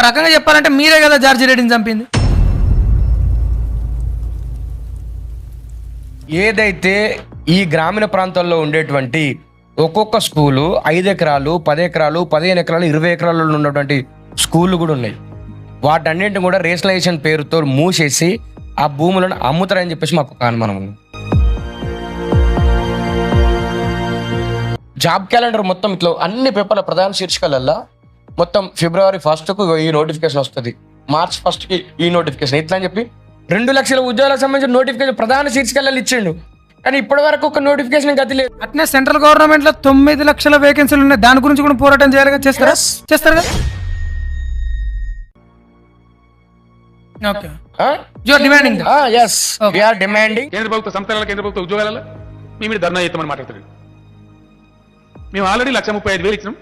రకంగా చెప్పాలంటే మీరే కదా జార్జి రెడ్డిని చంపింది. ఏదైతే ఈ గ్రామీణ ప్రాంతాల్లో ఉండేటువంటి ఒక్కొక్క స్కూలు 5 ఎకరాలు 10 ఎకరాలు 15 ఎకరాలు 20 ఎకరాలలో ఉన్నటువంటి స్కూళ్ళు కూడా ఉన్నాయి. వాటన్నింటిని కూడా రేషనలైజేషన్ పేరుతో మూసేసి ఆ భూములను అమ్ముతారని చెప్పేసి మాకు ఒక అనుమానం ఉంది. జాబ్ క్యాలెండర్ మొత్తం ఇట్లా అన్ని పేపర్ల ప్రధాన శీర్షికలల్లో మొత్తం February 1కు ఈ నోటిఫికేషన్ వస్తుంది, March 1కి ఈ నోటిఫికేషన్, ఇట్లా అని చెప్పి 2 లక్షల ఉద్యోగాలకు సంబంధించిన నోటిఫికేషన్ ప్రధాన శీర్షికలలో ఇచ్చిండు. కానీ ఇప్పటి వరకు ఒక నోటిఫికేషన్ గతి లేదు. అట్నే సెంట్రల్ గవర్నమెంట్ లో 9 లక్షల వేకెన్సీలు ఉన్నాయి. దాని గురించి కూడా పోరాటం చేయాలి. చేస్తారు కదా. Okay, you are demanding. yes we are demanding. కేంద్ర ప్రభుత్వ సంస్థల కేంద్ర ప్రభుత్వ ఉద్యోగాలలో మీ మీద ధర్నా చేస్తామని మాట్లాడుతుంది. మేము ఆల్రెడీ 1,35,000 ఇచ్చినాం,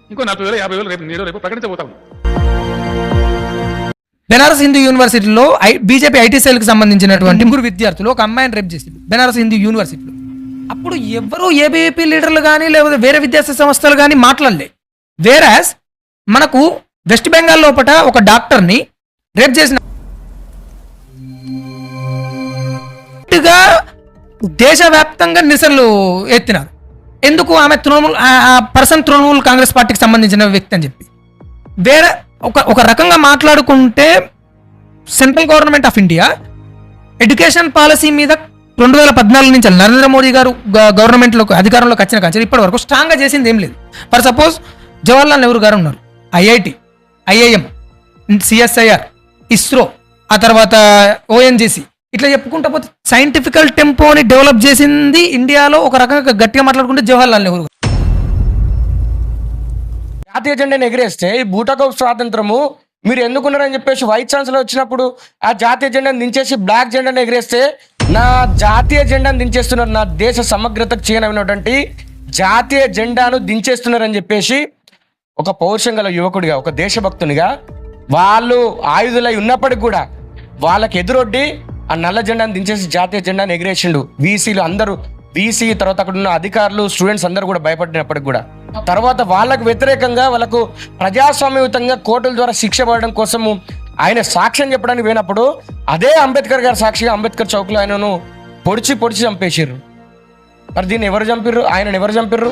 ఇంకో 40,000 50,000 రేపు ప్రకటించబోతాము. బెనారస్ హిందూ యూనివర్సిటీలో బీజేపీ ఐటీ సెల్ కి సంబంధించినటువంటి 3 విద్యార్థులు ఒక అమ్మాయిని రేప్ చేసింది బెనారస్ హిందూ యూనివర్సిటీలో. అప్పుడు ఎవరు ఏబీవీపీ లీడర్లు కానీ లేకపోతే వేరే విద్యార్థి సంస్థలు కానీ మాట్లాడలే. వేరాస్ మనకు వెస్ట్ బెంగాల్ లోపల ఒక డాక్టర్ని రేప్ చేసిన దేశవ్యాప్తంగా నిరసనలు ఎత్తినారు. ఎందుకు? ఆమె తృణమూల్ కాంగ్రెస్ పార్టీకి సంబంధించిన వ్యక్తి అని చెప్పి. వేరే ఒక రకంగా మాట్లాడుకుంటే central government of India education policy మీద 2014 నుంచి నరేంద్ర మోడీ గారు గవర్నమెంట్లోకి అధికారంలోకి వచ్చిన కానీ ఇప్పటి వరకు స్ట్రాంగ్గా చేసింది ఏం లేదు. ఫర్ సపోజ్ జవహర్లాల్ నెహ్రూ గారు ఉన్నారు, ఐఐటి, ఐఐఎం, సిఎస్ఐఆర్, ఇస్రో, ఆ తర్వాత ఓఎన్జీసీ, ఇట్లా చెప్పుకుంటా పోతే సైంటిఫికల్ టెంపోని డెవలప్ చేసింది ఇండియాలో ఒక రకంగా గట్టిగా మాట్లాడుకుంటే జవహర్లాల్ నెహ్రూ. జాతీయ జెండాను ఎగిరేస్తే ఈ బూటకపు స్వాతంత్రము మీరు ఎందుకున్నారని చెప్పేసి వైస్ ఛాన్సలర్ వచ్చినప్పుడు ఆ జాతీయ జెండాను దించేసి బ్లాక్ జెండాను ఎగిరేస్తే నా జాతీయ జెండాను దించేస్తున్నారు, నా దేశ సమగ్రతకు చేయనటువంటి జాతీయ జెండాను దించేస్తున్నారని చెప్పేసి ఒక పౌరుషం గల యువకుడిగా, ఒక దేశభక్తునిగా వాళ్ళు ఆయుధులై ఉన్నప్పటికి కూడా వాళ్ళకి ఎదురొడ్డి ఆ నల్ల జెండాను దించేసి జాతీయ జెండాను ఎగిరేసిండు. వీసీలు అందరూ, వీసీ తర్వాత అక్కడ ఉన్న అధికారులు, స్టూడెంట్స్ అందరూ కూడా భయపడినప్పటికి కూడా తర్వాత వాళ్ళకు వ్యతిరేకంగా వాళ్ళకు ప్రజాస్వామ్యయుతంగా కోర్టుల ద్వారా శిక్ష పడడం కోసము ఆయన సాక్ష్యం చెప్పడానికి పోయినప్పుడు అదే అంబేద్కర్ గారు సాక్షిగా అంబేద్కర్ చౌక్లో ఆయనను పొడిచి చంపేసిర్రు. మరి దీన్ని ఎవరు చంపిర్రు? ఆయనను ఎవరు చంపిర్రు?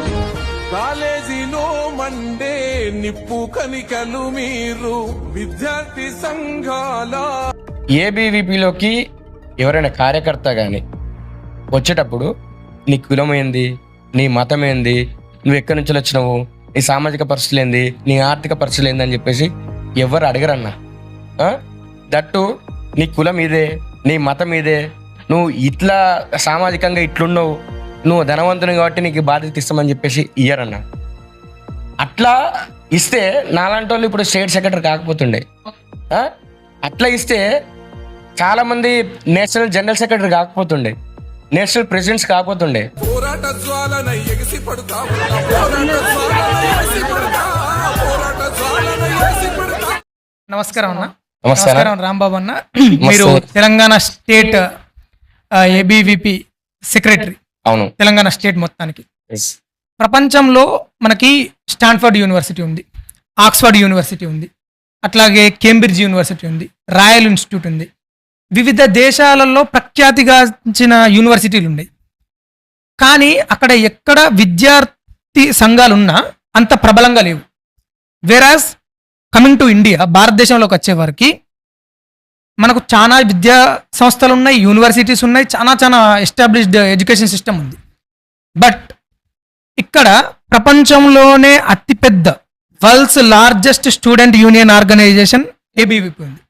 కాలేజీలో మండే నిప్పు కనికలు మీరు విద్యార్థి సంఘాల ఏబీవీపీలోకి ఎవరైనా కార్యకర్త కానీ వచ్చేటప్పుడు నీ కులం ఏంది, నీ మతం ఏంది, నువ్వు ఎక్కడి నుంచి వచ్చినావు, నీ సామాజిక పరిస్థితులు ఏంది, నీ ఆర్థిక పరిస్థితులు ఏంది అని చెప్పేసి ఎవరు అడగరన్నా. దట్టు నీ కులం ఇదే, నీ మతం ఇదే, నువ్వు ఇట్లా సామాజికంగా ఇట్లున్నావు, నువ్వు ధనవంతుని కాబట్టి నీకు బాధ్యత ఇస్తామని చెప్పేసి ఇయ్యరన్నా. అట్లా ఇస్తే నాలాంటి వాళ్ళు ఇప్పుడు స్టేట్ సెక్రటరీ కాకపోతుండే, అట్లా ఇస్తే చాలా మంది నేషనల్ జనరల్ సెక్రటరీ కాకపోతుండే, నేషనల్ ప్రెసిడెంట్స్ కాకపోతుండే. నమస్కారం అన్న. నమస్కారం రాంబాబు అన్న. మీరు తెలంగాణ స్టేట్ ఏబీవీపీ సెక్రటరీ. అవును, తెలంగాణ స్టేట్ మొత్తానికి. ప్రపంచంలో మనకి స్టాన్ఫర్డ్ యూనివర్సిటీ ఉంది, ఆక్స్ఫర్డ్ యూనివర్సిటీ ఉంది, అట్లాగే కేంబ్రిడ్జ్ యూనివర్సిటీ ఉంది, రాయల్ ఇన్స్టిట్యూట్ ఉంది. వివిధ దేశాలలో ప్రఖ్యాతిగాంచిన యూనివర్సిటీలు ఉన్నాయి. కానీ అక్కడ ఎక్కడ విద్యార్థి సంఘాలున్నా అంత ప్రబలంగా లేవు. వేరాస్ కమింగ్ టు ఇండియా, భారతదేశంలోకి వచ్చేవారికి మనకు చాలా విద్యా సంస్థలు ఉన్నాయి, యూనివర్సిటీస్ ఉన్నాయి, చాలా ఎస్టాబ్లిష్డ్ ఎడ్యుకేషన్ సిస్టమ్ ఉంది. బట్ ఇక్కడ ప్రపంచంలోనే అతిపెద్ద world's largest student union organisation ABVP ఉంది.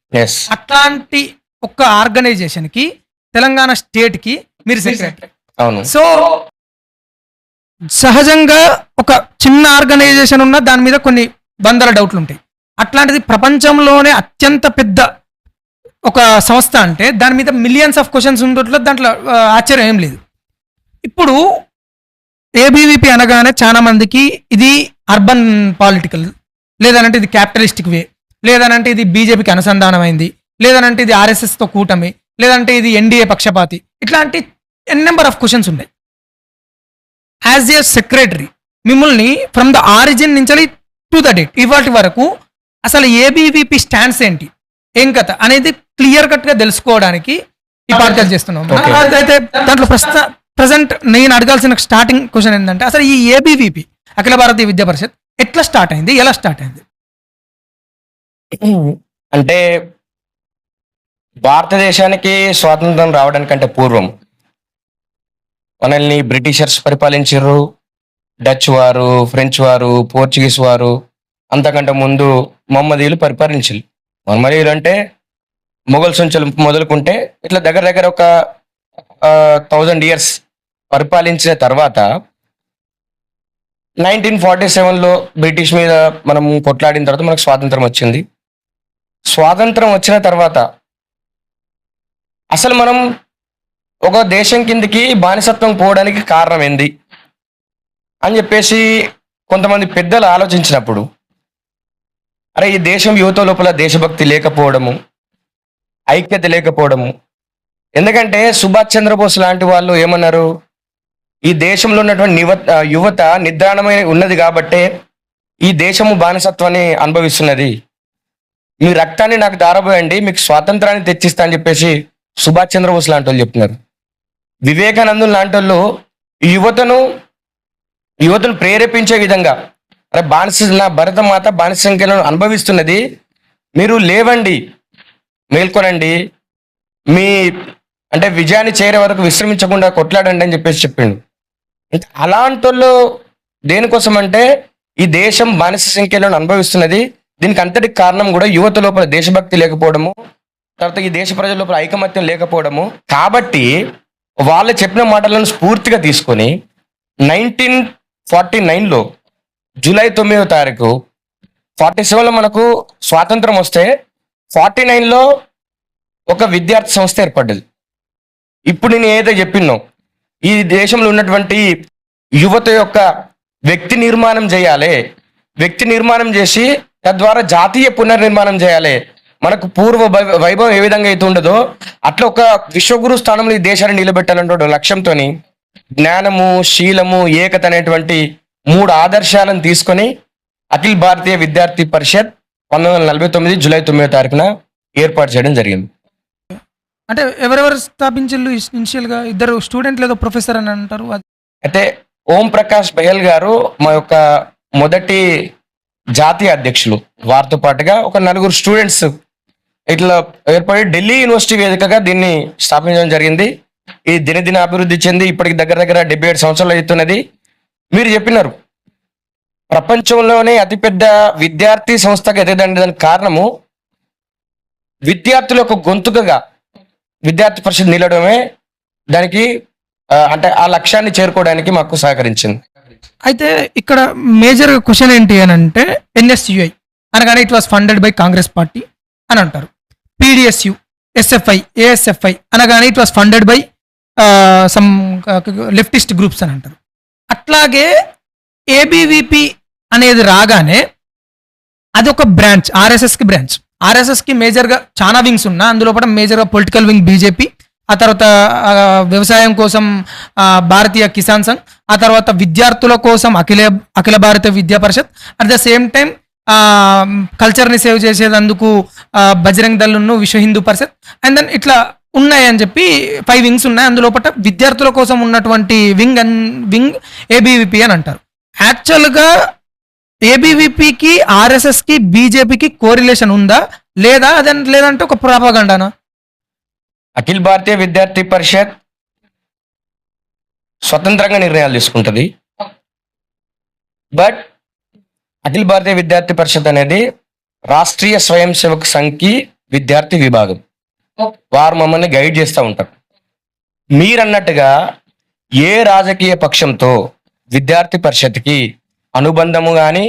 అట్లాంటి ఒక ఆర్గనైజేషన్ కి తెలంగాణ స్టేట్ కి మీరు సెక్రటరీ. సో సహజంగా ఒక చిన్న ఆర్గనైజేషన్ ఉన్న దాని మీద కొన్ని వందల డౌట్లు ఉంటాయి. అట్లాంటిది ప్రపంచంలోనే అత్యంత పెద్ద ఒక సంస్థ అంటే దాని మీద మిలియన్స్ ఆఫ్ క్వశ్చన్స్ ఉండట్లో దాంట్లో ఆశ్చర్యం ఏం లేదు. ఇప్పుడు ఏబీవీపీ అనగానే చాలా మందికి ఇది అర్బన్ పాలిటికల్, లేదనంటే ఇది క్యాపిటలిస్టిక్ వే, లేదనంటే ఇది బీజేపీకి అనుసంధానమైంది, లేదనంటే ఇది ఆర్ఎస్ఎస్తో కూటమి, లేదంటే ఇది ఎన్డీఏ పక్షపాతి, ఇట్లాంటి నెంబర్ ఆఫ్ క్వశ్చన్స్ ఉన్నాయి. యాజ్ ఏ సెక్రటరీ మిమ్మల్ని ఫ్రమ్ ద ఆరిజిన్ నుంచి టు ద డేట్ ఇవాటి వరకు అసలు ఏబీవీపీ స్టాండ్స్ ఏంటి, ఏం కథ అనేది క్లియర్ కట్ గా తెలుసుకోవడానికి ఈ పాడ్కాస్ట్ చేస్తున్నాం. అయితే దాంట్లో ప్రజెంట్ నేను అడగాల్సిన స్టార్టింగ్ క్వశ్చన్ ఏంటంటే, అసలు ఈ ఏబీవీపీ అఖిల భారతీయ విద్యా పరిషత్ ఎట్లా స్టార్ట్ అయింది, ఎలా స్టార్ట్ అయింది? అంటే భారతదేశానికి స్వాతంత్రం రావడానికంటే పూర్వం మనల్ని బ్రిటిషర్స్ పరిపాలించారు, డచ్ వారు, ఫ్రెంచ్ వారు, పోర్చుగీస్ వారు, అంతకంటే ముందు మహమ్మదీయులు పరిపాలించారు. మహమ్మదీయులు అంటే మొఘల్స్ నుంచి మొదలుకుంటే ఇట్లా దగ్గర దగ్గర ఒక 1000 years పరిపాలించిన తర్వాత 1947లో బ్రిటిష్ మీద మనం కొట్లాడిన తర్వాత మనకు స్వాతంత్రం వచ్చింది. స్వాతంత్రం వచ్చిన తర్వాత అసలు మనం ఒక దేశం కిందకి బానిసత్వం పోవడానికి కారణం ఏంది అని చెప్పేసి కొంతమంది పెద్దలు ఆలోచించినప్పుడు, అరే ఈ దేశం యువత లోపల దేశభక్తి లేకపోవడము, ఐక్యత లేకపోవడము. ఎందుకంటే సుభాష్ చంద్రబోస్ లాంటి వాళ్ళు ఏమన్నారు, ఈ దేశంలో ఉన్నటువంటి యువత నిద్రాణమై ఉన్నది కాబట్టే ఈ దేశము బానిసత్వాన్ని అనుభవిస్తున్నది. మీ రక్తాన్ని నాకు దారబోయండి, మీకు స్వాతంత్రాన్ని తెచ్చిస్తా అని చెప్పేసి సుభాష్ చంద్రబోస్ లాంటి వాళ్ళు చెప్తున్నారు. వివేకానందులు లాంటి వాళ్ళు యువతను ప్రేరేపించే విధంగా, అరే నా భరతమాత బానిస సంఖ్యలను అనుభవిస్తున్నది, మీరు లేవండి, మేల్కొనండి, మీ అంటే విజయాన్ని చేరే వరకు విశ్రమించకుండా కొట్లాడండి అని చెప్పేసి చెప్పిండు. అలాంటి వాళ్ళు దేనికోసం అంటే ఈ దేశం బానిస సంఖ్యలను అనుభవిస్తున్నది, దీనికి అంతటికి కారణం కూడా యువత లోపల దేశభక్తి లేకపోవడము, తర్వాత ఈ దేశ ప్రజల లోపల ఐకమత్యం లేకపోవడము. కాబట్టి వాళ్ళు చెప్పిన మాటలను స్ఫూర్తిగా తీసుకొని 1949లో జూలై 9వ తారీఖు 47లో మనకు స్వాతంత్రం వస్తే 49లో ఒక విద్యార్థి సంస్థ ఏర్పడ్డది. ఇప్పుడు నేను ఏదైతే చెప్పినో ఈ దేశంలో ఉన్నటువంటి యువత యొక్క వ్యక్తి నిర్మాణం చేయాలి, వ్యక్తి నిర్మాణం చేసి తద్వారా జాతీయ పునర్నిర్మాణం చేయాలి. మనకు పూర్వ వైభవం ఏ విధంగా అయితే ఉండదో అట్లా ఒక విశ్వగురు స్థానంలో ఈ దేశాన్ని నిలబెట్టాలనే లక్ష్యంతో జ్ఞానము, శీలము, ఏకత అనేటువంటి 3 ఆదర్శాలను తీసుకొని అఖిల భారతీయ విద్యార్థి పరిషత్ 1949 జూలై 9వ తారీఖున ఏర్పాటు చేయడం జరిగింది. అంటే ఎవరెవరు స్థాపించారు ఇనిషియల్ గా? ఇద్దరు స్టూడెంట్ లేదా ప్రొఫెసర్ అని అంటారు. అయితే ఓం ప్రకాష్ బెహల్ గారు మా యొక్క మొదటి జాతీయ అధ్యక్షులు. వారితో పాటుగా ఒక 4 స్టూడెంట్స్ ఇట్లా ఏర్పడి ఢిల్లీ యూనివర్సిటీ వేదికగా దీన్ని స్థాపించడం జరిగింది. ఇది దినదిన అభివృద్ధి చెంది ఇప్పటికి దగ్గర దగ్గర 77 సంవత్సరాలు అవుతున్నది. మీరు చెప్పినారు ప్రపంచంలోనే అతిపెద్ద విద్యార్థి సంస్థగా ఎదగడానికి దానికి కారణము విద్యార్థుల యొక్క గొంతుకగా విద్యార్థి పరిషత్ నిలవడమే దానికి అంటే ఆ లక్ష్యాన్ని చేరుకోవడానికి మాకు సహకరించింది. అయితే ఇక్కడ మేజర్ క్వశ్చన్ ఏంటి అని అంటే, ఎన్ఎస్యుఐ అనగానే it was funded by Congress party అని అంటారు. పిడిఎస్యు, ఎస్ఎఫ్ఐ, ఏఎస్ఎఫ్ఐ అనగానే it was funded by some leftist groups అని అంటారు. అట్లాగే ఏబీవీపీ అనేది రాగానే అది ఒక బ్రాంచ్, ఆర్ఎస్ఎస్కి బ్రాంచ్. ఆర్ఎస్ఎస్కి మేజర్గా చాలా వింగ్స్ ఉన్నా, అందులో కూడా మేజర్గా పొలిటికల్ వింగ్ బీజేపీ, ఆ తర్వాత వ్యవసాయం కోసం భారతీయ కిసాన్ సంఘ్, ఆ తర్వాత విద్యార్థుల కోసం అఖిల భారతీయ విద్యా పరిషత్, అట్ ద సేమ్ టైం కల్చర్ని సేవ్ చేసేందుకు బజరంగ్ దళ్, విశ్వ హిందూ పరిషత్, అండ్ దెన్ ఇట్లా ఉన్నాయని చెప్పి 5 వింగ్స్ ఉన్నాయి. అందులో పట్ల విద్యార్థుల కోసం ఉన్నటువంటి వింగ్ ఏబీవీపీ అని అంటారు. యాక్చువల్గా ఏబీవీపీకి, ఆర్ఎస్ఎస్కి, బీజేపీకి కోరిలేషన్ ఉందా లేదా, లేదంటే ఒక ప్రాపగండానా? అఖిల భారతీయ విద్యార్థి పరిషత్ స్వతంత్రంగా నిర్ణయాలు తీసుకుంటుంది. బట్ అఖిల భారతీయ విద్యార్థి పరిషత్ అనేది రాష్ట్రీయ స్వయం సేవక్ సంఘ్కి విద్యార్థి విభాగం. వారు మమ్మల్ని గైడ్ చేస్తూ ఉంటారు. మీరన్నట్టుగా ఏ రాజకీయ పక్షంతో విద్యార్థి పరిషత్కి అనుబంధము కానీ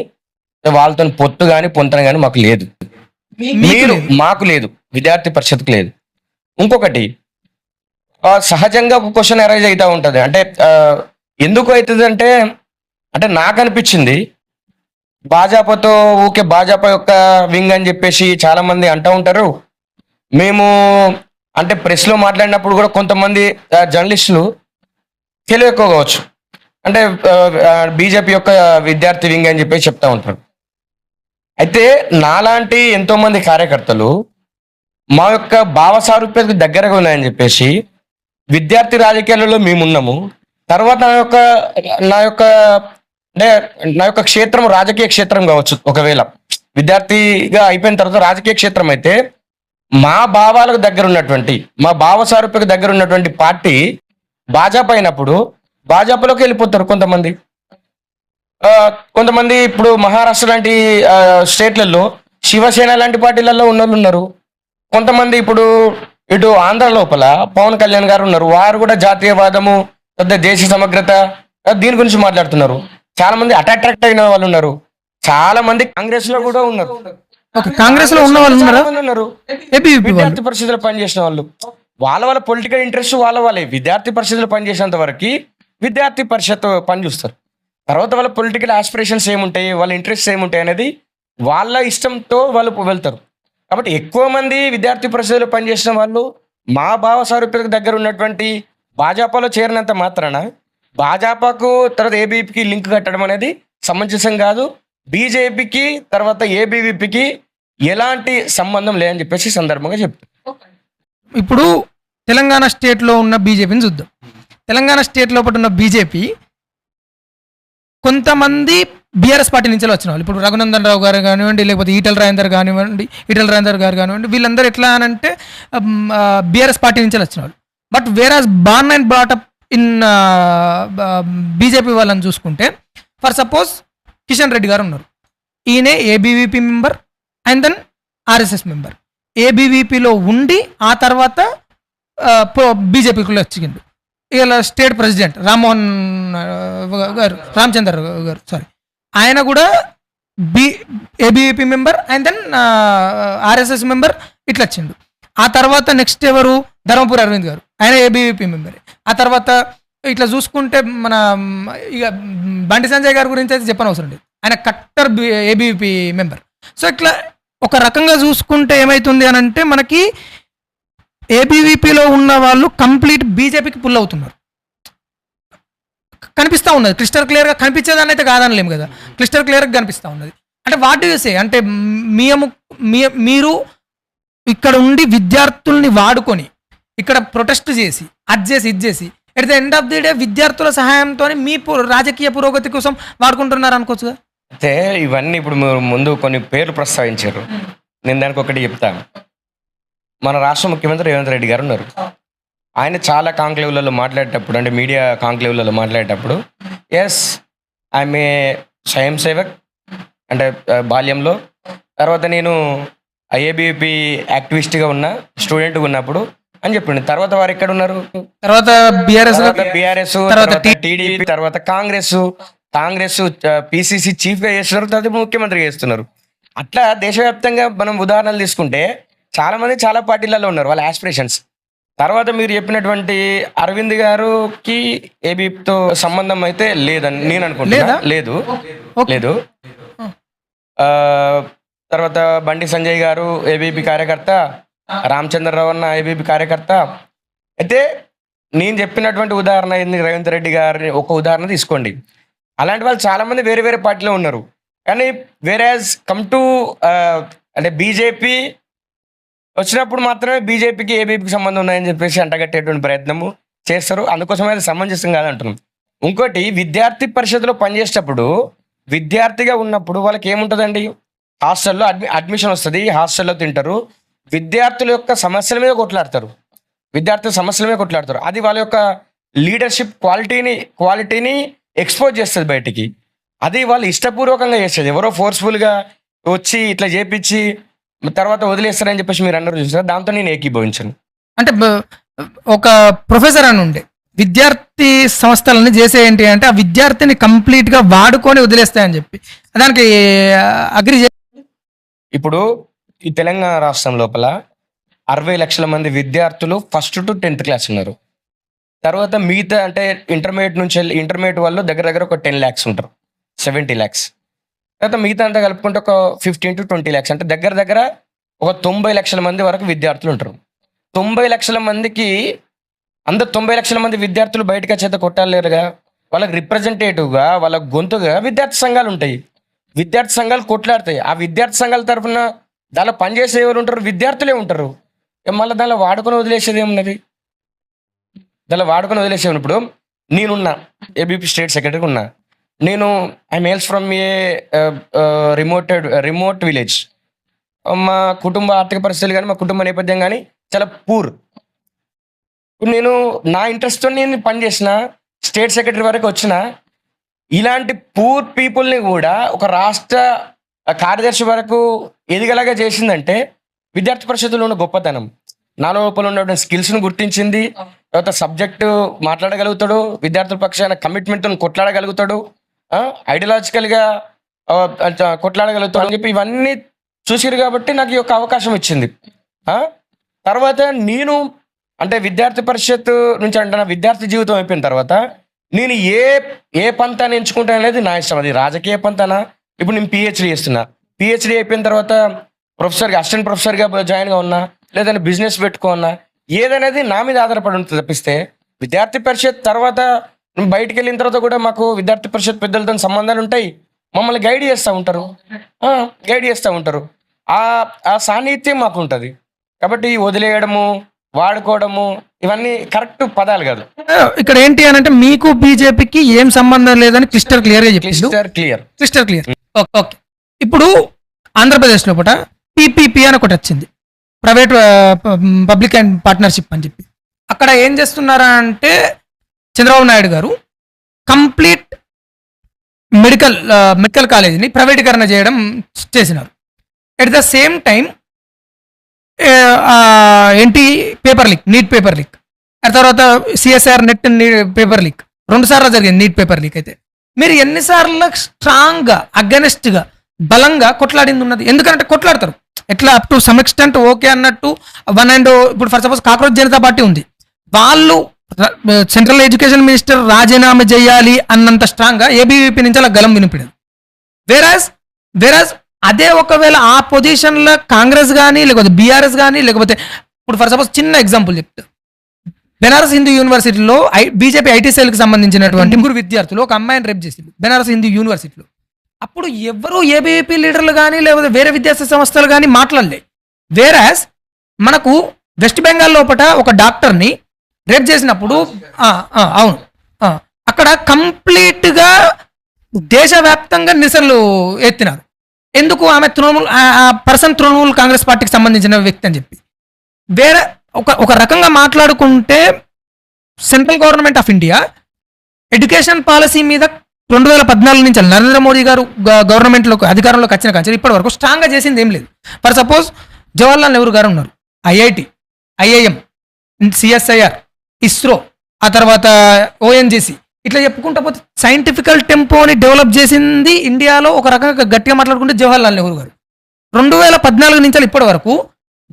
వాళ్ళతో పొత్తు కానీ పొంతన కానీ మాకు లేదు. మాకు లేదు, విద్యార్థి పరిషత్కి లేదు. ఇంకొకటి సహజంగా ఒక క్వశ్చన్ అరైజ్ అవుతూ ఉంటుంది. అంటే ఎందుకు అవుతుంది అంటే నాకు అనిపించింది భాజపాతో ఊకే భాజపా యొక్క వింగ్ అని చెప్పేసి చాలా మంది అంటూ ఉంటారు. మేము అంటే ప్రెస్లో మాట్లాడినప్పుడు కూడా కొంతమంది జర్నలిస్టులు తెలివి ఎక్కువ కావచ్చు, అంటే బీజేపీ యొక్క విద్యార్థి వింగ్ అని చెప్పేసి చెప్తా ఉంటారు. అయితే నాలాంటి ఎంతో మంది కార్యకర్తలు మా యొక్క భావ సారూప్యతకు దగ్గరగా ఉన్నాయని చెప్పేసి విద్యార్థి రాజకీయాలలో మేమున్నాము. తర్వాత నా యొక్క క్షేత్రం రాజకీయ క్షేత్రం కావచ్చు. ఒకవేళ విద్యార్థిగా అయిపోయిన తర్వాత రాజకీయ క్షేత్రం అయితే మా భావాలకు దగ్గర ఉన్నటువంటి, మా భావ సారూప్యకు దగ్గర ఉన్నటువంటి పార్టీ భాజపా అయినప్పుడు భాజపాలోకి వెళ్ళిపోతారు కొంతమంది. కొంతమంది ఇప్పుడు మహారాష్ట్ర లాంటి స్టేట్లలో శివసేన లాంటి పార్టీలలో ఉన్న వాళ్ళు ఉన్నారు. కొంతమంది ఇప్పుడు ఇటు ఆంధ్ర లోపల పవన్ కళ్యాణ్ గారు ఉన్నారు. వారు కూడా జాతీయవాదము, పెద్ద దేశ సమగ్రత దీని గురించి మాట్లాడుతున్నారు. చాలా మంది అట్రాక్ట్ అయిన వాళ్ళు ఉన్నారు. చాలా మంది కాంగ్రెస్ లో కూడా ఉన్నారు. ఓకే, కాంగ్రెస్ లో ఉన్న వాళ్ళు ఉన్నారా? చాలా మంది ఉన్నారు. ABVP వాళ్ళు. విద్యార్థి పరిషత్తులో పనిచేసిన వాళ్ళు వాళ్ళ పొలిటికల్ ఇంట్రెస్ట్ వాళ్ళే. విద్యార్థి పరిషత్తులో పనిచేసేంత వరకు విద్యార్థి పరిషత్ పని చూస్తారు. తర్వాత వాళ్ళ పొలిటికల్ ఆస్పిరేషన్స్ ఏముంటాయి, వాళ్ళ ఇంట్రెస్ట్ ఏముంటాయి అనేది వాళ్ళ ఇష్టంతో వాళ్ళు వెళ్తారు. కాబట్టి ఎక్కువ మంది విద్యార్థి పరిషత్తులో పనిచేసిన వాళ్ళు మా భావ సారూప్యతకు దగ్గర ఉన్నటువంటి భాజపాలో చేరినంత మాత్రాన భాజపాకు తర్వాత ఏబీవీపీకి లింక్ కట్టడం అనేది సమంజసం కాదు. బీజేపీకి తర్వాత ఏబీవీపీకి ఎలాంటి సంబంధం లేదని చెప్పేసి సందర్భంగా చెప్తారు. ఇప్పుడు తెలంగాణ స్టేట్ లో ఉన్న బీజేపీని చూద్దాం. తెలంగాణ స్టేట్ లోపల ఉన్న బీజేపీ కొంతమంది బీఆర్ఎస్ పార్టీ నుంచి వచ్చిన వాళ్ళు, ఇప్పుడు రఘునందన్ రావు గారు కానివ్వండి, లేకపోతే ఈటల రాజేందర్ గారు కానివ్వండి, వీళ్ళందరూ ఎట్లా అనంటే బీఆర్ఎస్ పార్టీ నుంచి వచ్చిన వాళ్ళు. But whereas born and brought up in BJP వాళ్ళని చూసుకుంటే, ఫర్ సపోజ్ కిషన్ రెడ్డి గారు ఉన్నారు. ఈయనే ABVP member and then RSS member. ఏబీవీపీలో ఉండి ఆ తర్వాత బీజేపీలో వచ్చిండు. ఇలా స్టేట్ ప్రెసిడెంట్ రామచందర్ గారు సారీ, ఆయన కూడా ABVP member and then RSS member ఇట్లా వచ్చిండు. ఆ తర్వాత నెక్స్ట్ ఎవరు, ధర్మపురి అరవింద్ గారు, ఆయన ఏబీవీపీ మెంబర్. ఆ తర్వాత ఇట్లా చూసుకుంటే మన ఇక బండి సంజయ్ గారి గురించి అయితే చెప్పనవసరం లేదు, ఆయన కట్టర్ ఏబీవీపీ మెంబర్. సో ఇట్లా ఒక రకంగా చూసుకుంటే ఏమవుతుంది అని అంటే, మనకి ఏబీవీపీలో ఉన్న వాళ్ళు కంప్లీట్ బీజేపీకి పుల్ అవుతున్నారు. కనిపిస్తూ ఉన్నది, క్లిస్టర్ క్లియర్గా కనిపించేదాన్ని అయితే కాదనలేము కదా, క్లిస్టర్ క్లియర్గా కనిపిస్తూ ఉన్నది. అంటే వాట్ యు సే అంటే మీరు ఇక్కడ ఉండి విద్యార్థుల్ని వాడుకొని ఇక్కడ ప్రొటెస్ట్ చేసి అది చేసి ఇది చేసి at the end of the day విద్యార్థుల సహాయంతో మీ రాజకీయ పురోగతి కోసం వాడుకుంటున్నారు అనుకోవచ్చుగా. అయితే ఇవన్నీ ఇప్పుడు మీరు ముందు కొన్ని పేర్లు ప్రస్తావించారు. నేను దానికి ఒకటి చెప్తాను. మన రాష్ట్ర ముఖ్యమంత్రి రేవంత్ రెడ్డి గారు ఉన్నారు. ఆయన చాలా కాంక్లేవ్లలో మాట్లాడేటప్పుడు, అంటే మీడియా కాంక్లేవ్లలో మాట్లాడేటప్పుడు, ఎస్ ఐఎమ్ ఏ స్వయం సేవక్, అంటే బాల్యంలో, తర్వాత నేను ఐఏబీపీ యాక్టివిస్ట్గా ఉన్నా, స్టూడెంట్గా ఉన్నప్పుడు అని చెప్పిండు. తర్వాత వారు ఎక్కడ ఉన్నారు? తర్వాత బీఆర్ఎస్, తర్వాత టీడీపీ, తర్వాత కాంగ్రెస్ పిసిసి చీఫ్గా చేస్తున్నారు, తర్వాత ముఖ్యమంత్రిగా చేస్తున్నారు. అట్లా దేశవ్యాప్తంగా మనం ఉదాహరణలు తీసుకుంటే చాలా మంది చాలా పార్టీలలో ఉన్నారు, వాళ్ళ ఆస్పిరేషన్స్. తర్వాత మీరు చెప్పినటువంటి అరవింద్ గారికి ఏబీతో సంబంధం అయితే లేదని నేను అనుకుంటున్నా. లేదు. తర్వాత బండి సంజయ్ గారు ఏబీపీ కార్యకర్త, రామచంద్రరావు అన్న ఏబీపీ కార్యకర్త. అయితే నేను చెప్పినటువంటి ఉదాహరణ ఏంది, రేవంత్ రెడ్డి గారిని ఒక ఉదాహరణ తీసుకోండి. అలాంటి వాళ్ళు చాలా మంది వేరే వేరే పార్టీలో ఉన్నారు. కానీ వేరేజ్ కమ్ టు అంటే బీజేపీ వచ్చినప్పుడు మాత్రమే బీజేపీకి ఏబీపీకి సంబంధం ఉన్నాయని చెప్పేసి అంటగట్టేటువంటి ప్రయత్నము చేస్తారు. అందుకోసమే అది సమంజసం కాదంటున్నాం. ఇంకోటి, విద్యార్థి పరిషత్లో పనిచేసేటప్పుడు విద్యార్థిగా ఉన్నప్పుడు వాళ్ళకి ఏముంటుందండి, హాస్టల్లో అడ్మిషన్ వస్తుంది, హాస్టల్లో తింటారు, విద్యార్థుల యొక్క సమస్యల మీద కొట్లాడతారు. అది వాళ్ళ యొక్క లీడర్షిప్ క్వాలిటీని ఎక్స్పోజ్ చేస్తుంది బయటికి. అది వాళ్ళు ఇష్టపూర్వకంగా చేస్తుంది. ఎవరో ఫోర్స్ఫుల్గా వచ్చి ఇట్లా చేపించి తర్వాత వదిలేస్తారని చెప్పేసి మీరు అన్నారు చూసారా, దాంతో నేను ఏకీభవించాను. అంటే ఒక ప్రొఫెసర్ అని ఉండే విద్యార్థి సంస్థలను చేసే ఏంటి అంటే, ఆ విద్యార్థిని కంప్లీట్ గా వాడుకొని వదిలేస్తాయని చెప్పి దానికి అగ్రి. ఇప్పుడు ఈ తెలంగాణ రాష్ట్రం లోపల 60 లక్షల మంది విద్యార్థులు 1st to 10th క్లాస్ ఉన్నారు. తర్వాత మిగతా అంటే ఇంటర్మీడియట్ వాళ్ళు దగ్గర ఒక 10 lakhs ఉంటారు, 70 lakhs. తర్వాత మిగతా అంతా కలుపుకుంటే ఒక 15 to 20 lakhs, అంటే దగ్గర ఒక 90 లక్షల మంది వరకు విద్యార్థులు ఉంటారు. 90 లక్షల మందికి 90 లక్షల మంది విద్యార్థులు బయటకు చేత కొట్టాలేరుగా. వాళ్ళకి రిప్రజెంటేటివ్గా, వాళ్ళ గొంతుగా విద్యార్థి సంఘాలు ఉంటాయి. విద్యార్థి సంఘాలు కొట్లాడతాయి. ఆ విద్యార్థి సంఘాల తరఫున దానిలో పనిచేసే ఎవరు ఉంటారు? విద్యార్థులే ఉంటారు. మళ్ళీ దానిలో వాడుకొని వదిలేసేది ఏమున్నది? దానిలో వాడుకొని వదిలేసేది. ఇప్పుడు నేనున్నా ఏబీపీ స్టేట్ సెక్రటరీ ఉన్నా. నేను I males from A remote village. మా కుటుంబ ఆర్థిక పరిస్థితులు కానీ మా కుటుంబ నేపథ్యం కానీ చాలా పూర్. ఇప్పుడు నేను నా ఇంట్రెస్ట్తో నేను పనిచేసిన స్టేట్ సెక్రటరీ వరకు వచ్చిన. ఇలాంటి పూర్ పీపుల్ని కూడా ఒక రాష్ట్ర కార్యదర్శి వరకు ఎదిగేలాగా చేసిందంటే విద్యార్థి పరిషత్తులో ఉన్న గొప్పతనం. నా లోపల ఉన్న స్కిల్స్ను గుర్తించింది. తర్వాత సబ్జెక్టు మాట్లాడగలుగుతాడు, విద్యార్థుల పక్షాన కమిట్మెంట్తో కొట్లాడగలుగుతాడు, ఐడియాలజికల్గా కొట్లాడగలుగుతాడు అని చెప్పి ఇవన్నీ చూసిరు కాబట్టి నాకు ఈ యొక్క అవకాశం ఇచ్చింది. తర్వాత నేను అంటే విద్యార్థి పరిషత్ నుంచి అంటే నా విద్యార్థి జీవితం అయిపోయిన తర్వాత నేను ఏ పంతాన్ని ఎంచుకుంటాను అనేది నా ఇష్టం. అది రాజకీయ పంతానా. ఇప్పుడు నేను పిహెచ్డి చేస్తున్నా. పిహెచ్డి అయిపోయిన తర్వాత ప్రొఫెసర్గా అసిస్టెంట్ ప్రొఫెసర్గా జాయిన్గా ఉన్నా, లేదంటే బిజినెస్ పెట్టుకున్నా, ఏదనేది నా మీద ఆధారపడి ఉంటుంది తప్పిస్తే విద్యార్థి పరిషత్ తర్వాత బయటికి వెళ్ళిన తర్వాత కూడా మాకు విద్యార్థి పరిషత్ పెద్దలతో సంబంధాలు ఉంటాయి. మమ్మల్ని గైడ్ చేస్తూ ఉంటారు. ఆ సాన్నిహిత్యం మాకు ఉంటుంది. కాబట్టి వదిలేయడము, వాడుకోవడము ఇవన్నీ కరెక్ట్ పదాలు కాదు. ఇక్కడ ఏంటి అని అంటే మీకు బీజేపీకి ఏం సంబంధం లేదని క్లిస్టర్ క్లియర్ గా చెప్పి క్లిస్టర్ క్లియర్. ఓకే. ఇప్పుడు ఆంధ్రప్రదేశ్ లోపల పిపిపి అని ఒకటి వచ్చింది, ప్రైవేట్ పబ్లిక్ అండ్ పార్ట్నర్షిప్ అని చెప్పి. అక్కడ ఏం చేస్తున్నారా అంటే చంద్రబాబు నాయుడు గారు కంప్లీట్ మెడికల్ కాలేజీని ప్రైవేటీకరణ చేయడం చేసినారు. ఎట్ ద సేమ్ టైం ఏంటి నీట్ పేపర్ లీక్, ఆ తర్వాత సిఎస్ఆర్ నెట్ పేపర్ లీక్ 2 సార్లు జరిగింది నీట్ పేపర్ లీక్. అయితే మీరు ఎన్నిసార్లు స్ట్రాంగ్గా అగెనిస్ట్గా బలంగా కొట్లాడింది ఉన్నది? ఎందుకంటే కొట్లాడతారు ఎట్లా up to some extent okay అన్నట్టు ఇప్పుడు for suppose cockroach Janata party ఉంది, వాళ్ళు సెంట్రల్ ఎడ్యుకేషన్ మినిస్టర్ రాజీనామా చేయాలి అన్నంత స్ట్రాంగ్గా ఏబీవీపీ నుంచి అలా గలం వినిపించదు. వేరాజ్ అదే ఒకవేళ ఆ పొజిషన్లో కాంగ్రెస్ కానీ లేకపోతే బీఆర్ఎస్ కానీ లేకపోతే ఇప్పుడు ఫర్ సపోజ్ చిన్న ఎగ్జాంపుల్ చెప్తా, బెనారస్ హిందూ యూనివర్సిటీలో బీజేపీ ఐటీ సెల్కి సంబంధించినటువంటి 3 విద్యార్థులు ఒక అమ్మాయిని రేప్ చేసింది బెనారస్ హిందూ యూనివర్సిటీలో. అప్పుడు ఎవరు ఏబీవీపీ లీడర్లు కానీ లేకపోతే వేరే విద్యార్థి సంస్థలు కానీ మాట్లాడలే. వేరాజ్ మనకు వెస్ట్ బెంగాల్ లోపల ఒక డాక్టర్ని రేప్ చేసినప్పుడు అవును అక్కడ కంప్లీట్గా దేశవ్యాప్తంగా నిరసనలు ఎత్తినారు. ఎందుకు? ఆమె తృణమూల్ కాంగ్రెస్ పార్టీకి సంబంధించిన వ్యక్తి అని చెప్పి. వేరే ఒక రకంగా మాట్లాడుకుంటే central government of India education policy మీద 2014 నుంచి నరేంద్ర మోడీ గారు గవర్నమెంట్లోకి అధికారంలోకి వచ్చిన కానీ ఇప్పటి వరకు స్ట్రాంగ్గా చేసింది ఏం లేదు. ఫర్ సపోజ్ జవహర్లాల్ నెహ్రూ గారు ఉన్నారు, ఐఐటి, ఐఐఎం, సిఎస్ఐఆర్, ఇస్రో, ఆ తర్వాత ఓఎన్జీసీ, ఇట్లా చెప్పుకుంటా పోతే సైంటిఫికల్ టెంపోని డెవలప్ చేసింది ఇండియాలో ఒక రకంగా గట్టిగా మాట్లాడుకుంటే జవహర్లాల్ నెహ్రూ గారు. 2014 నుంచి ఇప్పటి వరకు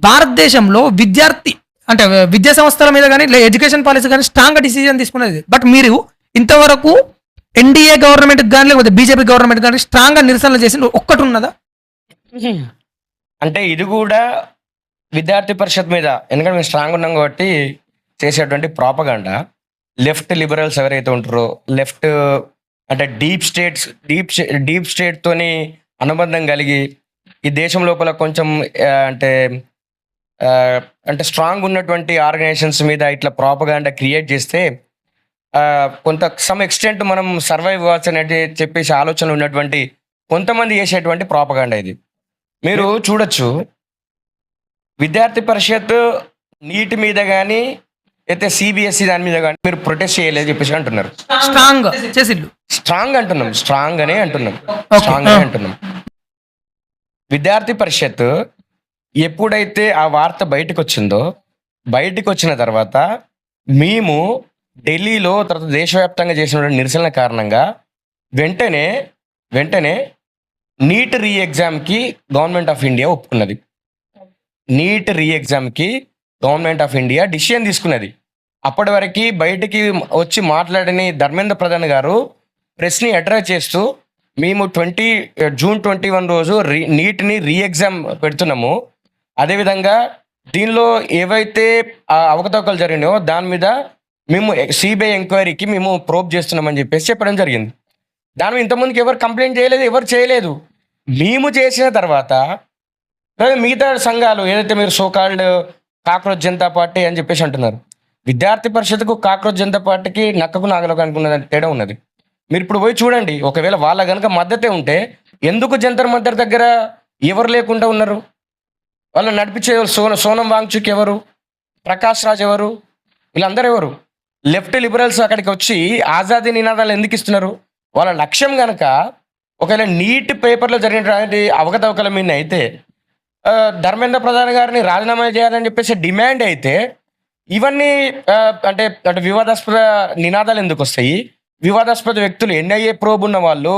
భారతదేశంలో విద్యా సంస్థల మీద కానీ ఎడ్యుకేషన్ పాలసీ కానీ స్ట్రాంగ్గా డిసిజన్ తీసుకునేది. బట్ మీరు ఇంతవరకు ఎన్డీఏ గవర్నమెంట్ కానీ లేకపోతే బీజేపీ గవర్నమెంట్ కానీ స్ట్రాంగ్గా నిరసనలు చేసి ఒక్కటి ఉన్నదా? అంటే ఇది కూడా విద్యార్థి పరిషత్ మీద, ఎందుకంటే మేము స్ట్రాంగ్ ఉన్నాం కాబట్టి చేసేటువంటి ప్రాపగాండా. లెఫ్ట్ లిబరల్స్ ఎవరైతే ఉంటారో, లెఫ్ట్ అంటే డీప్ స్టేట్తోని అనుబంధం కలిగి ఈ దేశం లోపల కొంచెం అంటే స్ట్రాంగ్ ఉన్నటువంటి ఆర్గనైజేషన్స్ మీద ఇట్లా ప్రాపగాండా క్రియేట్ చేస్తే కొంత సమ్ ఎక్స్టెంట్ మనం సర్వైవ్ అవ్వచ్చు అనేది చెప్పేసి ఆలోచన ఉన్నటువంటి కొంతమంది చేసేటువంటి ప్రాపగాండా ఇది. మీరు చూడొచ్చు, విద్యార్థి పరిషత్ నీట్ మీద కానీ అయితే సిబిఎస్ఈ దాని మీద కానీ మీరు ప్రొటెస్ట్ చేయలేదు చెప్పేసి అంటున్నారు. స్ట్రాంగ్ అనే అంటున్నాం. విద్యార్థి పరిషత్ ఎప్పుడైతే ఆ వార్త బయటకు వచ్చిన తర్వాత మేము ఢిల్లీలో తర్వాత దేశవ్యాప్తంగా చేసిన నిరసనల కారణంగా వెంటనే నీట్ రీ ఎగ్జామ్కి గవర్నమెంట్ ఆఫ్ ఇండియా ఒప్పుకున్నది. నీట్ రీ ఎగ్జామ్కి గవర్నమెంట్ ఆఫ్ ఇండియా డిసిషన్ తీసుకున్నది. అప్పటి వరకు బయటికి వచ్చి మాట్లాడని ధర్మేంద్ర ప్రధాన్ గారు ప్రెస్ని అడ్రస్ చేస్తూ మేము జూన్ 21 రోజు నీట్ని రీ ఎగ్జామ్ పెడుతున్నాము, అదేవిధంగా దీనిలో ఏవైతే అవకతవకలు జరిగినాయో దాని మీద మేము సిబిఐ ఎంక్వైరీకి మేము ప్రోబ్ చేస్తున్నామని చెప్పేసి చెప్పడం జరిగింది. దాని మీద ఇంతకుముందుకు ఎవరు కంప్లైంట్ చేయలేదు, ఎవరు చేయలేదు. మేము చేసిన తర్వాత లేదా మిగతా సంఘాలు ఏదైతే మీరు సోకాల్డ్ కాక్రోచ్ జనతా పార్టీ అని చెప్పేసి అంటున్నారు, విద్యార్థి పరిషత్కు కాక్రోచ్ జనతా పార్టీకి నక్కకు నాగలకు అనుకున్న తేడా ఉన్నది. మీరు ఇప్పుడు పోయి చూడండి, ఒకవేళ వాళ్ళ కనుక మద్దతే ఉంటే ఎందుకు జంతర్ మంతర్ దగ్గర ఎవరు లేకుండా ఉన్నారు? వాళ్ళు నడిపించే సోనం వాంగ్చుక్ ఎవరు, ప్రకాష్ రాజ్ ఎవరు, వీళ్ళందరూ ఎవరు? లెఫ్ట్ లిబరల్స్ అక్కడికి వచ్చి ఆజాదీ నినాదాలు ఎందుకు ఇస్తున్నారు? వాళ్ళ లక్ష్యం కనుక ఒకవేళ నీట్ పేపర్లో జరిగినటువంటి అవకతవకల మీద అయితే ధర్మేంద్ర ప్రధాన్ గారిని రాజీనామా చేయాలని చెప్పేసి డిమాండ్ అయితే ఇవన్నీ అంటే అంటే వివాదాస్పద నినాదాలు ఎందుకు వస్తాయి? వివాదాస్పద వ్యక్తులు ఎన్ఐఏ ప్రోబ్ ఉన్న వాళ్ళు,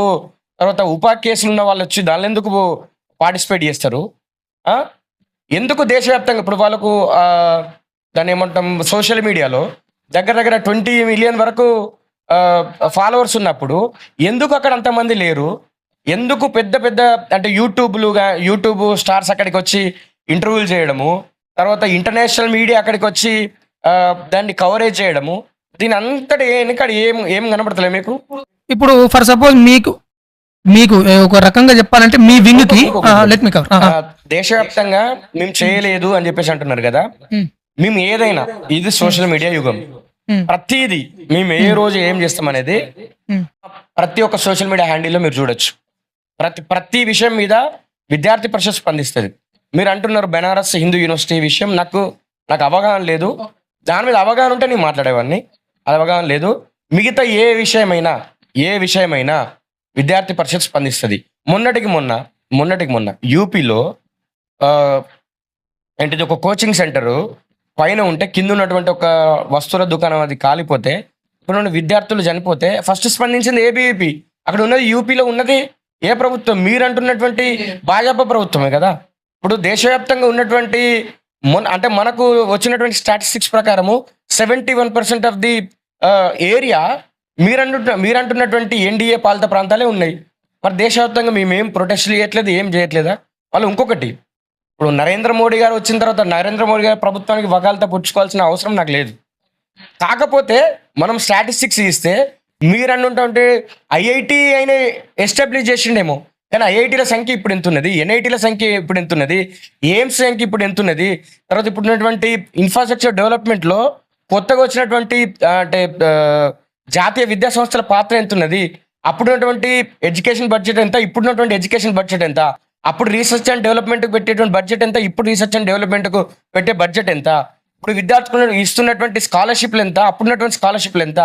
తర్వాత ఉపా కేసులు ఉన్న వాళ్ళు వచ్చి దానిలో ఎందుకు పార్టిసిపేట్ చేస్తారు? ఎందుకు దేశవ్యాప్తంగా ఇప్పుడు వాళ్ళకు దాన్ని ఏమంటాం, సోషల్ మీడియాలో దగ్గర 20 మిలియన్ వరకు ఫాలోవర్స్ ఉన్నప్పుడు ఎందుకు అక్కడ అంతమంది లేరు? ఎందుకు పెద్ద పెద్ద అంటే యూట్యూబ్ స్టార్స్ అక్కడికి వచ్చి ఇంటర్వ్యూలు చేయడము, తర్వాత ఇంటర్నేషనల్ మీడియా అక్కడికి వచ్చి దాన్ని కవరేజ్ చేయడము, దీని అంతటి వెనకాల ఏం కనబడతలే మీకు? ఇప్పుడు ఫర్ సపోజ్ మీకు ఒక రకంగా చెప్పాలంటే మీ వింగ్ కి లెట్ మీ కవర్ దేశవ్యాప్తంగా మేము చేయలేదు అని చెప్పేసి అంటున్నారు కదా. మేము ఏదైనా, ఇది సోషల్ మీడియా యుగం, ప్రతిదీ మేము ఏ రోజు ఏం చేస్తాం అనేది ప్రతి ఒక్క సోషల్ మీడియా హ్యాండిల్లో మీరు చూడొచ్చు. ప్రతి విషయం మీద విద్యార్థి పరిషత్ స్పందిస్తుంది. మీరు అంటున్నారు బెనారస్ హిందూ యూనివర్సిటీ విషయం నాకు అవగాహన లేదు, దాని మీద అవగాహన ఉంటే నేను మాట్లాడేవాడిని, అది అవగాహన లేదు. మిగతా ఏ విషయమైనా విద్యార్థి పరిషత్ స్పందిస్తుంది. మొన్నటికి మొన్న యూపీలో ఏంటిది, ఒక కోచింగ్ సెంటరు పైన ఉంటే కింద ఉన్నటువంటి ఒక వస్తువుల దుకాణం అది కాలిపోతే ఇప్పుడు విద్యార్థులు చనిపోతే ఫస్ట్ స్పందించింది ఏబీవీపీ. అక్కడ ఉన్నది యూపీలో ఉన్నది ఏ ప్రభుత్వం? మీరు అంటున్నటువంటి భాజపా ప్రభుత్వమే కదా. ఇప్పుడు దేశవ్యాప్తంగా ఉన్నటువంటి అంటే మనకు వచ్చినటువంటి స్టాటిస్టిక్స్ ప్రకారము 71% ఆఫ్ ది ఏరియా మీరంటున్నటువంటి ఎన్డీఏ పాలిత ప్రాంతాలే ఉన్నాయి. మరి దేశవ్యాప్తంగా మేమేం ప్రొటెస్ట్లు చేయట్లేదు, ఏం చేయట్లేదా? వాళ్ళు ఇంకొకటి, ఇప్పుడు నరేంద్ర మోడీ గారు వచ్చిన తర్వాత నరేంద్ర మోడీ గారి ప్రభుత్వానికి వకాలతో పుచ్చుకోవాల్సిన అవసరం నాకు లేదు. కాకపోతే మనం స్టాటిస్టిక్స్ ఇస్తే మీరు అంటుంటే ఐఐటి అయినా ఎస్టాబ్లిష్ చేసిండేమో, కానీ ఐఐటీల సంఖ్య ఇప్పుడు ఎంత ఉన్నది, ఎన్ఐటీల సంఖ్య ఇప్పుడు ఎంత ఉన్నది, ఎయిమ్స్ సంఖ్య ఇప్పుడు ఎంత ఉన్నది, తర్వాత ఇప్పుడు ఉన్నటువంటి ఇన్ఫ్రాస్ట్రక్చర్ డెవలప్మెంట్లో కొత్తగా వచ్చినటువంటి అంటే జాతీయ విద్యా సంస్థల పాత్ర ఎంత ఉన్నది, అప్పుడున్నటువంటి ఎడ్యుకేషన్ బడ్జెట్ ఎంత, ఇప్పుడున్నటువంటి ఎడ్యుకేషన్ బడ్జెట్ ఎంత, అప్పుడు రీసెర్చ్ అండ్ డెవలప్మెంట్కి పెట్టేటువంటి బడ్జెట్ ఎంత, ఇప్పుడు రీసెర్చ్ అండ్ డెవలప్మెంట్కు పెట్టే బడ్జెట్ ఎంత, ఇప్పుడు విద్యార్థులకు ఇస్తున్నటువంటి స్కాలర్షిప్లు ఎంత, అప్పుడున్నటువంటి స్కాలర్షిప్లు ఎంత,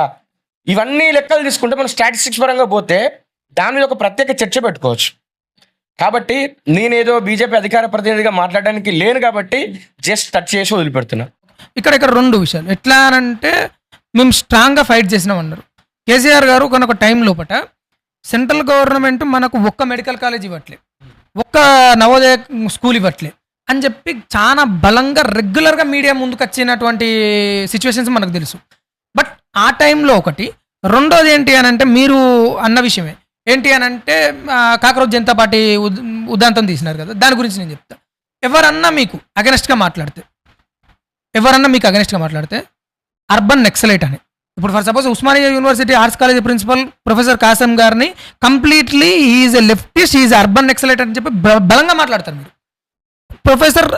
ఇవన్నీ లెక్కలు తీసుకుంటే మనం స్టాటిస్టిక్స్ పరంగా పోతే దాని మీద ఒక ప్రత్యేక చర్చ పెట్టుకోవచ్చు. కాబట్టి నేనేదో బీజేపీ అధికార ప్రతినిధిగా మాట్లాడడానికి లేను కాబట్టి జస్ట్ టచ్ చేసి వదిలిపెడుతున్నా. ఇక్కడ 2 విషయాలు. ఎట్లా అనంటే మేము స్ట్రాంగ్గా ఫైట్ చేసినాం అన్నారు కేసీఆర్ గారు. ఒక టైం లోపట సెంట్రల్ గవర్నమెంట్ మనకు ఒక్క మెడికల్ కాలేజ్ ఇవ్వట్లేదు, ఒక్క నవోదయ స్కూల్ ఇవ్వట్లేదు అని చెప్పి చాలా బలంగా రెగ్యులర్గా మీడియా ముందుకు వచ్చినటువంటి సిచ్యువేషన్స్ మనకు తెలుసు. బట్ ఆ టైంలో ఒకటి. రెండోది ఏంటి అని అంటే మీరు అన్న విషయమే ఏంటి అని అంటే కాక్రోచ్ జనతా పార్టీ ఉదాంతం తీసినారు కదా, దాని గురించి నేను చెప్తా. ఎవరన్నా మీకు అగెనెస్ట్గా మాట్లాడితే అర్బన్ నెక్సలైట్ అని, ఇప్పుడు for suppose Osmania university arts college principal professor Kasam గారిని completely he is a leftist, he is urban naxalite అని చెప్పి బలంగా మాట్లాడతారు మీరు. ప్రొఫెసర్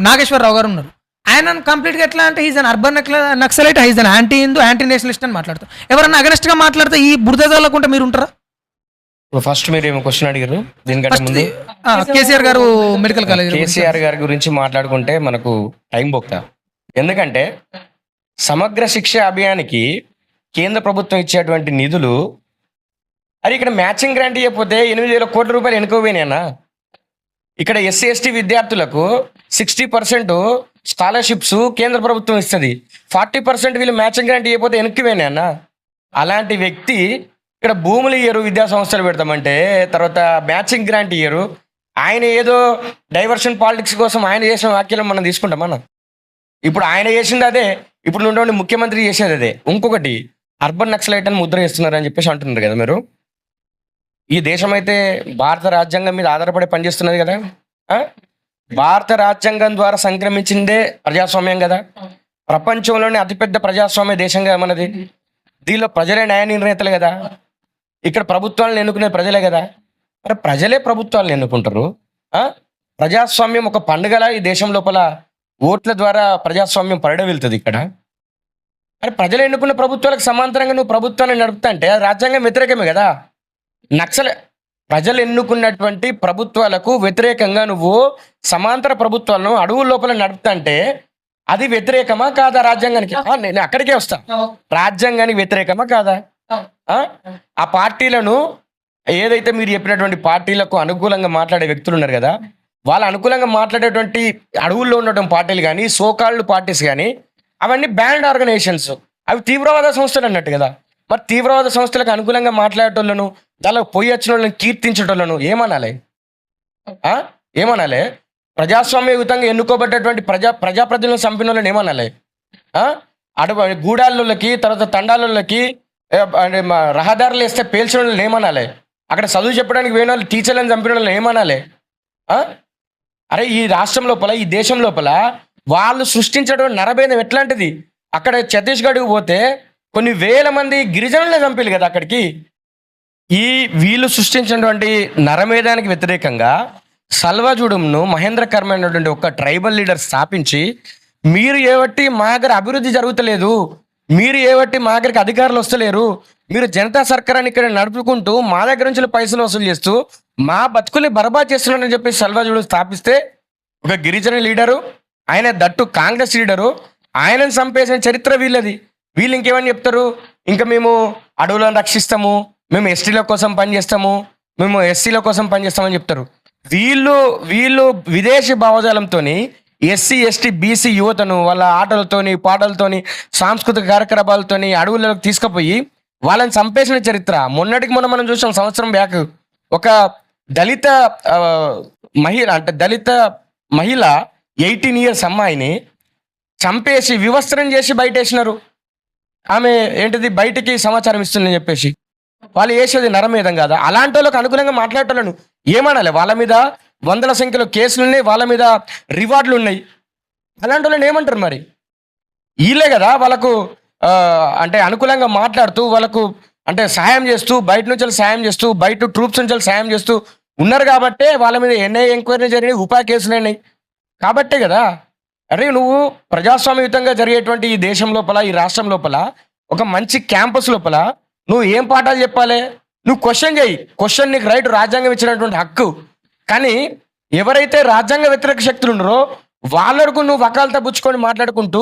నాగేశ్వరరావు గారు ఉన్నారు, ఆయన కంప్లీట్గా ఎట్లా అంటే he's an urban Naxalite, he's an anti Hindu, anti nationalist అని మాట్లాడతారు. ఎవరన్నా అగెనెస్ట్గా మాట్లాడితే ఈ బురద చల్లకుంటే మీరు ఉంటారా? ఫస్ట్ మీరు ఏమో క్వశ్చన్ అడిగారు, దీనికంటే ముందు కేసీఆర్ గారు మెడికల్ కాలేజ్, కేసీఆర్ గారి గురించి మాట్లాడుకుంటే మనకు టైం బొక్తా. ఎందుకంటే సమగ్ర శిక్ష అభియానికి కేంద్ర ప్రభుత్వం ఇచ్చేటువంటి నిధులు అది ఇక్కడ మ్యాచింగ్ గ్రాంట్ ఇవ్వకపోతే 8,000 కోట్ల రూపాయలు వెనుకపోయినాయన్నా. ఇక్కడ ఎస్సీ ఎస్టీ విద్యార్థులకు 60% స్కాలర్షిప్స్ కేంద్ర ప్రభుత్వం ఇస్తుంది, 40% వీళ్ళు మ్యాచింగ్ గ్రాంట్ ఇవ్వకపోతే వెనక్కిపోయినాయి అన్న. అలాంటి వ్యక్తి ఇక్కడ భూములు ఇయ్యరు, విద్యా సంస్థలు పెడతామంటే, తర్వాత మ్యాచింగ్ గ్రాంట్ ఇయ్యరు. ఆయన ఏదో డైవర్షన్ పాలిటిక్స్ కోసం ఆయన చేసిన వ్యాఖ్యలు మనం తీసుకుంటామన్నా. ఇప్పుడు ఆయన చేసింది అదే, ఇప్పుడు నుండి ముఖ్యమంత్రి చేసేది అదే. ఇంకొకటి, అర్బన్ నక్సలైట్ అని ముద్ర చేస్తున్నారు అని చెప్పేసి అంటున్నారు కదా మీరు. ఈ దేశం అయితే భారత రాజ్యాంగం మీద ఆధారపడి పనిచేస్తున్నది కదా. భారత రాజ్యాంగం ద్వారా సంక్రమించిందే ప్రజాస్వామ్యం కదా. ప్రపంచంలోనే అతిపెద్ద ప్రజాస్వామ్య దేశంగా మనది. దీనిలో ప్రజలే న్యాయ నిర్ణేతలు కదా. ఇక్కడ ప్రభుత్వాలను ఎన్నుకునే ప్రజలే కదా. మరి ప్రజలే ప్రభుత్వాలను ఎన్నుకుంటారు. ఆ? ప్రజాస్వామ్యం ఒక పండుగలా ఈ దేశం లోపల ఓట్ల ద్వారా ప్రజాస్వామ్యం పరిడవిల్తుంది ఇక్కడ. మరి ప్రజలు ఎన్నుకున్న ప్రభుత్వాలకు సమాంతరంగా నువ్వు ప్రభుత్వాన్ని నడుపుతా అంటే అది రాజ్యాంగం వ్యతిరేకమే కదా. నక్సల ప్రజలు ఎన్నుకున్నటువంటి ప్రభుత్వాలకు వ్యతిరేకంగా నువ్వు సమాంతర ప్రభుత్వాలను అడవుల లోపల నడుపుతా అంటే అది వ్యతిరేకమా కాదా రాజ్యాంగానికి? నేను అక్కడికే వస్తా. రాజ్యాంగానికి వ్యతిరేకమా కాదా? ఆ పార్టీలను ఏదైతే మీరు చెప్పినటువంటి పార్టీలకు అనుకూలంగా మాట్లాడే వ్యక్తులు ఉన్నారు కదా, వాళ్ళ అనుకూలంగా మాట్లాడేటువంటి అడవుల్లో ఉన్నటువంటి పార్టీలు కానీ సోకాల్డ్ పార్టీస్ కానీ అవన్నీ బ్యాండ్ ఆర్గనైజేషన్స్, అవి తీవ్రవాద సంస్థలు అన్నట్టు కదా. మరి తీవ్రవాద సంస్థలకు అనుకూలంగా మాట్లాడేటోళ్ళను, దానిలో పోయి వచ్చిన వాళ్ళని కీర్తించేటోళ్ళను ఏమనాలి? ఏమనాలి? ప్రజాస్వామ్యయుతంగా ఎన్నుకోబడ్డటువంటి ప్రజాప్రతినిధులను చంపిన వాళ్ళని ఏమనాలి? గూడాలకి తర్వాత తండాలకి రహదారులు వేస్తే పేల్చిన వాళ్ళని ఏమనాలి? అక్కడ చదువు చెప్పడానికి వేరే వాళ్ళు టీచర్లను చంపిన వాళ్ళని ఏమనాలి? అరే ఈ రాష్ట్రం లోపల ఈ దేశం లోపల వాళ్ళు సృష్టించడం నరభేదం ఎట్లాంటిది? అక్కడ ఛత్తీస్గఢ్కి పోతే కొన్ని వేల మంది గిరిజనులనే చంపారు కదా అక్కడికి. వీళ్ళు సృష్టించినటువంటి నరమేధానికి వ్యతిరేకంగా సల్వాజుడంను మహేంద్ర కర్మ అనేటువంటి ఒక ట్రైబల్ లీడర్ స్థాపించి మీరు ఏవట్టి మా దగ్గర అభివృద్ధి జరుగుతలేదు, మీరు ఏవట్టి మా దగ్గరికి అధికారులు వస్తలేరు, మీరు జనతా సర్కారాన్ని ఇక్కడ నడుపుకుంటూ మా దగ్గర నుంచి పైసలు వసూలు చేస్తూ మా బతుకుల్ని బర్బాద్ చేస్తున్నారని చెప్పి సల్వాజుడు స్థాపిస్తే ఒక గిరిజన లీడరు, ఆయన దట్టు కాంగ్రెస్ లీడరు, ఆయనను చంపేసిన చరిత్ర వీళ్ళది. వీళ్ళు ఇంకేమని చెప్తారు? ఇంకా మేము అడవులను రక్షిస్తాము, మేము ఎస్టీల కోసం పనిచేస్తాము, మేము ఎస్సీల కోసం పనిచేస్తామని చెప్తారు. వీళ్ళు విదేశీ భావజాలంతో ఎస్సీ ఎస్టీ బీసీ యువతను వాళ్ళ ఆటలతోని పాటలతోని సాంస్కృతిక కార్యక్రమాలతోని అడవులకు తీసుకుపోయి వాళ్ళని చంపేసిన చరిత్ర. మొన్నటికి మనం చూసాం, సంవత్సరం బ్యాక్ ఒక దళిత మహిళ 18 years అమ్మాయిని చంపేసి వివస్త్రం చేసి బయటేసినారు. ఆమె ఏంటిది బయటికి సమాచారం ఇస్తుందని చెప్పేసి వాళ్ళు వేసేది నరమేధం కాదా? అలాంటి వాళ్ళకి అనుకూలంగా మాట్లాడేటోళ్ళను ఏమనాలి? వాళ్ళ మీద వందల సంఖ్యలో కేసులు ఉన్నాయి, వాళ్ళ మీద రివార్డులు ఉన్నాయి. అలాంటి వాళ్ళని ఏమంటారు? మరి వీళ్ళే కదా వాళ్ళకు అంటే అనుకూలంగా మాట్లాడుతూ వాళ్ళకు అంటే సాయం చేస్తూ బయట నుంచి సాయం చేస్తూ బయట ట్రూప్స్ నుంచి సాయం చేస్తూ ఉన్నారు కాబట్టే వాళ్ళ మీద ఎన్ఐఏ ఎంక్వైరీ జరిగినాయి, ఉపా కేసులు అయినాయి కాబట్టే కదా. అరే నువ్వు ప్రజాస్వామ్యయుతంగా జరిగేటువంటి ఈ దేశం లోపల ఈ రాష్ట్రం లోపల ఒక మంచి క్యాంపస్ లోపల నువ్వు ఏం పాఠాలు చెప్పాలి? నువ్వు క్వశ్చన్ చేయి, క్వశ్చన్ నీకు రైట్, రాజ్యాంగం ఇచ్చినటువంటి హక్కు. కానీ ఎవరైతే రాజ్యాంగ వ్యతిరేక శక్తులు ఉన్నారో వాళ్ళకు నువ్వు వకాలత పుచ్చుకొని మాట్లాడుకుంటూ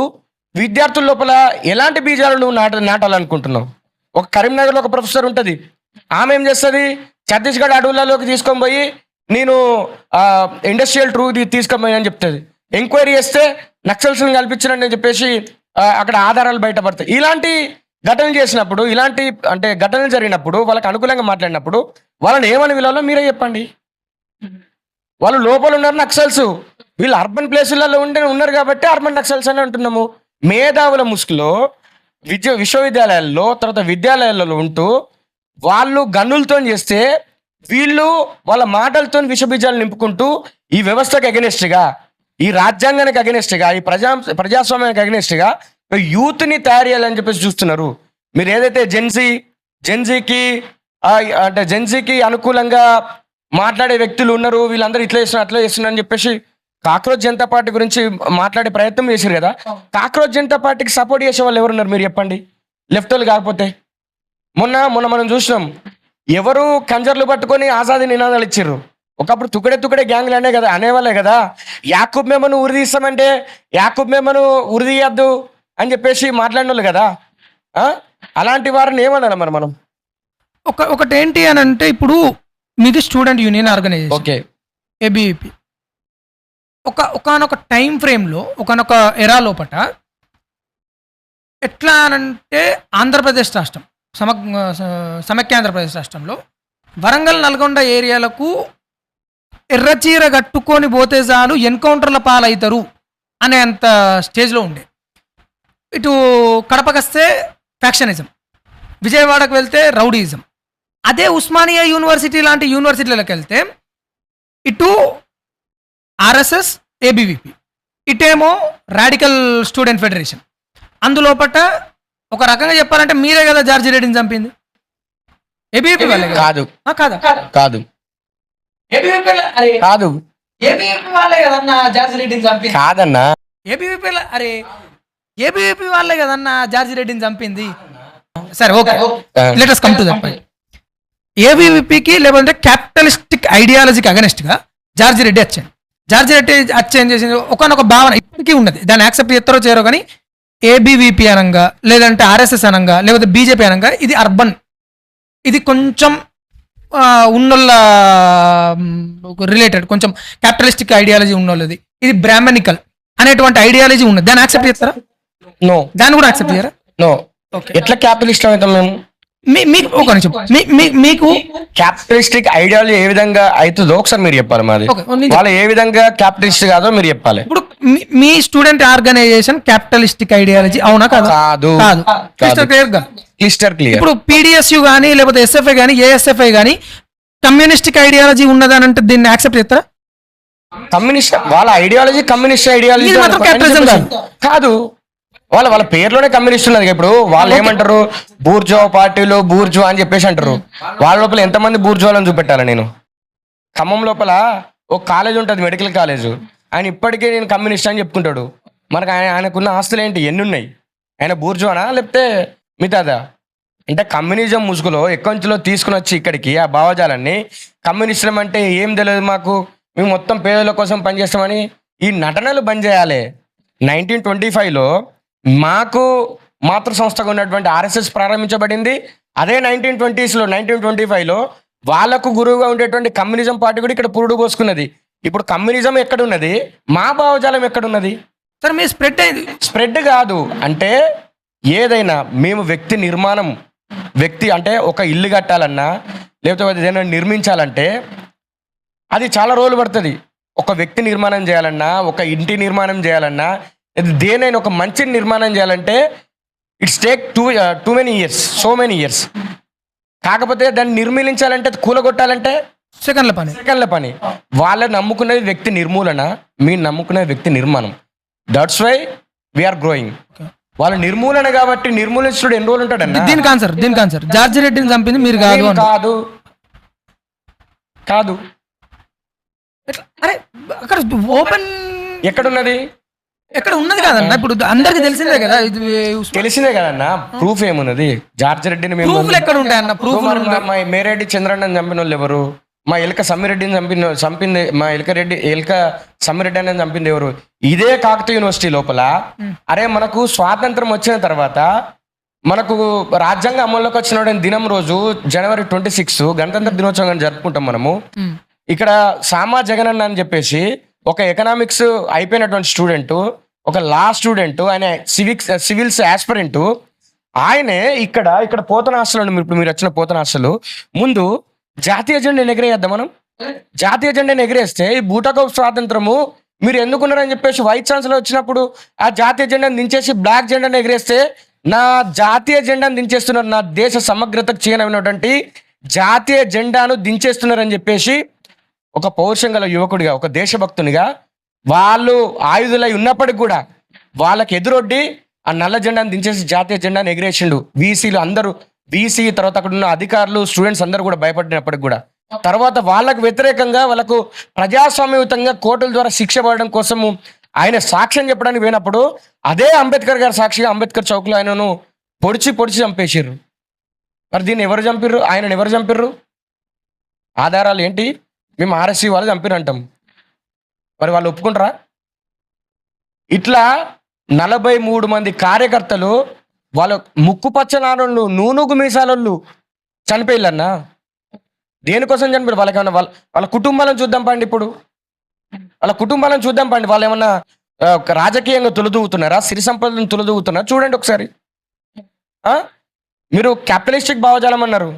విద్యార్థుల లోపల ఎలాంటి బీజాలు నువ్వు నాటాలనుకుంటున్నావు? ఒక కరీంనగర్లో ఒక ప్రొఫెసర్ ఉంటుంది, ఆమె ఏం చేస్తుంది? ఛత్తీస్గఢ్ అడవులలోకి తీసుకొని పోయి నేను ఇండస్ట్రియల్ ట్రూ తీసుకొని పోయి అని చెప్తుంది. ఎంక్వైరీ చేస్తే నక్సల్స్ని కల్పించినని చెప్పేసి అక్కడ ఆధారాలు బయటపడతాయి. ఇలాంటి ఘటనలు చేసినప్పుడు, ఇలాంటి అంటే ఘటనలు జరిగినప్పుడు వాళ్ళకి అనుకూలంగా మాట్లాడినప్పుడు వాళ్ళని ఏమని విలువలో మీరే చెప్పండి. వాళ్ళు లోపల ఉన్నారు నక్సల్స్, వీళ్ళు అర్బన్ ప్లేసులలో ఉన్నారు కాబట్టి అర్బన్ నక్సల్స్ అని అంటున్నాము. మేధావుల ముసుగులో విశ్వవిద్యాలయాల్లో తర్వాత విద్యాలయాలలో ఉంటూ వాళ్ళు గన్నులతో చేస్తే వీళ్ళు వాళ్ళ మాటలతో విషబీజాలు నింపుకుంటూ ఈ వ్యవస్థకు అగెనిస్ట్గా, ఈ రాజ్యాంగానికి అగెనిస్ట్గా, ఈ ప్రజాస్వామ్యానికి అగెనిస్ట్గా యూత్ని తయారు చేయాలని చెప్పేసి చూస్తున్నారు. మీరు ఏదైతే జెన్జీకి అనుకూలంగా మాట్లాడే వ్యక్తులు ఉన్నారు, వీళ్ళందరూ ఇట్లా చేస్తున్నారు అట్లా చేస్తున్నారు అని చెప్పేసి కాక్రోచ్ జనతా పార్టీ గురించి మాట్లాడే ప్రయత్నం చేశారు కదా. కాక్రోచ్ జనతా పార్టీకి సపోర్ట్ చేసే వాళ్ళు ఎవరున్నారు మీరు చెప్పండి? లెఫ్ట్ వాళ్ళు కాకపోతే మొన్న మనం చూసినాం, ఎవరు కంజర్లు పట్టుకొని ఆజాదీ నినాదాలు ఇచ్చారు. ఒకప్పుడు తుకడే గ్యాంగ్లు అనే కదా అనేవాళ్ళే కదా. యాకూబ్ మేమను ఉరి తీస్తామంటే యాకూబ్ మేమను ఉరి తీయద్దు అని చెప్పేసి మాట్లాడిన వాళ్ళు కదా. అలాంటి వారిని ఏమన్నాను మరి మనం? ఒకటి ఏంటి అని అంటే, ఇప్పుడు మీది student union organisation, okay, ABVP. ఒకనొక టైం ఫ్రేమ్లో ఒకనొక ఎరా లోపట ఎట్లా అనంటే ఆంధ్రప్రదేశ్ రాష్ట్రం సమైక్య ఆంధ్రప్రదేశ్ రాష్ట్రంలో వరంగల్ నల్గొండ ఏరియాలకు ఎర్రచీర కట్టుకొని పోతే చాలు ఎన్కౌంటర్ల పాలవుతారు అనే అంత స్టేజ్లో ఉండే. ఇటు కడపకొస్తే ఫ్యాక్షనిజం, విజయవాడకు వెళ్తే రౌడీయిజం. అదే ఉస్మానియా యూనివర్సిటీ లాంటి యూనివర్సిటీలకు వెళ్తే ఇటు ఆర్ఎస్ఎస్, ఏబీవీపీ, ఇటేమో రాడికల్ స్టూడెంట్ ఫెడరేషన్. అందులోపట ఒక రకంగా చెప్పాలంటే మీరే కదా జార్జి రెడ్డిని చంపింది, ఏబీవీపీ వాళ్ళే కాదు కాదా? కాదు కాదు ఏబీవీపీ వాళ్ళే కదన్నా జార్జి రెడ్డిని చంపింది. కాదన్నా ఏబీవీపీ ఏబీవీపీ వాళ్ళే కదన్నా జార్జి రెడ్డిని చంపింది. సరే okay, let us come to that point. ఏబీవీపీకి లేదంటే క్యాపిటలిస్టిక్ ఐడియాలజీకి అగనెస్ట్ గా జార్జి రెడ్డి వచ్చాడు. జార్జి రెడ్డి ఏం చేసింది, ఒకనొక భావన ఇప్పటికీ ఉన్నది, దాన్ని యాక్సెప్ట్ చేస్తారో చేయరో కానీ ఏబీవీపీ అనంగా లేదంటే ఆర్ఎస్ఎస్ అనంగా లేకపోతే బీజేపీ అనంగా ఇది అర్బన్, ఇది కొంచెం ఉన్నోళ్ళ రిలేటెడ్, కొంచెం క్యాపిటలిస్టిక్ ఐడియాలజీ ఉన్నోళ్ళది, ఇది బ్రాహ్మణికల్ అనేటువంటి ఐడియాలజీ ఉన్నది. దాన్ని యాక్సెప్ట్ చేస్తారా? నో. దాన్ని కూడా యాక్సెప్ట్ చేయరా? నో. ఎట్లా క్యాపిటలిస్ట్ అవుతాం మేము? మీకు ఒక నిమిషం, మీకు క్యాపిటలిస్టిక్ ఐడియాలజీ ఏ విధంగా అవుతుందో ఒకసారి మీరు చెప్పాలి. మాది Okay, నేను వాళ్ళు ఏ విధంగా క్యాపిటలిస్ట్ కాదో మీరు చెప్పాలి. ఇప్పుడు మీ స్టూడెంట్ ఆర్గనైజేషన్ క్యాపిటలిస్టిక్ ఐడియాలజీ అవునా కాదు? కాదు. కాదు. క్లిస్టర్ క్లియర్ గా. క్లిస్టర్ క్లియర్. ఇప్పుడు పీడిఎస్యు కానీ లేకపోతే ఎస్ఎఫ్ఐ కానీ ఏఎస్ఎఫ్ఐ కానీ కమ్యూనిస్టిక్ ఐడియాలజీ ఉన్నదని అంటే దీన్ని యాక్సెప్ట్ చేస్తారా? కమ్యూనిస్ట్ వాళ్ళ ఐడియాలజీ కమ్యూనిస్ట్ ఐడియాలజీ ఇది మాత్రం capitalism కాదు. కాదు. వాళ్ళ పేర్లోనే కమ్యూనిస్ట్ ఉన్నది. ఇప్పుడు వాళ్ళు ఏమంటారు, బూర్జో పార్టీలు బూర్జో అని చెప్పేసి అంటారు. వాళ్ళ లోపల ఎంతమంది బూర్జోలను చూపెట్టాలి నేను? ఖమ్మం లోపల ఒక కాలేజ్ ఉంటుంది, మెడికల్ కాలేజ్. ఆయన ఇప్పటికే నేను కమ్యూనిస్ట్ అని చెప్పుకుంటాడు. మనకు ఆయనకున్న ఆస్తులు ఏంటి, ఎన్ని ఉన్నాయి? ఆయన బూర్జోనా లేకపోతే మిగతాదా? అంటే కమ్యూనిజం ముసుగులో ఎక్కడి నుంచిలో తీసుకుని వచ్చి ఇక్కడికి ఆ భావజాలాన్ని కమ్యూనిస్టులం అంటే ఏం తెలియదు మాకు, మేము మొత్తం పేదల కోసం పనిచేస్తామని ఈ నటనలు బంద్ చేయాలి. 1925లో మాకు మాతృ సంస్థగా ఉన్నటువంటి ఆర్ఎస్ఎస్ ప్రారంభించబడింది. అదే 1925లో వాళ్ళకు గురువుగా ఉండేటువంటి కమ్యూనిజం పార్టీ కూడా ఇక్కడ పురుడు పోసుకున్నది. ఇప్పుడు కమ్యూనిజం ఎక్కడున్నది, మా భావజాలం ఎక్కడున్నది? సరే మీరు స్ప్రెడ్ అయింది. స్ప్రెడ్ కాదు అంటే ఏదైనా మేము వ్యక్తి నిర్మాణం, వ్యక్తి అంటే ఒక ఇల్లు కట్టాలన్నా లేకపోతే ఏదైనా నిర్మించాలంటే అది చాలా రోజులు పడుతుంది. ఒక వ్యక్తి నిర్మాణం చేయాలన్నా, ఒక ఇంటి నిర్మాణం చేయాలన్నా, దేనైనా ఒక మంచి నిర్మాణం చేయాలంటే it's take too many years, so many years. కాకపోతే దాన్ని నిర్మూలించాలంటే, కూలగొట్టాలంటే సెకండ్ల పని. వాళ్ళని నమ్ముకునేది వ్యక్తి నిర్మూలన, మీరు నమ్ముకునే వ్యక్తి నిర్మాణం. That's why we're growing. వాళ్ళ నిర్మూలన కాబట్టి నిర్మూలించుడు ఎన్ని రోజులు ఉంటాడన్న? దీనికి ఆన్సర్ జార్జి రెడ్డిని చంపింది మీరు కాదు. కాదు కాదు. అరే అక్కడ ఓపెన్ ఎక్కడున్నది? ఎక్కడ ఉన్నది కాదన్న, ఇప్పుడు అందరికి తెలిసిందే కదా. ఇది తెలిసిందే కదన్నా. ప్రూఫ్ ఏమున్నది? జార్జి రెడ్డిని ప్రూఫ్లు ఎక్కడ ఉంటాయన్న? ప్రూఫ్ మా మేరెడ్డి చంద్రన్నని చంపిన వాళ్ళు ఎవరు? మా ఎలక సమ్మిరెడ్డిని చంపింది మా ఎలక సమ్మిరెడ్డి అని చంపింది ఎవరు? ఇదే కాకతీయ యూనివర్సిటీ లోపల. అరే మనకు స్వాతంత్రం వచ్చిన తర్వాత మనకు రాజ్యాంగం అమల్లోకి వచ్చిన దినం రోజు January 26 గణతంత్ర దినోత్సవం జరుపుకుంటాం మనము. ఇక్కడ సామా జగనన్న అని చెప్పేసి ఒక ఎకనామిక్స్ అయిపోయినటువంటి స్టూడెంట్, ఒక లా స్టూడెంట్, ఆయన సివిల్స్ ఆస్పిరెంట్. ఆయనే ఇక్కడ పోతన హాస్టల్, ఇప్పుడు మీరు వచ్చిన పోతన హాస్టల్ ముందు జాతీయ జెండాను ఎగరేద్దాం మనం. జాతీయ జెండాను ఎగరేస్తే ఈ బూటకపు స్వాతంత్రము మీరు ఎందుకున్నారని చెప్పేసి వైస్ ఛాన్సలర్ వచ్చినప్పుడు ఆ జాతీయ జెండాను దించేసి బ్లాక్ జెండాను ఎగరేస్తే, నా జాతీయ జెండాను దించేస్తున్నారు, నా దేశ సమగ్రతకు చేయనటువంటి జాతీయ జెండాను దించేస్తున్నారని చెప్పేసి ఒక పౌరుషం గల యువకుడిగా, ఒక దేశభక్తునిగా వాళ్ళు ఆయుధులై ఉన్నప్పటికి కూడా వాళ్ళకి ఎదురొడ్డి ఆ నల్ల జెండాను దించేసి జాతీయ జెండాను ఎగిరేసిండు. వీసీలు అందరూ, వీసీ తర్వాత అక్కడ ఉన్న అధికారులు, స్టూడెంట్స్ అందరూ కూడా భయపడినప్పటికి కూడా తర్వాత వాళ్ళకు వ్యతిరేకంగా, వాళ్ళకు ప్రజాస్వామ్యయుతంగా కోర్టుల ద్వారా శిక్ష పడడం కోసము ఆయన సాక్ష్యం చెప్పడానికి పోయినప్పుడు అదే అంబేద్కర్ గారు సాక్షిగా అంబేద్కర్ చౌక్లో ఆయనను పొడిచి చంపేసిర్రు. మరి దీన్ని ఎవరు చంపిర్రు? ఆయనను ఎవరు చంపిర్రు? ఆధారాలు ఏంటి? మేము ఆర్ఎస్సీ వాళ్ళు చంపిర్రు అంటాం. మరి వాళ్ళు ఒప్పుకుంటారా? ఇట్లా 43 మంది కార్యకర్తలు వాళ్ళ ముక్కు పచ్చనారోళ్ళు, నూనూగు మీసాలోళ్ళు చనిపోయిల్లన్నా. దేనికోసం చనిపోయారు? వాళ్ళకి ఏమన్నా వాళ్ళ కుటుంబాలను చూద్దాం పండి. ఇప్పుడు వాళ్ళ కుటుంబాలను చూద్దాం పండి. వాళ్ళు ఏమన్నా రాజకీయంగా తొలదూగుతున్నారా? సిరి సంపదలను తొలదూగుతున్నారా? చూడండి ఒకసారి. మీరు క్యాపిటలిస్టిక్ భావజాలం అన్నారు.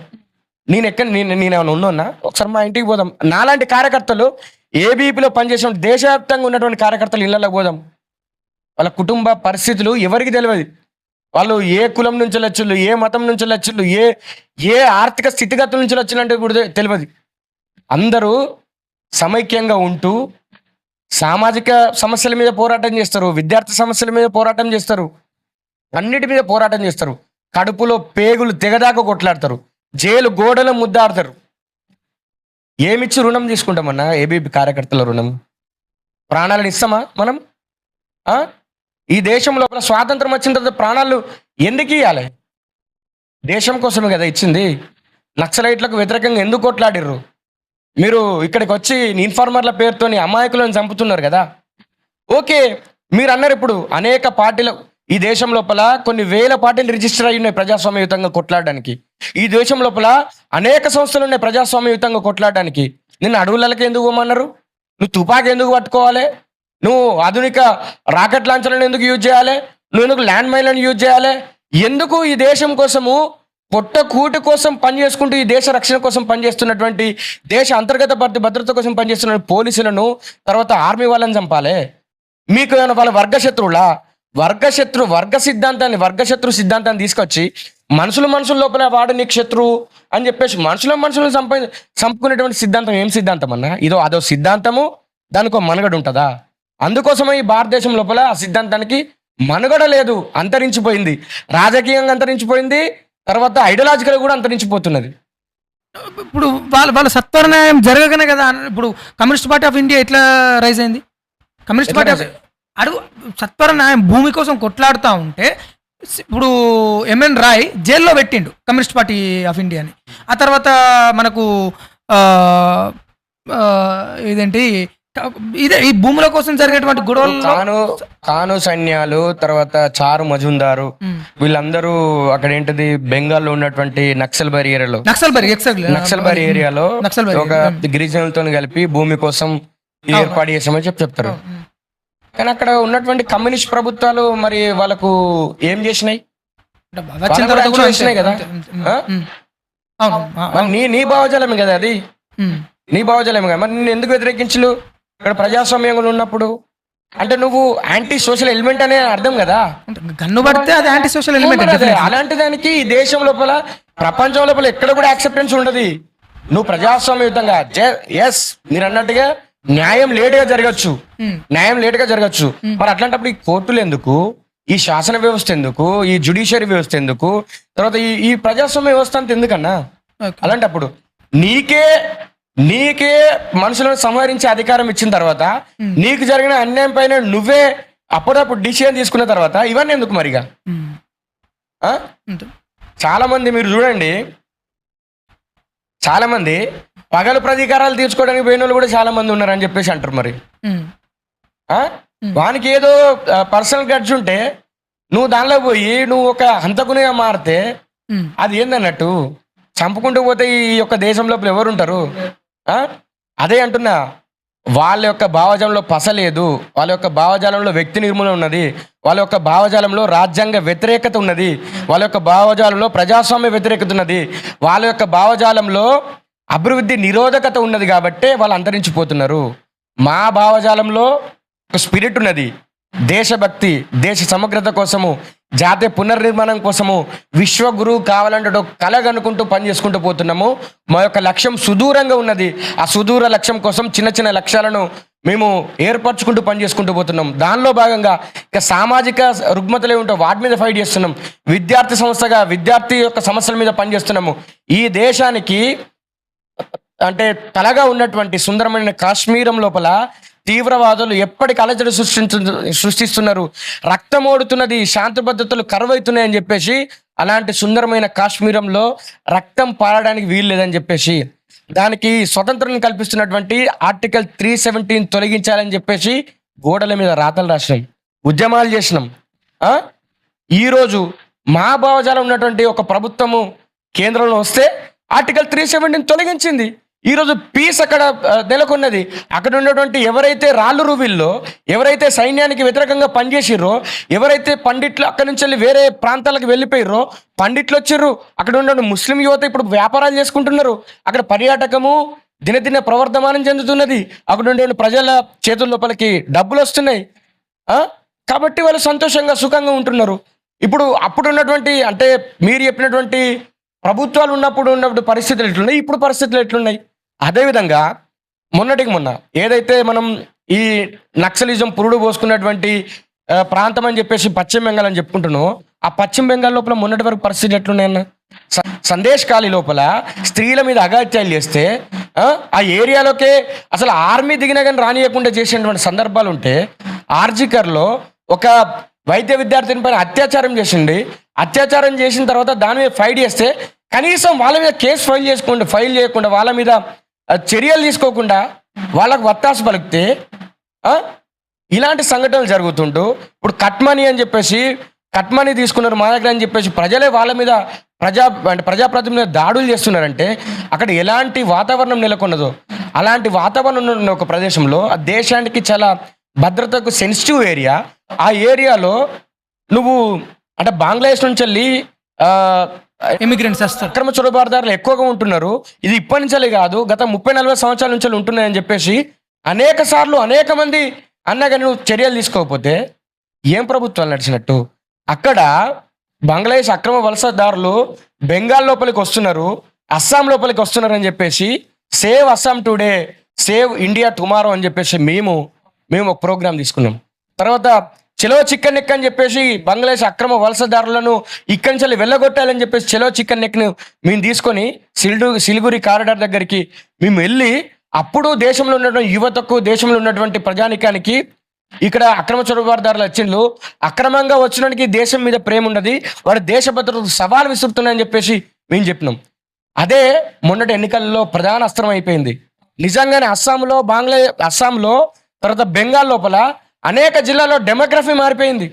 నేనేమైనా ఉన్నా? ఒకసారి మా ఇంటికి పోదాం. నాలాంటి కార్యకర్తలు ఏబీపీలో పనిచేసిన దేశవ్యాప్తంగా ఉన్నటువంటి కార్యకర్తలు ఇళ్లలో పోదాం. వాళ్ళ కుటుంబ పరిస్థితులు ఎవరికి తెలియదు. వాళ్ళు ఏ కులం నుంచి వచ్చిళ్ళు, ఏ మతం నుంచి వచ్చిళ్ళు, ఏ ఆర్థిక స్థితిగతుల నుంచి వచ్చినట్టు కూడా తెలియదు. అందరూ సమైక్యంగా ఉంటూ సామాజిక సమస్యల మీద పోరాటం చేస్తారు, విద్యార్థి సమస్యల మీద పోరాటం చేస్తారు, అన్నిటి మీద పోరాటం చేస్తారు. కడుపులో పేగులు తెగదాకా కొట్లాడతారు, జైలు గోడలు ముద్దాడతారు. ఏమిచ్చి రుణం తీసుకుంటామన్నా? ఏబీపీ కార్యకర్తల రుణం ప్రాణాలను ఇస్తామా మనం? ఆ? ఈ దేశం లోపల స్వాతంత్రం వచ్చిన తర్వాత ప్రాణాలు ఎందుకు ఇవ్వాలి? దేశం కోసమే కదా ఇచ్చింది. నక్సలైట్లకు వ్యతిరేకంగా ఎందుకు కొట్లాడిర్రు? మీరు ఇక్కడికి వచ్చి ఇన్ఫార్మర్ల పేరుతోని అమాయకులను చంపుతున్నారు కదా. ఓకే, మీరు అన్నారు ఇప్పుడు అనేక పార్టీలు ఈ దేశం లోపల కొన్ని వేల పార్టీలు రిజిస్టర్ అయి ఉన్నాయి ప్రజాస్వామ్యయుతంగా కొట్లాడడానికి. ఈ దేశం లోపల అనేక సంస్థలు ఉన్నాయి ప్రజాస్వామ్యయుతంగా కొట్లాడడానికి. నిన్ను అడవులకి ఎందుకు పోమన్నారు? నువ్వు తుపాకీ ఎందుకు పట్టుకోవాలి? నువ్వు ఆధునిక రాకెట్ లాంచర్లను ఎందుకు యూజ్ చేయాలి? నువ్వు ఎందుకు ల్యాండ్ మైన్లను యూజ్ చేయాలి? ఎందుకు ఈ దేశం కోసము పొట్ట కూటి కోసం పనిచేసుకుంటూ ఈ దేశ రక్షణ కోసం పనిచేస్తున్నటువంటి దేశ అంతర్గత భద్రత కోసం పనిచేస్తున్న పోలీసులను తర్వాత ఆర్మీ వాళ్ళని చంపాలి? మీకు ఏమైనా వాళ్ళ వర్గశత్రువులా? వర్గశత్రు సిద్ధాంతాన్ని తీసుకొచ్చి మనుషుల లోపల వాడు నీకు శత్రువు అని చెప్పేసి మనుషులను చంపుకునేటువంటి సిద్ధాంతం ఏం సిద్ధాంతం అన్నా? అదో సిద్ధాంతము, దానికి ఒక మనుగడ ఉంటుందా? అందుకోసమే ఈ భారతదేశం లోపల ఆ సిద్ధాంతానికి మనుగడ లేదు, అంతరించిపోయింది. రాజకీయంగా అంతరించిపోయింది, తర్వాత ఐడియాలజికల్ కూడా అంతరించిపోతున్నది. ఇప్పుడు వాళ్ళ సత్వర న్యాయం జరగకనే కదా ఇప్పుడు కమ్యూనిస్ట్ పార్టీ ఆఫ్ ఇండియా ఎట్లా రైజ్ అయింది? కమ్యూనిస్ట్ పార్టీ ఆఫ్ సత్వర న్యాయం భూమి కోసం కొట్లాడుతూ ఉంటే ఇప్పుడు ఎంఎన్ రాయ్ జైల్లో పెట్టిండు కమ్యూనిస్ట్ పార్టీ ఆఫ్ ఇండియాని. ఆ తర్వాత మనకు ఇదేంటి ఇదే ఈ భూముల కోసం జరిగేటువంటి గొడవలు కాను సైన్యాలు, తర్వాత చారు మజుందారు, వీళ్ళందరూ అక్కడ ఏంటిది బెంగాల్లో ఉన్నటువంటి నక్సల్బరీ ఏరియాలో ఒక గిరిజనులతో కలిపి భూమి కోసం ఏర్పాటు చేసామని చెప్తారు. కానీ అక్కడ ఉన్నటువంటి కమ్యూనిస్ట్ ప్రభుత్వాలు మరి వాళ్ళకు ఏం చేసినాయి కదా? నీ భావజాలమే కదా అది, నీ భావజాలమే కదా. మరి నేను ఎందుకు వ్యతిరేకించు? ఇక్కడ ప్రజాస్వామ్యంలో ఉన్నప్పుడు అంటే నువ్వు యాంటీ సోషల్ ఎలిమెంట్ అనే అర్థం కదా. గన్ను పడితే అది యాంటీ సోషల్ ఎలిమెంట్. అలాంటి దానికి ఈ దేశం లోపల ప్రపంచం లోపల ఎక్కడ కూడా యాక్సెప్టెన్స్ ఉండదు. నువ్వు ప్రజాస్వామ్యయుతంగా ఎస్ మీరు అన్నట్టుగా న్యాయం లేటుగా జరగచ్చు. మరి అట్లాంటప్పుడు ఈ కోర్టులు ఎందుకు, ఈ శాసన వ్యవస్థ ఎందుకు, ఈ జ్యుడిషియరీ వ్యవస్థ ఎందుకు, తర్వాత ఈ ప్రజాస్వామ్య వ్యవస్థ అంత ఎందుకన్నా? అలాంటప్పుడు నీకే మనుషులను సంహరించే అధికారం ఇచ్చిన తర్వాత నీకు జరిగిన అన్యాయం పైన నువ్వే అప్పుడప్పుడు డిసిషన్ తీసుకున్న తర్వాత ఇవన్నీ ఎందుకు మరిగా? చాలా మంది మీరు చూడండి, చాలా మంది పగలు ప్రతీకారాలు తీర్చుకోవడానికి పోయిన వాళ్ళు కూడా చాలా మంది ఉన్నారని చెప్పేసి అంటారు. మరి వానికి ఏదో పర్సనల్ గడ్జ్ ఉంటే నువ్వు దానిలో పోయి నువ్వు ఒక హంతకునిగా మారితే అది ఏందన్నట్టు? చంపుకుంటూ పోతే ఈ యొక్క దేశం లోపల ఎవరు ఉంటారు? అదే అంటున్నా, వాళ్ళ యొక్క భావజాలంలో పస లేదు, వాళ్ళ యొక్క భావజాలంలో వ్యక్తి నిర్మూలన ఉన్నది, వాళ్ళ యొక్క భావజాలంలో రాజ్యాంగ వ్యతిరేకత ఉన్నది, వాళ్ళ యొక్క భావజాలంలో ప్రజాస్వామ్య వ్యతిరేకత ఉన్నది, వాళ్ళ యొక్క భావజాలంలో అభివృద్ధి నిరోధకత ఉన్నది. కాబట్టే వాళ్ళు అంతరించిపోతున్నారు. మా భావజాలంలో ఒక స్పిరిట్ ఉన్నది, దేశభక్తి, దేశ సమగ్రత కోసము, జాతీయ పునర్నిర్మాణం కోసము, విశ్వగురువు కావాలంటే కలగనుకుంటూ పనిచేసుకుంటూ పోతున్నాము. మా యొక్క లక్ష్యం సుదూరంగా ఉన్నది. ఆ సుదూర లక్ష్యం కోసం చిన్న చిన్న లక్ష్యాలను మేము ఏర్పరచుకుంటూ పనిచేసుకుంటూ పోతున్నాం. దానిలో భాగంగా ఇక సామాజిక రుగ్మతలే ఉంటాయి, వాటి మీద ఫైట్ చేస్తున్నాం. విద్యార్థి సంస్థగా విద్యార్థి యొక్క సమస్యల మీద పనిచేస్తున్నాము. ఈ దేశానికి అంటే తలగా ఉన్నటువంటి సుందరమైన కాశ్మీరం లోపల తీవ్రవాదులు ఎప్పటికి అలజడి సృష్టిస్తున్నారు, రక్తం ఓడుతున్నది, శాంతి భద్రతలు కరువైతున్నాయని చెప్పేసి అలాంటి సుందరమైన కాశ్మీరంలో రక్తం పారడానికి వీలు లేదని చెప్పేసి దానికి స్వతంత్రం కల్పిస్తున్నటువంటి ఆర్టికల్ 317 తొలగించాలని చెప్పేసి గోడల మీద రాతలు రాసినాం, ఉద్యమాలు చేసినాం. ఈరోజు మా భావజాలం ఉన్నటువంటి ఒక ప్రభుత్వము కేంద్రంలో వస్తే ఆర్టికల్ 317 తొలగించింది. ఈరోజు పీస్ అక్కడ నెలకొన్నది. అక్కడ ఉన్నటువంటి ఎవరైతే రాళ్ళు రువిల్లో ఎవరైతే సైన్యానికి వ్యతిరేకంగా పనిచేసిర్రో, ఎవరైతే పండిట్లు అక్కడి నుంచి వెళ్ళి వేరే ప్రాంతాలకు వెళ్ళిపోయిర్రో, పండిట్లు వచ్చిర్రు. అక్కడ ఉన్న ముస్లిం యువత ఇప్పుడు వ్యాపారాలు చేసుకుంటున్నారు. అక్కడ పర్యాటకము దినదిన ప్రవర్ధమానం చెందుతున్నది. అక్కడ ఉండే ప్రజల చేతుల లోపలికి డబ్బులు వస్తున్నాయి. కాబట్టి వాళ్ళు సంతోషంగా సుఖంగా ఉంటున్నారు. ఇప్పుడు అప్పుడు ఉన్నటువంటి అంటే మీరు చెప్పినటువంటి ప్రభుత్వాలు ఉన్నప్పుడు పరిస్థితులు ఎట్లున్నాయి, ఇప్పుడు పరిస్థితులు ఎట్లున్నాయి? అదేవిధంగా మొన్నటికి మొన్న ఏదైతే మనం ఈ నక్సలిజం పురుడు పోసుకున్నటువంటి ప్రాంతం అని చెప్పేసి పశ్చిమ బెంగాల్ అని చెప్పుకుంటున్నాం. ఆ పశ్చిమ బెంగాల్ లోపల మొన్నటి వరకు పరిస్థితి ఎట్లున్నాయన్న? సందేశ్ ఖాళీ లోపల స్త్రీల మీద అఘాత్యాలు చేస్తే ఆ ఏరియాలోకే అసలు ఆర్మీ దిగినా కానీ రానియకుండా చేసినటువంటి సందర్భాలు ఉంటే ఆర్జికర్లో ఒక వైద్య విద్యార్థిని పైన అత్యాచారం చేసింది. అత్యాచారం చేసిన తర్వాత దాని మీద ఫైట్ చేస్తే కనీసం వాళ్ళ మీద కేసు ఫైల్ చేయకుండా వాళ్ళ మీద చర్యలు తీసుకోకుండా వాళ్ళకు వత్తాసు పలికితే ఇలాంటి సంఘటనలు జరుగుతుంటూ ఇప్పుడు కట్మనీ అని చెప్పేసి కట్మనీ తీసుకున్నారు మా దగ్గర అని చెప్పేసి ప్రజలే వాళ్ళ మీద ప్రజాప్రతినిధుల మీద దాడులు చేస్తున్నారంటే అక్కడ ఎలాంటి వాతావరణం నెలకొన్నదో అలాంటి వాతావరణం ఉన్న ఒక ప్రదేశంలో ఆ దేశానికి చాలా భద్రతకు సెన్సిటివ్ ఏరియా. ఆ ఏరియాలో నువ్వు అంటే బంగ్లాదేశ్ నుంచి వెళ్ళి ఇమిగ్రెంట్స్ వస్తారు, అక్రమ చొరబాటుదారులు ఎక్కువగా ఉంటున్నారు. ఇది ఇప్పటి నుంచే కాదు, గత 30-40 సంవత్సరాల నుంచి ఉంటున్నాయని చెప్పేసి అనేక సార్లు అనేక మంది అన్నా కానీ నువ్వు చర్యలు తీసుకోకపోతే ఏం ప్రభుత్వాలు నడిచినట్టు? అక్కడ బంగ్లాదేశ్ అక్రమ వలసదారులు బెంగాల్ లోపలికి వస్తున్నారు, అస్సాం లోపలికి వస్తున్నారు అని చెప్పేసి save Assam today, save India tomorrow అని చెప్పేసి మేము ఒక ప్రోగ్రాం తీసుకున్నాం. తర్వాత చెలో చికెన్ నెక్ అని చెప్పేసి బంగ్లాదేశ్ అక్రమ వలసదారులను ఇక్కడి నుంచి వెళ్ళగొట్టాలని చెప్పేసి చెలో చికెన్ నెక్ను మేము తీసుకొని సిలిగురి కారిడార్ దగ్గరికి మేము వెళ్ళి అప్పుడు దేశంలో ఉన్నటువంటి యువతకు, దేశంలో ఉన్నటువంటి ప్రజానికానికి ఇక్కడ అక్రమ చొరబాటుదారులు వచ్చిండ్రు, అక్రమంగా వచ్చినానికి దేశం మీద ప్రేమ ఉన్నది, వాడు దేశ భద్రతకు సవాలు విసురుతున్నాయని చెప్పేసి మేము చెప్పినాం. అదే మొన్నటి ఎన్నికల్లో ప్రధాన అస్త్రం అయిపోయింది. నిజంగానే అస్సాంలో తర్వాత బెంగాల్ లోపల అనేక జిల్లాల్లో డెమోగ్రఫీ మారిపోయింది.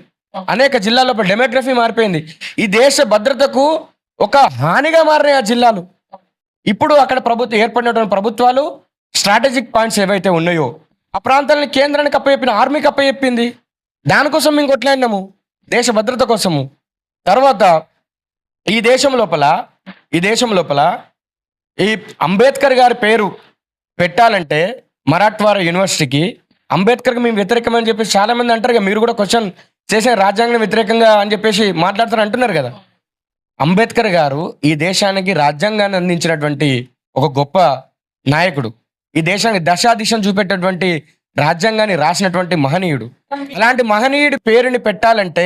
ఈ దేశ భద్రతకు ఒక హానిగా మారినాయి ఆ జిల్లాలు. ఇప్పుడు అక్కడ ఏర్పడినటువంటి ప్రభుత్వాలు స్ట్రాటజిక్ పాయింట్స్ ఏవైతే ఉన్నాయో ఆ ప్రాంతాలను కేంద్రానికి అప్పచెప్పిన, ఆర్మీకి అప్పచెప్పింది. దానికోసం మేము కొట్లాడినాము, దేశ భద్రత కోసము. తర్వాత ఈ దేశం లోపల ఈ అంబేద్కర్ గారి పేరు పెట్టాలంటే మరాఠ్వాడా యూనివర్సిటీకి అంబేద్కర్కి మేము వ్యతిరేకమని చెప్పేసి చాలా మంది అంటారు కదా, మీరు కూడా క్వశ్చన్ చేసే రాజ్యాంగం వ్యతిరేకంగా అని చెప్పేసి మాట్లాడుతారు అంటున్నారు కదా. అంబేద్కర్ గారు ఈ దేశానికి రాజ్యాంగాన్ని అందించినటువంటి ఒక గొప్ప నాయకుడు, ఈ దేశానికి దశాదిశను చూపెట్టేటువంటి రాజ్యాంగాన్ని రాసినటువంటి మహనీయుడు. అలాంటి మహనీయుడి పేరుని పెట్టాలంటే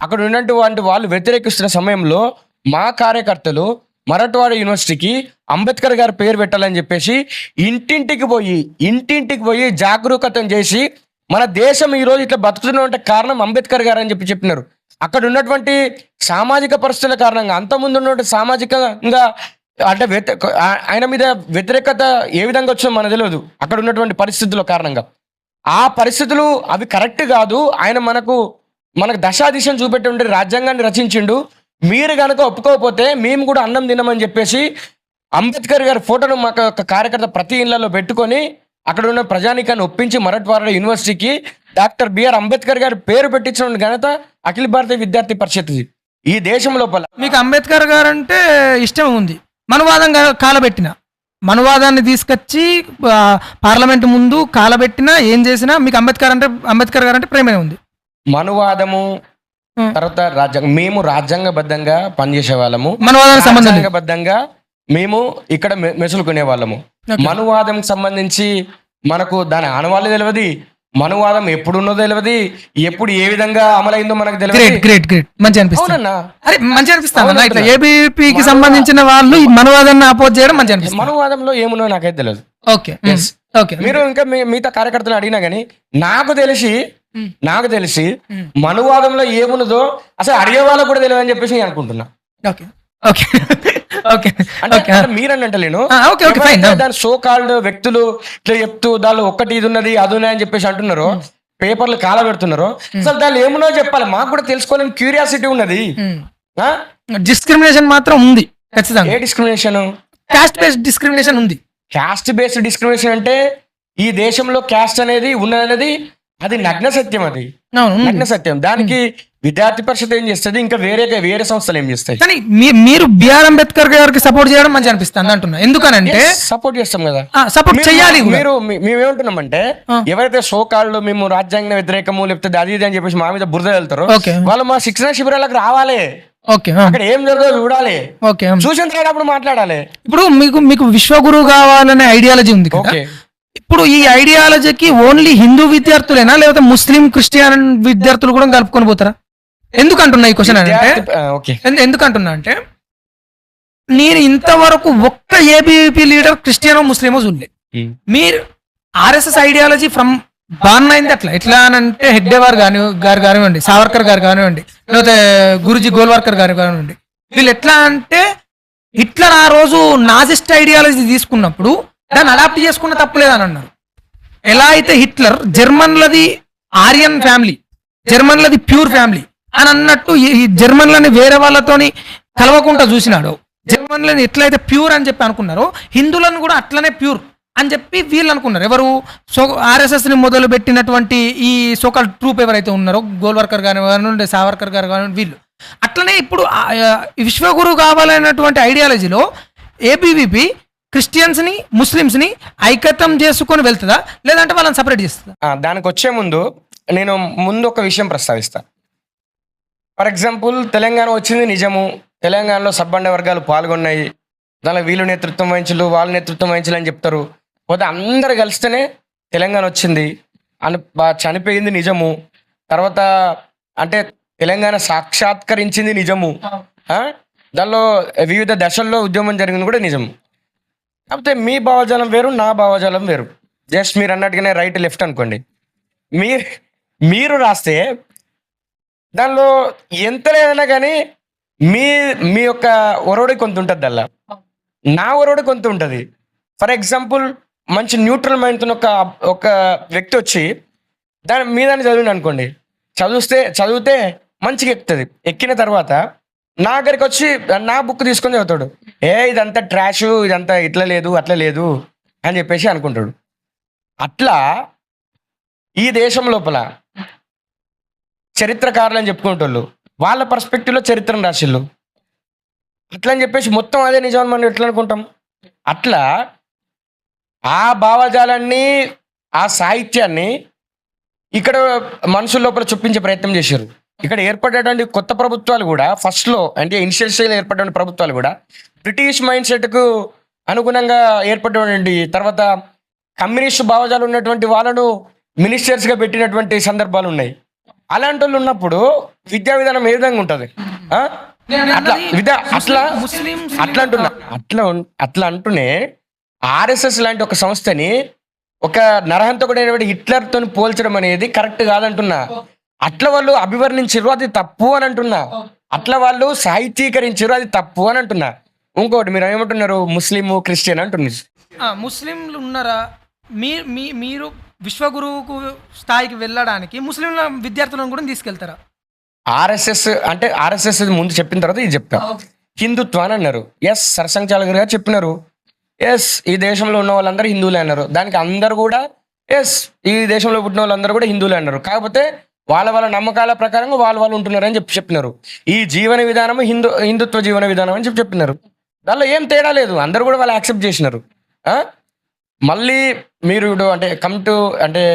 అక్కడ ఉన్నటువంటి వాళ్ళు వ్యతిరేకిస్తున్న సమయంలో మా కార్యకర్తలు మరాఠ్వాడా యూనివర్సిటీకి అంబేద్కర్ గారి పేరు పెట్టాలని చెప్పేసి ఇంటింటికి పోయి జాగరూకతం చేసి మన దేశం ఈరోజు ఇట్లా బతుకుతున్నటువంటి కారణం అంబేద్కర్ గారు అని చెప్పినారు. అక్కడ ఉన్నటువంటి సామాజిక పరిస్థితుల కారణంగా, అంతకుముందు ఉన్నటువంటి సామాజికంగా అంటే ఆయన మీద వ్యతిరేకత ఏ విధంగా వచ్చిందో మనకు తెలియదు. అక్కడ ఉన్నటువంటి పరిస్థితుల కారణంగా ఆ పరిస్థితులు అవి కరెక్ట్ కాదు. ఆయన మనకు దశాదిశను చూపెట్టే రాజ్యాంగాన్ని రచించిండు. మీరు కనుక ఒప్పుకోకపోతే మేము కూడా అన్నం తినమని చెప్పేసి అంబేద్కర్ గారి ఫోటోను మాకు ఒక కార్యకర్త ప్రతి ఇళ్లలో పెట్టుకొని అక్కడ ఉన్న ప్రజానికాన్ని ఒప్పించి మరాఠ్వాడా యూనివర్సిటీకి డాక్టర్ బిఆర్ అంబేద్కర్ గారి పేరు పెట్టించిన ఘనత అఖిల భారతీయ విద్యార్థి పరిషత్. ఈ దేశం లోపల మీకు అంబేద్కర్ గారు అంటే ఇష్టం ఉంది, మనువాదం కాలబెట్టిన మనువాదాన్ని తీసుకొచ్చి పార్లమెంట్ ముందు కాలబెట్టినా ఏం చేసినా మీకు అంబేద్కర్ గారు అంటే ప్రేమే ఉంది. మనువాదము తర్వాత మేము రాజ్యాంగబద్ధంగా పనిచేసే వాళ్ళము, రాజ్యాంగబద్ధంగా మేము ఇక్కడ మెసులుకునే వాళ్ళము. మనువాదం సంబంధించి మనకు దాని ఆనవాళ్ళు తెలియదు, మనువాదం ఎప్పుడు ఉన్నదో తెలియదు, ఎప్పుడు ఏ విధంగా అమలైందో మనకు తెలియదు. మంచి అనిపిస్తుంది. ఏబీపీకి సంబంధించిన వాళ్ళు ఈ మనువాదాన్ని అపోజ్ చేయడం మంచి అనిపిస్తుంది. మనువాదంలో ఏమున్నదో నాకైతే తెలియదు. ఓకే మీరు ఇంకా మిగతా కార్యకర్తలు అడిగినా గానీ నాకు తెలిసి మనువాదంలో ఏమున్నదో అసలు అడిగే వాళ్ళకు కూడా తెలియదు అని చెప్పేసి నేను అనుకుంటున్నా. మీరన్నంటలేను దాని సో కాల్డ్ వ్యక్తులు ఇట్లా చెప్తూ దానిలో ఒక్కటి ఇది ఉన్నది అది ఉన్నది అని చెప్పేసి అంటున్నారు, పేపర్లు కాల పెడుతున్నారు. అసలు దానిలో ఏమున్నదో చెప్పాలి, మాకు కూడా తెలుసుకోవాలని క్యూరియాసిటీ ఉన్నది. డిస్క్రిమినేషన్ మాత్రం ఉంది ఖచ్చితంగా. ఏ డిస్క్రిమినేషన్? కాస్ట్ బేస్డ్ డిస్క్రిమినేషన్ ఉంది. కాస్ట్ బేస్డ్ డిస్క్రిమినేషన్ అంటే ఈ దేశంలో కాస్ట్ అనేది ఉన్నది, అది నగ్న సత్యం. అది నగ్న సత్యం. దానికి విద్యార్థి పరిషత్ ఏం చేస్తుంది, ఇంకా వేరే సంస్థలు ఏం చేస్తాయి. కానీ మీరు బిఆర్ అంబేద్కర్ గారికి సపోర్ట్ చేయడం మంచి అనిపిస్తుంది అంటున్నా. ఎందుకనంటే సపోర్ట్ చేస్తాం కదా, సపోర్ట్ చేయాలి. మేమేమంటున్నామంటే ఎవరైతే సోకాళ్ళు మేము రాజ్యాంగ వ్యతిరేకము లేకపోతే అది ఇది అని చెప్పేసి మా మీద బురద వెళ్తారో వాళ్ళు మా శిక్షణ శిబిరాలకు రావాలి. అక్కడ ఏం జరుగుతుందో చూడాలి, చూసిన తర్వాత అప్పుడు మాట్లాడాలి. ఇప్పుడు మీకు విశ్వగురు కావాలనే ఐడియాలజీ ఉంది కదా, ఇప్పుడు ఈ ఐడియాలజీకి ఓన్లీ హిందూ విద్యార్థులేనా లేకపోతే ముస్లిం క్రిస్టియన్ విద్యార్థులు కూడా కలుపుకొని పోతారా? ఎందుకంటున్నా ఈ క్వశ్చన్ అంటే, ఎందుకంటున్నా అంటే నేను ఇంతవరకు ఒక్క ఏబీవీపీ లీడర్ క్రిస్టియనో ముస్లిమో చూడలే. మీరు ఆర్ఎస్ఎస్ ఐడియాలజీ ఫ్రమ్ బాన్ అయింది అట్లా ఎట్లా అని అంటే హెగ్డేవార్ గారు కానివ్వండి, సావర్కర్ గారు కానివ్వండి, లేకపోతే గురుజీ గోల్వార్కర్ గారు కానివ్వండి, వీళ్ళు ఎట్లా అంటే హిట్లర్ ఆ రోజు నాజిస్ట్ ఐడియాలజీ తీసుకున్నప్పుడు దాన్ని అడాప్ట్ చేసుకున్న తప్పులేదని అన్నారు. ఎలా అయితే హిట్లర్ జర్మన్లది ఆర్యన్ ఫ్యామిలీ, జర్మన్లది ప్యూర్ ఫ్యామిలీ అని అన్నట్టు ఈ జర్మన్లని వేరే వాళ్ళతోని కలవకుండా చూసినాడు, జర్మన్లని ఎట్లయితే ప్యూర్ అని చెప్పి అనుకున్నారో హిందువులను కూడా అట్లనే ప్యూర్ అని చెప్పి వీళ్ళు అనుకున్నారు. ఎవరు ఆర్ఎస్ఎస్ ని మొదలు పెట్టినటువంటి ఈ సోకాల్ ట్రూప్ ఎవరైతే ఉన్నారో గోల్వర్కర్ కానివ్వండి, సావర్కర్ గారు కానివ్వండి, వీళ్ళు అట్లనే ఇప్పుడు విశ్వగురు కావాలన్నటువంటి ఐడియాలజీలో ఏబీవీపీ క్రిస్టియన్స్ ని ముస్లిమ్స్ ని ఐక్యతం చేసుకొని వెళ్తుందా, లేదంటే వాళ్ళని సపరేట్ చేస్తుందా? దానికి వచ్చే ముందు నేను ఒక విషయం ప్రస్తావిస్తా. ఫర్ ఎగ్జాంపుల్, తెలంగాణ వచ్చింది నిజము, తెలంగాణలో సబ్బండ వర్గాలు పాల్గొన్నాయి, దానిలో వీళ్ళు నేతృత్వం వహించలు వాళ్ళు నేతృత్వం వహించలు అని చెప్తారు. పోతే అందరు కలిస్తేనే తెలంగాణ వచ్చింది అని చనిపోయింది నిజము. తర్వాత అంటే తెలంగాణ సాక్షాత్కరించింది నిజము, దానిలో వివిధ దశల్లో ఉద్యమం జరిగింది కూడా నిజం. కాకపోతే మీ భావజాలం వేరు, నా భావజాలం వేరు. జస్ట్ మీరు అన్నట్టుగానే రైట్ లెఫ్ట్ అనుకోండి. మీరు రాస్తే దానిలో ఎంత లేదన్నా కానీ మీ యొక్క ఒరవడి కొంత ఉంటుంది, అలా నా ఒరవడి కొంత ఉంటుంది. ఫర్ ఎగ్జాంపుల్, మంచి న్యూట్రల్ మైండ్తో ఒక వ్యక్తి వచ్చి దాని మీద చదివింది అనుకోండి, చదివితే మంచిగా ఎక్కుతుంది. ఎక్కిన తర్వాత నా దగ్గరికి వచ్చి నా బుక్ తీసుకొని చదువుతాడు, ఇదంతా ట్రాష్, ఇదంతా ఇట్లా లేదు అట్లా లేదు అని చెప్పేసి అనుకుంటాడు. అట్లా ఈ దేశం లోపల చరిత్రకారులు అని చెప్పుకుంటోళ్ళు వాళ్ళ పర్స్పెక్టివ్లో చరిత్రను రాసిళ్ళు. అట్లా అని చెప్పేసి మొత్తం అదే నిజం మనం ఎట్లా అనుకుంటాం? అట్లా ఆ భావజాలాన్ని, ఆ సాహిత్యాన్ని ఇక్కడ మనుషుల లోపల చొప్పించే ప్రయత్నం చేశారు. ఇక్కడ ఏర్పడేటువంటి కొత్త ప్రభుత్వాలు కూడా ఫస్ట్లో అంటే ఇనిషియల్ స్టేజ్లో ఏర్పడేటువంటి ప్రభుత్వాలు కూడా బ్రిటిష్ మైండ్ సెట్కు అనుగుణంగా ఏర్పడేటువంటి, తర్వాత కమ్యూనిస్ట్ భావజాలు ఉన్నటువంటి వాళ్ళను మినిస్టర్స్గా పెట్టినటువంటి సందర్భాలు ఉన్నాయి. అలాంటి వాళ్ళు ఉన్నప్పుడు విద్యా విధానం ఏ విధంగా ఉంటుంది? అట్లా అంటూనే ఆర్ఎస్ఎస్ లాంటి ఒక సంస్థని ఒక నరహంతకుడైనటువంటి హిట్లర్తో పోల్చడం అనేది కరెక్ట్ కాదంటున్నా. అట్లా వాళ్ళు అభివర్ణించారు, అది తప్పు అని అంటున్నా. అట్లా వాళ్ళు సాహిత్యీకరించారు, అది తప్పు అని అంటున్నా. ఇంకోటి మీరు ఏమంటున్నారు, ముస్లిం క్రిస్టియన్ అంటున్నారు. ముస్లింలు ఉన్నారా? మీరు విశ్వగురువుకు స్థాయికి వెళ్ళడానికి ముస్లింల విద్యార్థులను కూడా తీసుకెళ్తారా? ఆర్ఎస్ఎస్ ముందు చెప్పిన తర్వాత ఇది చెప్తా. హిందుత్వ అని అన్నారు, ఎస్. సరసంఘచాలకులు గారు చెప్పినారు, ఎస్. ఈ దేశంలో ఉన్న వాళ్ళందరూ హిందువులే అన్నారు. దానికి అందరు కూడా ఎస్, ఈ దేశంలో పుట్టిన వాళ్ళందరూ కూడా హిందువులే అన్నారు. కాకపోతే వాళ్ళ నమ్మకాల ప్రకారంగా వాళ్ళు ఉంటున్నారు అని చెప్పినారు. ఈ జీవన విధానం హిందుత్వ జీవన విధానం అని చెప్పినారు. దానిలో ఏం తేడా లేదు, అందరు కూడా వాళ్ళు యాక్సెప్ట్ చేసినారు. మళ్ళీ మీరు అంటే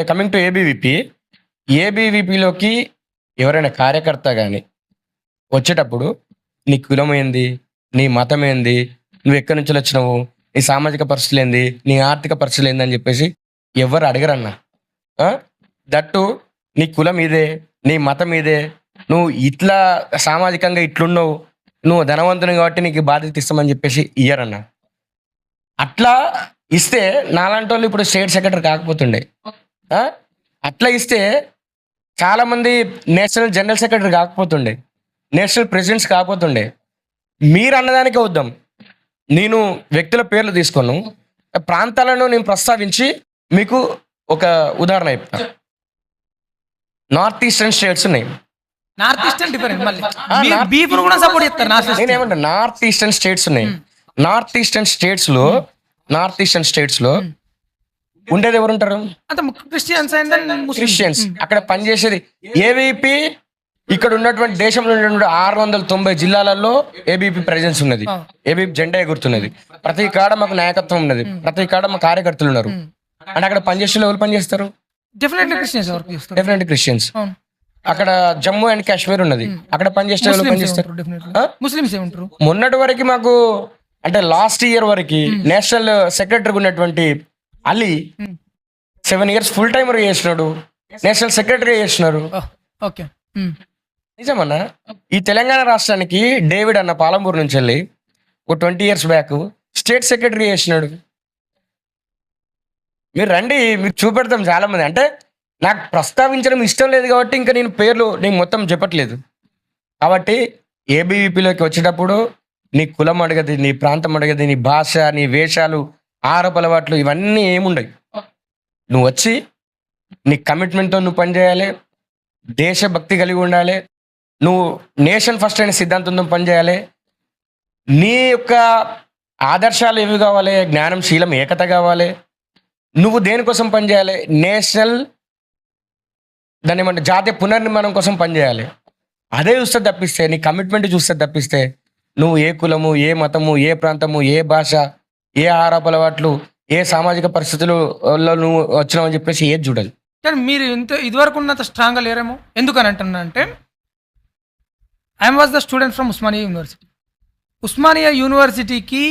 కమింగ్ టు ఏబీవీపీలోకి ఎవరైనా కార్యకర్త కానీ వచ్చేటప్పుడు నీ కులం ఏంది, నీ మతం ఏంది, నువ్వు ఎక్కడి నుంచి వచ్చినావు, నీ సామాజిక పరిస్థితులు ఏంది, నీ ఆర్థిక పరిస్థితులు ఏంది అని చెప్పేసి ఎవరు అడగరన్నా. దట్టు నీ కులం ఇదే, నీ మతం ఇదే, నువ్వు ఇట్లా సామాజికంగా ఇట్లున్నావు, నువ్వు ధనవంతుని కాబట్టి నీకు బాధ్యత ఇస్తామని చెప్పేసి ఇయ్యరన్నా. అట్లా ఇస్తే నాలాంటి వాళ్ళు ఇప్పుడు స్టేట్ సెక్రటరీ కాకపోతుండే. అట్లా ఇస్తే చాలామంది నేషనల్ జనరల్ సెక్రటరీ కాకపోతుండే, నేషనల్ ప్రెసిడెంట్స్ కాకపోతుండే. మీరు అన్నదానికే వద్దాం. నేను వ్యక్తుల పేర్లు తీసుకోను, ప్రాంతాలను నేను ప్రస్తావించి మీకు ఒక ఉదాహరణ చెప్తాను. నార్త్ ఈస్టర్న్ స్టేట్స్ ఉన్నాయి. నార్త్ ఈస్టర్న్ డిఫరెంట్, మళ్ళీ బీఫ్ కూడా సపోర్ట్ చేస్తారు. నేనేమంటా, నార్త్ ఈస్టర్న్ స్టేట్స్ ఉన్నాయి. నార్త్ ఈస్టర్న్ స్టేట్స్ లో ఉండేది ఎవరు ఉంటారు? క్రిస్టియన్స్. అక్కడ పనిచేసేది ఏబీపీ. ఇక్కడ ఉన్నటువంటి దేశంలో ఉన్నటువంటి 690 జిల్లాలలో ఏబీపీ ప్రెజెన్స్ ఉన్నది, ఏబీపీ జెండా ఎగురుతున్నది. ప్రతి కాడ మాకు నాయకత్వం ఉన్నది, ప్రతి కాడ మా కార్యకర్తలు ఉన్నారు. అంటే అక్కడ పనిచేసే ఎవరు పనిచేస్తారు? Definitely Christians. అక్కడ జమ్మూ అండ్ కాశ్మీర్ ఉన్నది, అక్కడ పనిచేసే ఎవరు పనిచేస్తారు? ముస్లిమ్స్ ఏమంటారు? మొన్నటి వరకు మాకు అంటే లాస్ట్ ఇయర్ వరకు నేషనల్ సెక్రటరీ ఉన్నటువంటి అలీ 7 years ఫుల్ టైమర్ చేసినాడు, నేషనల్ సెక్రటరీ చేసినారు. నిజమన్నా. ఈ తెలంగాణ రాష్ట్రానికి డేవిడ్ అన్న పాలంపూర్ నుంచి వెళ్ళి ఒక 20 years బ్యాక్ స్టేట్ సెక్రటరీ చేసినాడు. మీరు రండి, మీకు చూపెడతాం చాలా మంది. అంటే నాకు ప్రస్తావించడం ఇష్టం లేదు కాబట్టి ఇంకా నేను పేర్లు నేను మొత్తం చెప్పట్లేదు. కాబట్టి ఏబీవీపీలోకి వచ్చేటప్పుడు నీ కులం అడగది, నీ ప్రాంతం అడగది, నీ భాష, నీ వేషాలు, ఆహారపు అలవాట్లు ఇవన్నీ ఏముండవు. నువ్వు వచ్చి నీ కమిట్మెంట్తో నువ్వు పనిచేయాలి, దేశభక్తి కలిగి ఉండాలి, నువ్వు నేషన్ ఫస్ట్ అనే సిద్ధాంతంతో పనిచేయాలి. నీ యొక్క ఆదర్శాలు ఏవి కావాలి? జ్ఞానం, శీలం, ఏకత కావాలి. నువ్వు దేనికోసం పనిచేయాలి? నేషనల్ దాన్ని ఏమంటే జాతీయ పునర్నిర్మాణం కోసం పనిచేయాలి. అదే చూస్తే తప్పిస్తే, నీ కమిట్మెంట్ చూస్తే తప్పిస్తే, నువ్వు ఏ కులము, ఏ మతము, ఏ ప్రాంతము, ఏ భాష, ఏ ఆహారపు అలవాట్లు, ఏ సామాజిక పరిస్థితుల్లో నువ్వు వచ్చినావని చెప్పేసి ఏది చూడాలి. కానీ మీరు ఇదివరకు ఉన్నంత స్ట్రాంగ్గా లేరేమో. ఎందుకని అంటున్నా అంటే, I'm was the student from Osmania university. Osmania యూనివర్సిటీకి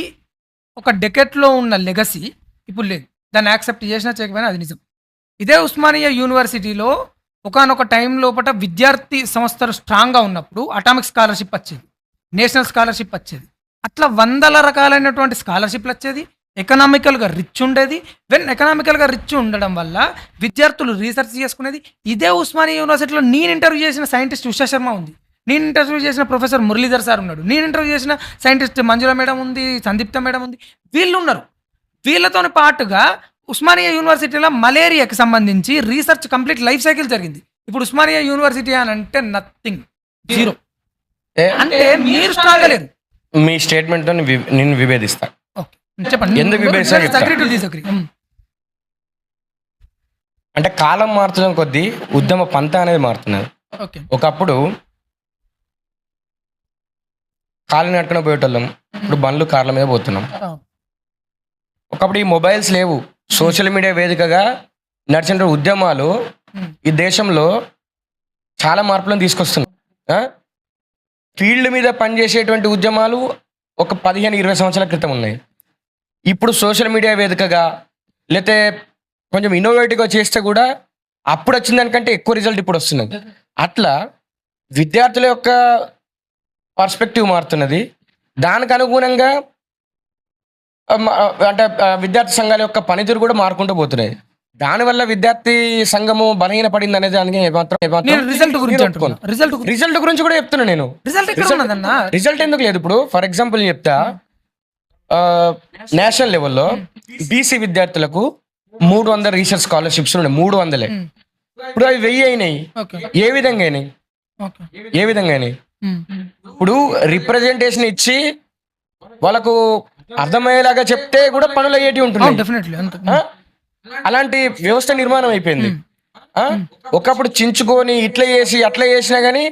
ఒక డెకెట్లో ఉన్న లెగసీ ఇప్పుడు లేదు. దాన్ని యాక్సెప్ట్ చేసినా చేయకపోయినా అది నిజం. ఇదే ఉస్మానియా యూనివర్సిటీలో ఒకానొక టైం లోపల విద్యార్థి సంస్థలు స్ట్రాంగ్గా ఉన్నప్పుడు అటామిక్ స్కాలర్షిప్ వచ్చేది, నేషనల్ స్కాలర్షిప్ వచ్చేది, అట్లా వందల రకాలైనటువంటి స్కాలర్షిప్లు వచ్చేది. ఎకనామికల్గా రిచ్ ఉండేది. ఎకనామికల్గా రిచ్ ఉండడం వల్ల విద్యార్థులు రీసెర్చ్ చేసుకునేది. ఇదే ఉస్మానియా యూనివర్సిటీలో నేను ఇంటర్వ్యూ చేసిన సైంటిస్ట్ ఉషా శర్మ ఉంది, నేను ఇంటర్వ్యూ చేసిన ప్రొఫెసర్ మురళీధర్ సార్ ఉన్నాడు, నేను ఇంటర్వ్యూ చేసిన సైంటిస్ట్ మంజుల మేడం ఉంది, సందీప్త మేడం ఉంది, వీళ్ళు ఉన్నారు. వీళ్ళతో పాటుగా ఉస్మానియా యూనివర్సిటీలో మలేరియాకి సంబంధించి రీసెర్చ్ కంప్లీట్ లైఫ్ సైకిల్ జరిగింది. ఇప్పుడు ఉస్మానియా యూనివర్సిటీ అని అంటే నథింగ్, జీరో. అంటే మీరు స్ట్రాంగ్ లేరు. మీ స్టేట్మెంట్తో నేను విభేదిస్తా. చెప్పండి, ఎందుకు అంటే కాలం మారుతున్న కొద్దీ ఉద్యమ పంత అనేది మారుతున్నది. ఒకప్పుడు కాళ్ళు నడుకుని పోయేటోళ్ళం, ఇప్పుడు బండ్లు కార్ల మీద పోతున్నాం. ఒకప్పుడు ఈ మొబైల్స్ లేవు, సోషల్ మీడియా వేదికగా నడిచిన ఉద్యమాలు ఈ దేశంలో చాలా మార్పులను తీసుకొస్తున్నాయి. ఫీల్డ్ మీద పనిచేసేటువంటి ఉద్యమాలు ఒక 15-20 సంవత్సరాల క్రితం ఉన్నాయి. ఇప్పుడు సోషల్ మీడియా వేదికగా లేకపోతే కొంచెం ఇన్నోవేటివ్గా చేస్తే కూడా అప్పుడు వచ్చిన దానికంటే ఎక్కువ రిజల్ట్ ఇప్పుడు వస్తున్నది. అట్లా విద్యార్థుల యొక్క పర్స్పెక్టివ్ మారుతున్నది. దానికి అనుగుణంగా అంటే విద్యార్థి సంఘాల యొక్క పనితీరు కూడా మారుకుంటూ పోతున్నాయి. దానివల్ల విద్యార్థి సంఘము బలహీన పడింది అనేది దానికి రిజల్ట్ గురించి కూడా చెప్తున్నా నేను. రిజల్ట్ ఎందుకు లేదు? ఇప్పుడు ఫర్ ఎగ్జాంపుల్ చెప్తా, నేషనల్ లెవెల్లో బీసీ విద్యార్థులకు 300 రీసెర్చ్ స్కాలర్షిప్స్ ఉన్నాయి. 300. ఇప్పుడు అవి 1000 అయినాయి. ఏ విధంగా అయినాయి? ఇప్పుడు రిప్రజెంటేషన్ ఇచ్చి వాళ్ళకు అర్థమయ్యేలాగా చెప్తే కూడా పనులు అయ్యేటి ఉంటుంది. అలాంటి వ్యవస్థ నిర్మాణం అయిపోయింది. ఒకప్పుడు చించుకొని ఇట్లా చేసి అట్లా చేసినా గానీ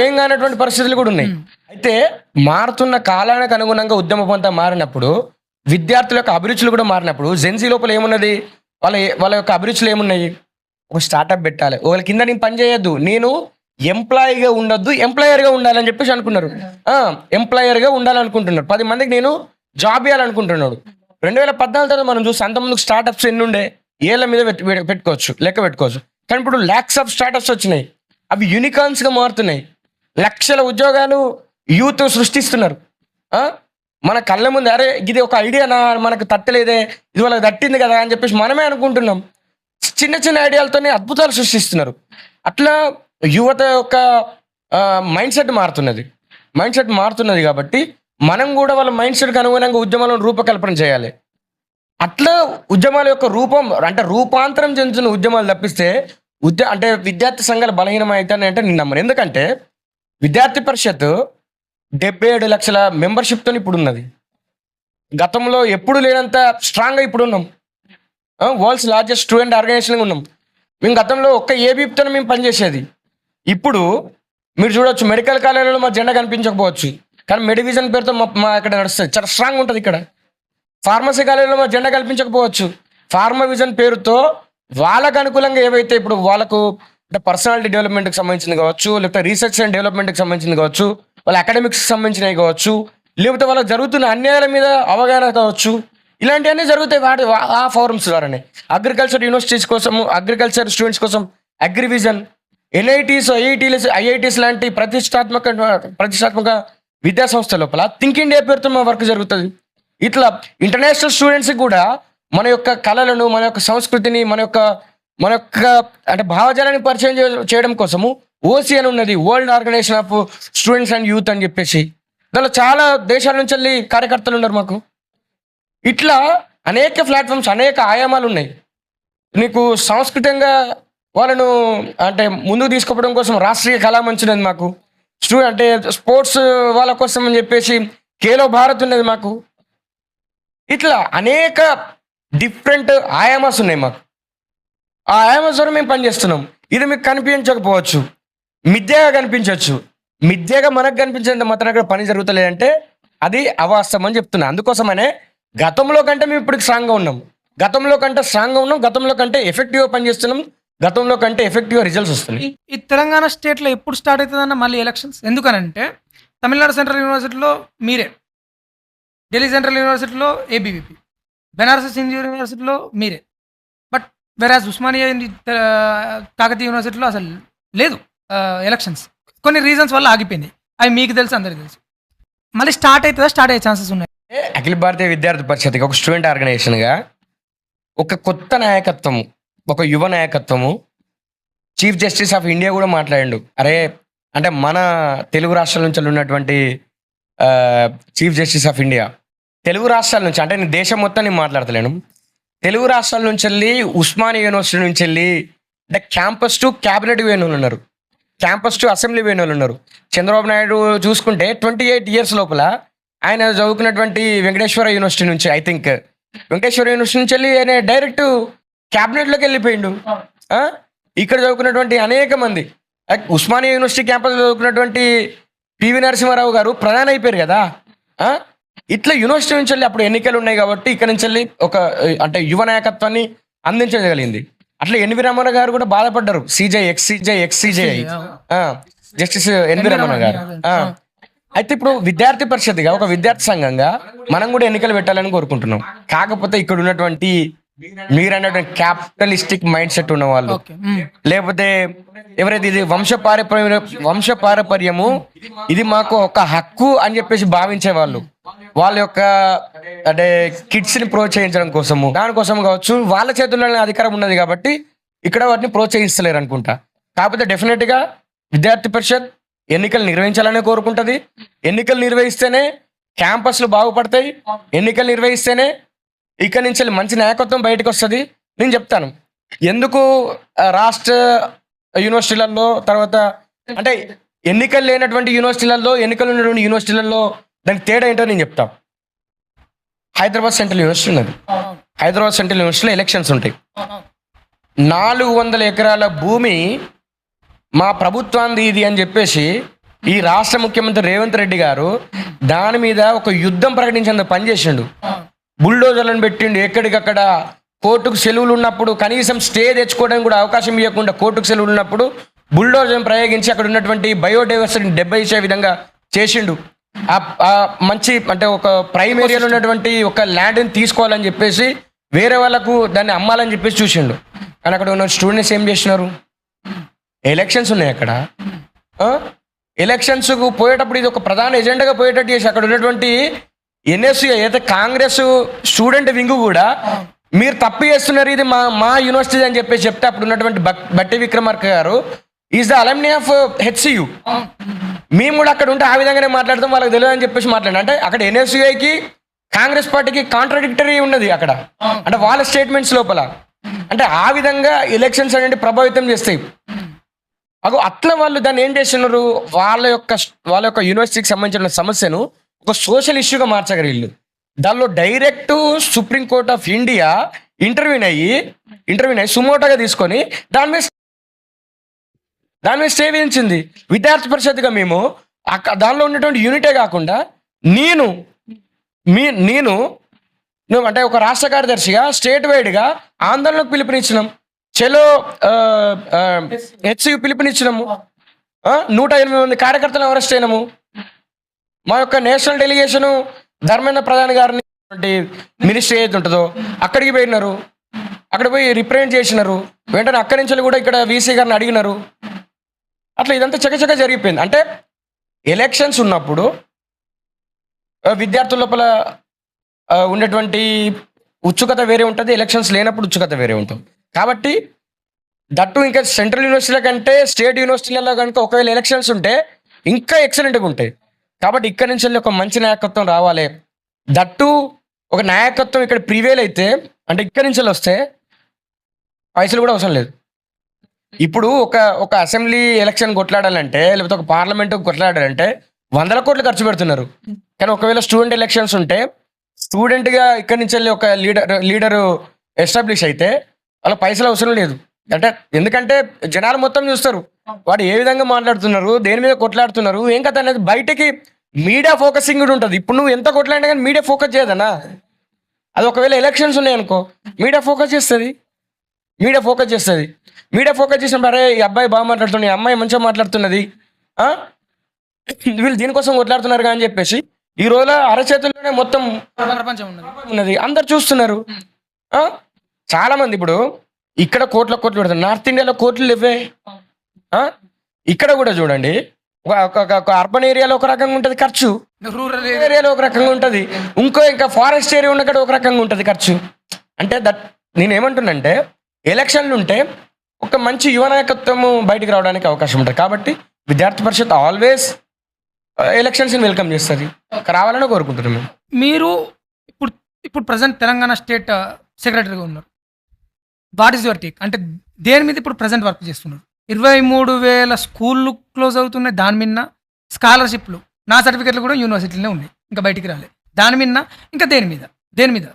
ఏం కానటువంటి పరిస్థితులు కూడా ఉన్నాయి. అయితే మారుతున్న కాలానికి అనుగుణంగా ఉద్యమ పంత మారినప్పుడు విద్యార్థుల యొక్క అభిరుచులు కూడా మారినప్పుడు జెన్సీ లోపల ఏమున్నది, వాళ్ళ యొక్క అభిరుచులు ఏమున్నాయి? ఒక స్టార్ట్అప్ పెట్టాలి, వాళ్ళ కింద నేను పని చేయొద్దు, నేను ఎంప్లాయీగా ఉండొద్దు, ఎంప్లాయర్గా ఉండాలని చెప్పేసి అనుకున్నారు. ఎంప్లాయర్గా ఉండాలనుకుంటున్నారు. 10 మందికి నేను జాబ్ ఇవ్వాలనుకుంటున్నాడు. 2014 తర్వాత మనం చూస్తే అంతమందికి స్టార్ట్అప్స్ ఎన్ని ఉండే, ఏళ్ళ మీద లెక్క పెట్టుకోవచ్చు. కానీ ఇప్పుడు ల్యాక్స్ ఆఫ్ స్టార్ట్అప్స్ వచ్చినాయి. అవి యూనికార్న్స్గా మారుతున్నాయి. లక్షల ఉద్యోగాలు యూత్ సృష్టిస్తున్నారు. మన కళ్ళ ముందు అరే ఇది ఒక ఐడియా మనకు తట్టలేదే, ఇది వాళ్ళకి తట్టింది కదా అని చెప్పేసి మనమే అనుకుంటున్నాం. చిన్న చిన్న ఐడియాలతోనే అద్భుతాలు సృష్టిస్తున్నారు. అట్లా యువత యొక్క మైండ్ సెట్ మారుతున్నది కాబట్టి మనం కూడా వాళ్ళ మైండ్ సెట్కి అనుగుణంగా ఉద్యమాలను రూపకల్పన చేయాలి. అట్లా ఉద్యమాల యొక్క రూపాంతరం చెందుతున్న ఉద్యమాలు తప్పిస్తే అంటే విద్యార్థి సంఘాలు బలహీనమవుతాయి అంటే నేను నమ్మను. ఎందుకంటే విద్యార్థి పరిషత్ 77 లక్షల మెంబర్షిప్తో ఇప్పుడు ఉన్నది. గతంలో ఎప్పుడు లేనంత స్ట్రాంగ్గా ఇప్పుడు ఉన్నాం. వరల్డ్స్ లార్జెస్ట్ స్టూడెంట్ ఆర్గనైజేషన్గా ఉన్నాం. మేము గతంలో ఒక్క ఏబీపీతో మేము పనిచేసేది. ఇప్పుడు మీరు చూడవచ్చు, మెడికల్ కాలేజీలో మా జెండా కనిపించకపోవచ్చు, కానీ మెడివిజన్ పేరుతో మా ఇక్కడ నడుస్తుంది, చాలా స్ట్రాంగ్ ఉంటుంది. ఇక్కడ ఫార్మసీ కాలేజీలో మా జెండా కనిపించకపోవచ్చు, ఫార్మవిజన్ పేరుతో వాళ్ళకు అనుకూలంగా ఏవైతే ఇప్పుడు వాళ్ళకు అంటే పర్సనాలిటీ డెవలప్మెంట్కి సంబంధించింది కావచ్చు, లేకపోతే రీసెర్చ్ అండ్ డెవలప్మెంట్కి సంబంధించింది కావచ్చు, వాళ్ళ అకాడమిక్స్కి సంబంధించినవి కావచ్చు, లేకపోతే వాళ్ళకి జరుగుతున్న అన్యాయాల మీద అవగాహన కావచ్చు, ఇలాంటివన్నీ జరుగుతాయి ఆ ఫోరమ్స్ ద్వారానే. అగ్రికల్చర్ యూనివర్సిటీస్ కోసం, అగ్రికల్చర్ స్టూడెంట్స్ కోసం అగ్రివిజన్, ఎన్ఐటీస్, ఐఐటీస్ లాంటి ప్రతిష్టాత్మక విద్యా సంస్థ లోపల థింక్ ఇండియా పేరుతో మా వర్క్ జరుగుతుంది. ఇట్లా ఇంటర్నేషనల్ స్టూడెంట్స్కి కూడా మన యొక్క కళలను, మన యొక్క సంస్కృతిని, మన యొక్క అంటే భావజాలాన్ని పరిచయం చేయడం కోసము ఓసీ అని ఉన్నది, world organisation of students and youth అని చెప్పేసి. దానిలో చాలా దేశాల నుంచి వెళ్ళి కార్యకర్తలు ఉన్నారు మాకు. ఇట్లా అనేక ప్లాట్ఫామ్స్, అనేక ఆయామాలు ఉన్నాయి. నీకు సాంస్కృతికంగా వాళ్ళను అంటే ముందుకు తీసుకుపోవడం కోసం రాష్ట్రీయ కళామంచ్ ఉన్నది మాకు. అంటే స్పోర్ట్స్ వాళ్ళ కోసం అని చెప్పేసి ఖేలో భారత్ ఉన్నది మాకు. ఇట్లా అనేక డిఫరెంట్ ఆయామాస్ ఉన్నాయి మాకు. ఆ ఆయామాస్ ద్వారా మేము పనిచేస్తున్నాం. ఇది మీకు కనిపించకపోవచ్చు, మిథ్యగా కనిపించవచ్చు. మిథ్యగా మనకు కనిపించేంత మాత్రం అక్కడ పని జరుగుతలేదంటే అది అవాస్తవం అని చెప్తున్నా. అందుకోసమనే గతంలో కంటే మేము ఇప్పుడు స్ట్రాంగ్గా ఉన్నాం, గతంలో కంటే ఎఫెక్టివ్గా పనిచేస్తున్నాం, గతంలో కంటే ఎఫెక్టివ్గా రిజల్ట్స్ వస్తున్నాయి. ఈ తెలంగాణ స్టేట్లో ఎప్పుడు స్టార్ట్ అవుతుందన్న మళ్ళీ ఎలక్షన్స్? ఎందుకనంటే తమిళనాడు సెంట్రల్ యూనివర్సిటీలో మీరే, ఢిల్లీ సెంట్రల్ యూనివర్సిటీలో ఏబీవీపీ, బెనారస్ హిందూ యూనివర్సిటీలో మీరే. బట్ వెరాజ్ ఉస్మానియా కాకతీయ యూనివర్సిటీలో అసలు లేదు ఎలక్షన్స్. కొన్ని రీజన్స్ వల్ల ఆగిపోయింది. అవి మీకు తెలుసు, అందరికీ తెలుసు. మళ్ళీ స్టార్ట్ అయ్యే ఛాన్సెస్ ఉన్నాయి. అఖిల భారతీయ విద్యార్థి పరిషత్కి ఒక స్టూడెంట్ ఆర్గనైజేషన్గా ఒక కొత్త నాయకత్వము, ఒక యువ నాయకత్వము, చీఫ్ జస్టిస్ ఆఫ్ ఇండియా కూడా మాట్లాడిండు. అరే అంటే మన తెలుగు రాష్ట్రాల నుంచి ఉన్నటువంటి chief justice of India Telugu రాష్ట్రాల నుంచి, అంటే నేను దేశం మొత్తం నేను మాట్లాడతలేను, తెలుగు రాష్ట్రాల నుంచి వెళ్ళి ఉస్మానియా యూనివర్సిటీ నుంచి వెళ్ళి అంటే క్యాంపస్ టు క్యాబినెట్ పోయిన వాళ్ళు ఉన్నారు, క్యాంపస్ టు అసెంబ్లీ పోయిన వాళ్ళు ఉన్నారు. చంద్రబాబు నాయుడు చూసుకుంటే 28 years లోపల ఆయన చదువుకున్నటువంటి వెంకటేశ్వర యూనివర్సిటీ నుంచి, ఐ థింక్ వెంకటేశ్వర యూనివర్సిటీ నుంచి వెళ్ళి ఆయన డైరెక్ట్ క్యాబినెట్లోకి వెళ్ళిపోయిండు. ఇక్కడ చదువుకున్నటువంటి అనేక మంది ఉస్మానియా యూనివర్సిటీ క్యాంపస్ చదువుకున్నటువంటి పివి నరసింహారావు గారు ప్రధాని అయిపోయారు కదా. ఇట్లా యూనివర్సిటీ నుంచి వెళ్ళి అప్పుడు ఎన్నికలు ఉన్నాయి కాబట్టి ఇక్కడ నుంచి వెళ్ళి ఒక అంటే యువ నాయకత్వాన్ని అందించగలిగింది. అట్లా ఎన్వి రమణ గారు కూడా బాధపడ్డారు, ఎక్స్సీజే జస్టిస్ ఎన్వి రమణ గారు. అయితే ఇప్పుడు విద్యార్థి పరిషత్గా, ఒక విద్యార్థి సంఘంగా మనం కూడా ఎన్నికలు పెట్టాలని కోరుకుంటున్నాం. కాకపోతే ఇక్కడ ఉన్నటువంటి మీరన్నటువంటి క్యాపిటలిస్టిక్ మైండ్ సెట్ ఉన్న వాళ్ళు, లేకపోతే ఎవరైతే ఇది వంశపారపర్యము ఇది మాకు ఒక హక్కు అని చెప్పేసి భావించే వాళ్ళు, వాళ్ళ యొక్క అంటే కిడ్స్ ని ప్రోత్సహించడం కోసము, దానికోసం కావచ్చు, వాళ్ళ చేతుల్లోనే అధికారం ఉన్నది కాబట్టి ఇక్కడ వాటిని ప్రోత్సహిస్తలేరు అనుకుంటా. కాకపోతే డెఫినెట్ గా విద్యార్థి పరిషత్ ఎన్నికలు నిర్వహించాలని కోరుకుంటది. ఎన్నికలు నిర్వహిస్తేనే క్యాంపస్లు బాగుపడతాయి, ఎన్నికలు నిర్వహిస్తేనే ఇక్కడ నుంచి మంచి నాయకత్వం బయటకు వస్తుంది. నేను చెప్తాను ఎందుకు రాష్ట్ర యూనివర్సిటీలలో, తర్వాత అంటే ఎన్నికలు లేనటువంటి యూనివర్సిటీలలో, ఎన్నికలు ఉన్నటువంటి యూనివర్సిటీలలో దానికి తేడా ఏంటో నేను చెప్తాను. హైదరాబాద్ సెంట్రల్ యూనివర్సిటీ ఉన్నది, హైదరాబాద్ సెంట్రల్ యూనివర్సిటీలో ఎలక్షన్స్ ఉంటాయి. 400 ఎకరాల భూమి మా ప్రభుత్వాన్ని ఇది అని చెప్పేసి ఈ రాష్ట్ర ముఖ్యమంత్రి రేవంత్ రెడ్డి గారు దాని మీద ఒక యుద్ధం ప్రకటించేందుకు పనిచేసిండు. బుల్డోజర్లను పెట్టిండు ఎక్కడికక్కడ. కోర్టుకు సెలవులు ఉన్నప్పుడు కనీసం స్టే తెచ్చుకోవడానికి కూడా అవకాశం ఇవ్వకుండా కోర్టుకు సెలవులు ఉన్నప్పుడు బుల్డోజర్ ప్రయోగించి అక్కడ ఉన్నటువంటి బయోడైవర్సిటీని 70% విధంగా చేసిండు. మంచి అంటే ఒక ప్రైమ్ ఏరియాలో ఉన్నటువంటి ఒక ల్యాండ్ని తీసుకోవాలని చెప్పేసి వేరే వాళ్ళకు దాన్ని అమ్మాలని చెప్పేసి చూసిండు. కానీ అక్కడ ఉన్న స్టూడెంట్స్ ఏం చేసినారు? ఎలక్షన్స్ ఉన్నాయి అక్కడ. ఎలక్షన్స్కు పోయేటప్పుడు ఇది ఒక ప్రధాన ఎజెండాగా పోయేటట్టు చేసి అక్కడ ఉన్నటువంటి ఎన్ఎస్యూ అయితే కాంగ్రెస్ స్టూడెంట్ వింగ్ కూడా మీరు తప్పు చేస్తున్నారు, ఇది మా యూనివర్సిటీ అని చెప్పేసి చెప్తే అప్పుడు ఉన్నటువంటి బట్టి విక్రమార్క గారు ఈజ్ ద అలమ్ని ఆఫ్ హెచ్సియు. మేము కూడా అక్కడ ఉంటే ఆ విధంగానే మాట్లాడతాం, వాళ్ళకి తెలియదు అని చెప్పేసి మాట్లాడారు. అంటే అక్కడ ఎన్ఎస్యుఐకి కాంగ్రెస్ పార్టీకి కాంట్రాడిక్టరీ ఉన్నది అక్కడ, అంటే వాళ్ళ స్టేట్మెంట్స్ లోపల. అంటే ఆ విధంగా ఎలక్షన్స్ అనేది ప్రభావితం చేస్తాయి. అట్లా వాళ్ళు దాన్ని ఏం చేస్తున్నారు, వాళ్ళ యొక్క యూనివర్సిటీకి సంబంధించిన సమస్యను ఒక సోషల్ ఇష్యూగా మార్చగలిగారు. దానిలో direct Supreme Court of India intervene అయ్యి సుమోటోగా తీసుకొని దాని మీద స్టే విధించింది. విద్యార్థి పరిషత్గా మేము దానిలో ఉన్నటువంటి యూనిటే కాకుండా నేను అంటే ఒక రాష్ట్ర కార్యదర్శిగా స్టేట్ వైడ్గా ఆందోళనకు పిలుపునిచ్చినాం. చలో హెచ్సియు పిలుపునిచ్చినాము. 108 మంది కార్యకర్తలను అరెస్ట్ అయినాము. మా యొక్క నేషనల్ డెలిగేషను ధర్మేంద్ర ప్రధాన్ గారిని మినిస్ట్రీ ఏది ఉంటుందో అక్కడికి పోయినారు. అక్కడ పోయి రిప్రజెంట్ చేసినారు. వెంటనే అక్కడి నుంచి కూడా ఇక్కడ వీసీ గారిని అడిగినారు. అట్లా ఇదంతా చకచక జరిగిపోయింది. అంటే ఎలక్షన్స్ ఉన్నప్పుడు విద్యార్థుల లోపల ఉన్నటువంటి ఉత్సుకత వేరే ఉంటుంది, ఎలక్షన్స్ లేనప్పుడు ఉత్సుకత వేరే ఉంటుంది. కాబట్టి దట్టు ఇంకా సెంట్రల్ యూనివర్సిటీల కంటే స్టేట్ యూనివర్సిటీలలో కనుక ఒకవేళ ఎలక్షన్స్ ఉంటే ఇంకా ఎక్సలెంట్గా ఉంటాయి. కాబట్టి ఇక్కడి నుంచి వెళ్ళి ఒక మంచి నాయకత్వం రావాలి. దట్టు ఒక నాయకత్వం ఇక్కడ ప్రివేల్ అయితే, అంటే ఇక్కడి నుంచి వస్తే పైసలు కూడా అవసరం లేదు. ఇప్పుడు ఒక అసెంబ్లీ ఎలక్షన్ కొట్లాడాలంటే, లేకపోతే ఒక పార్లమెంట్ కొట్లాడాలంటే 100 కోట్లు ఖర్చు పెడుతున్నారు. కానీ ఒకవేళ స్టూడెంట్ ఎలక్షన్స్ ఉంటే, స్టూడెంట్గా ఇక్కడి నుంచి వెళ్ళి ఒక లీడరు ఎస్టాబ్లిష్ అయితే వాళ్ళ పైసలు అవసరం లేదు. అంటే ఎందుకంటే జనాలు మొత్తం చూస్తారు వాడు ఏ విధంగా మాట్లాడుతున్నారు, దేని మీద కొట్లాడుతున్నారు, ఏం కథ అనేది బయటకి మీడియా ఫోకసింగ్ కూడా ఉంటుంది. ఇప్పుడు నువ్వు ఎంత కొట్లాడినా కానీ మీడియా ఫోకస్ చేయదన్నా. అది ఒకవేళ ఎలక్షన్స్ ఉన్నాయి అనుకో, మీడియా ఫోకస్ చేస్తుంది. మీడియా ఫోకస్ చేసినప్పుడు అరే ఈ అబ్బాయి బాగా మాట్లాడుతున్నది, ఈ అమ్మాయి మంచిగా మాట్లాడుతున్నది, వీళ్ళు దీనికోసం కొట్లాడుతున్నారు కానీ చెప్పేసి ఈ రోజులో అరచేతుల్లోనే మొత్తం ప్రపంచం ఉన్నది, అందరు చూస్తున్నారు. చాలా మంది ఇప్పుడు ఇక్కడ కోట్లు పెడతారు, నార్త్ ఇండియాలో కోట్లు ఇవ్వే. ఇక్కడ కూడా చూడండి, ఒక అర్బన్ ఏరియాలో ఒక రకంగా ఉంటుంది ఖర్చు, రూరల్ ఏరియాలో ఒక రకంగా ఉంటుంది, ఇంకా ఫారెస్ట్ ఏరియా ఉన్న కూడా ఒక రకంగా ఉంటుంది ఖర్చు. అంటే నేనేమంటున్నానంటే ఎలక్షన్లు ఉంటే ఒక మంచి యువ నాయకత్వం బయటికి రావడానికి అవకాశం ఉంటుంది. కాబట్టి విద్యార్థి పరిషత్ ఆల్వేస్ ఎలక్షన్స్ని వెల్కమ్ చేస్తుంది, రావాలని కోరుకుంటున్నాం. మీరు ఇప్పుడు ప్రజెంట్ తెలంగాణ స్టేట్ సెక్రటరీగా ఉన్నారు. What is your take? అంటే దేని మీద ఇప్పుడు ప్రజెంట్ వర్క్ చేస్తున్నారు? 23,000 స్కూళ్ళు క్లోజ్ అవుతున్నాయి, దాని మీద స్కాలర్షిప్లు, నా సర్టిఫికెట్లు కూడా యూనివర్సిటీలోనే ఉన్నాయి, ఇంకా బయటికి రాలేదు. దాని మీద ఇంకా దేని మీద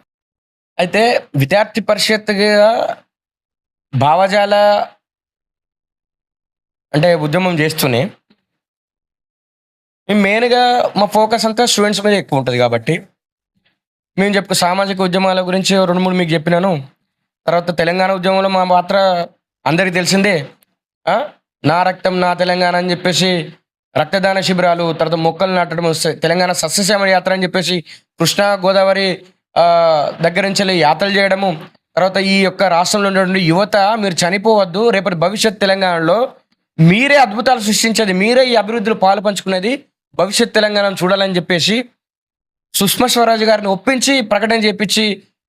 అయితే విద్యార్థి పరిషత్గా భావజాల అంటే ఉద్యమం చేస్తూనే మేము మెయిన్గా మా ఫోకస్ అంతా స్టూడెంట్స్ మీద ఎక్కువ ఉంటుంది. కాబట్టి మేము సామాజిక ఉద్యమాల గురించి 2-3 మీకు చెప్పినాను. తర్వాత తెలంగాణ ఉద్యమంలో మా పాత్ర అందరికీ తెలిసిందే. నా రక్తం నా తెలంగాణ అని చెప్పేసి రక్తదాన శిబిరాలు, తర్వాత మొక్కలు నాటడం, తెలంగాణ సస్యశ్యామల యాత్ర అని చెప్పేసి కృష్ణా గోదావరి దగ్గర నుంచి వెళ్ళి యాత్రలు చేయడము. తర్వాత ఈ యొక్క రాష్ట్రంలో ఉన్నటువంటి యువత మీరు చనిపోవద్దు, రేపటి భవిష్యత్ తెలంగాణలో మీరే అద్భుతాలు సృష్టించేది, మీరే ఈ అభివృద్ధిలో పాలు పంచుకునేది, భవిష్యత్ తెలంగాణను చూడాలని చెప్పేసి సుష్మా స్వరాజ్ గారిని ఒప్పించి ప్రకటన చేపించి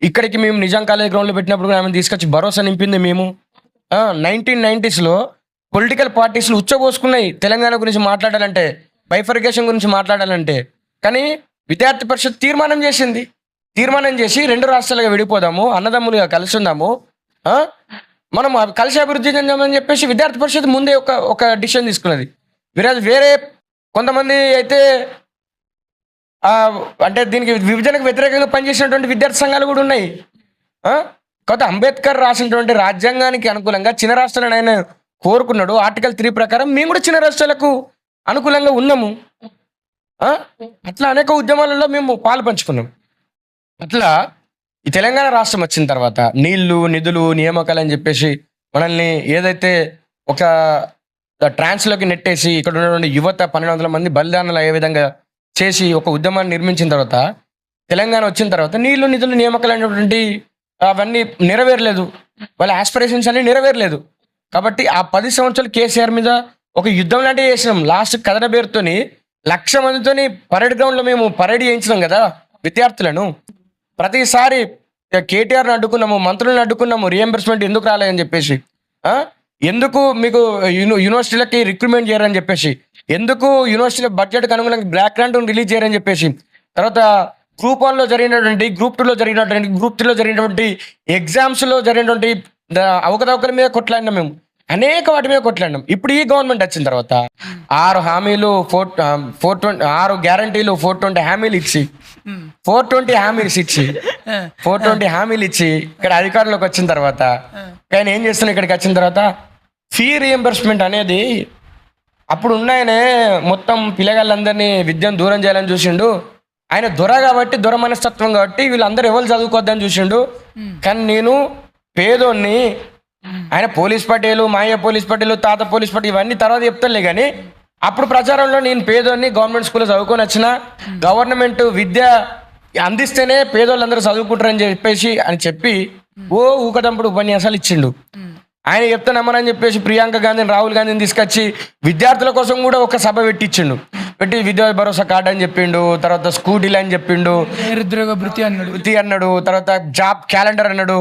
ఇక్కడికి మేము నిజాం కాలేజ్ గ్రౌండ్లో పెట్టినప్పుడు ఆమెను తీసుకొచ్చి భరోసా నింపింది మేము. 1990s పొలిటికల్ పార్టీస్లు ఉచ్చబోసుకున్నాయి తెలంగాణ గురించి మాట్లాడాలంటే, బైఫర్గేషన్ గురించి మాట్లాడాలంటే. కానీ విద్యార్థి పరిషత్ తీర్మానం చేసి 2 రాష్ట్రాలుగా విడిపోదాము, అన్నదమ్ములుగా కలిసి ఉందాము, మనం కలిసి అభివృద్ధి చెందామని చెప్పేసి విద్యార్థి పరిషత్ ముందే ఒక డిసిషన్ తీసుకున్నది. వేరే కొంతమంది అయితే అంటే దీనికి విభజనకు వ్యతిరేకంగా పనిచేసినటువంటి విద్యార్థి సంఘాలు కూడా ఉన్నాయి. కాకపోతే అంబేద్కర్ రాసినటువంటి రాజ్యాంగానికి అనుకూలంగా చిన్న రాష్ట్రాలను ఆయన కోరుకున్నాడు. ఆర్టికల్ 3 ప్రకారం మేము కూడా చిన్న రాష్ట్రాలకు అనుకూలంగా ఉన్నాము. అట్లా అనేక ఉద్యమాలలో మేము పాలు పంచుకున్నాం. అట్లా ఈ తెలంగాణ రాష్ట్రం వచ్చిన తర్వాత నీళ్లు, నిధులు, నియామకాలు అని చెప్పేసి మనల్ని ఏదైతే ఒక ట్రాన్స్లోకి నెట్టేసి ఇక్కడ ఉన్నటువంటి యువత 1,200 మంది బలిదానాలు ఏ విధంగా చేసి ఒక ఉద్యమాన్ని నిర్మించిన తర్వాత, తెలంగాణ వచ్చిన తర్వాత నీళ్లు, నిధులు, నియామకాలు అనేటువంటి అవన్నీ నెరవేరలేదు, వాళ్ళ ఆస్పిరేషన్స్ అన్నీ నెరవేరలేదు. కాబట్టి ఆ 10 సంవత్సరాలు కేసీఆర్ మీద ఒక యుద్ధం లాంటివి చేసినాం. లాస్ట్ కథన పేరుతోని 1,00,000 మందితోని పరేడ్ గ్రౌండ్లో మేము పరేడ్ చేయించినాం కదా విద్యార్థులను. ప్రతిసారి కేటీఆర్ని అడ్డుకున్నాము, మంత్రులను అడ్డుకున్నాము, రీఎంబర్స్మెంట్ ఎందుకు రాలేదని చెప్పేసి, ఎందుకు మీకు యూనివర్సిటీలకి రిక్రూట్మెంట్ చేయరని చెప్పేసి, ఎందుకు యూనివర్సిటీల బడ్జెట్కి అనుగుణంగా బ్లాక్ గ్రాంట్ రిలీజ్ చేయరని చెప్పేసి, తర్వాత గ్రూప్ 1లో జరిగినటువంటి, గ్రూప్ 2లో జరిగినటువంటి, గ్రూప్ 3లో జరిగినటువంటి ఎగ్జామ్స్లో జరిగినటువంటి అవకతవకల మీద కొట్లాడినాం మేము, అనేక వాటి మీద కొట్లాడినాం. ఇప్పుడు ఈ గవర్నమెంట్ వచ్చిన తర్వాత 6 హామీలు 6 గ్యారంటీలు 420 హామీలు ఇచ్చి 420 హామీలు ఇచ్చి ఇక్కడ అధికారంలోకి వచ్చిన తర్వాత ఆయన ఏం చేస్తున్నా, ఇక్కడికి వచ్చిన తర్వాత ఫీ రీఎంబర్స్మెంట్ అనేది అప్పుడు ఉన్నాయనే మొత్తం పిల్లగాళ్ళందరినీ విద్యను దూరం చేయాలని చూసిండు. ఆయన దొర కాబట్టి, దొర మనస్తత్వం కాబట్టి వీళ్ళందరూ ఎవరు చదువుకోవద్దని చూసిండు. కానీ నేను పేదోన్ని, ఆయన పోలీస్ పటేలు, మాయ పోలీస్ పటేలు, తాత పోలీస్ పటేలు ఇవన్నీ తర్వాత చెప్తానులే. కానీ అప్పుడు ప్రచారంలో నేను పేదోన్ని, గవర్నమెంట్ స్కూల్లో చదువుకొని వచ్చిన, గవర్నమెంట్ విద్య అందిస్తేనే పేదోళ్ళందరూ చదువుకుంటారని చెప్పి ఊకదంపుడు ఉపన్యాసాలు ఇచ్చిండు. ఆయన చెప్తానమ్మనని చెప్పేసి ప్రియాంక గాంధీని, రాహుల్ గాంధీని తీసుకొచ్చి విద్యార్థుల కోసం కూడా ఒక సభ పెట్టించిండు. పెట్టి విద్యా భరోసా కార్డు అని చెప్పిండు, తర్వాత స్కూటీలు అని చెప్పిండు, నిరుద్యోగ భృతి అన్నాడు. వృత్తి అన్నాడు, తర్వాత జాబ్ క్యాలెండర్ అన్నాడు,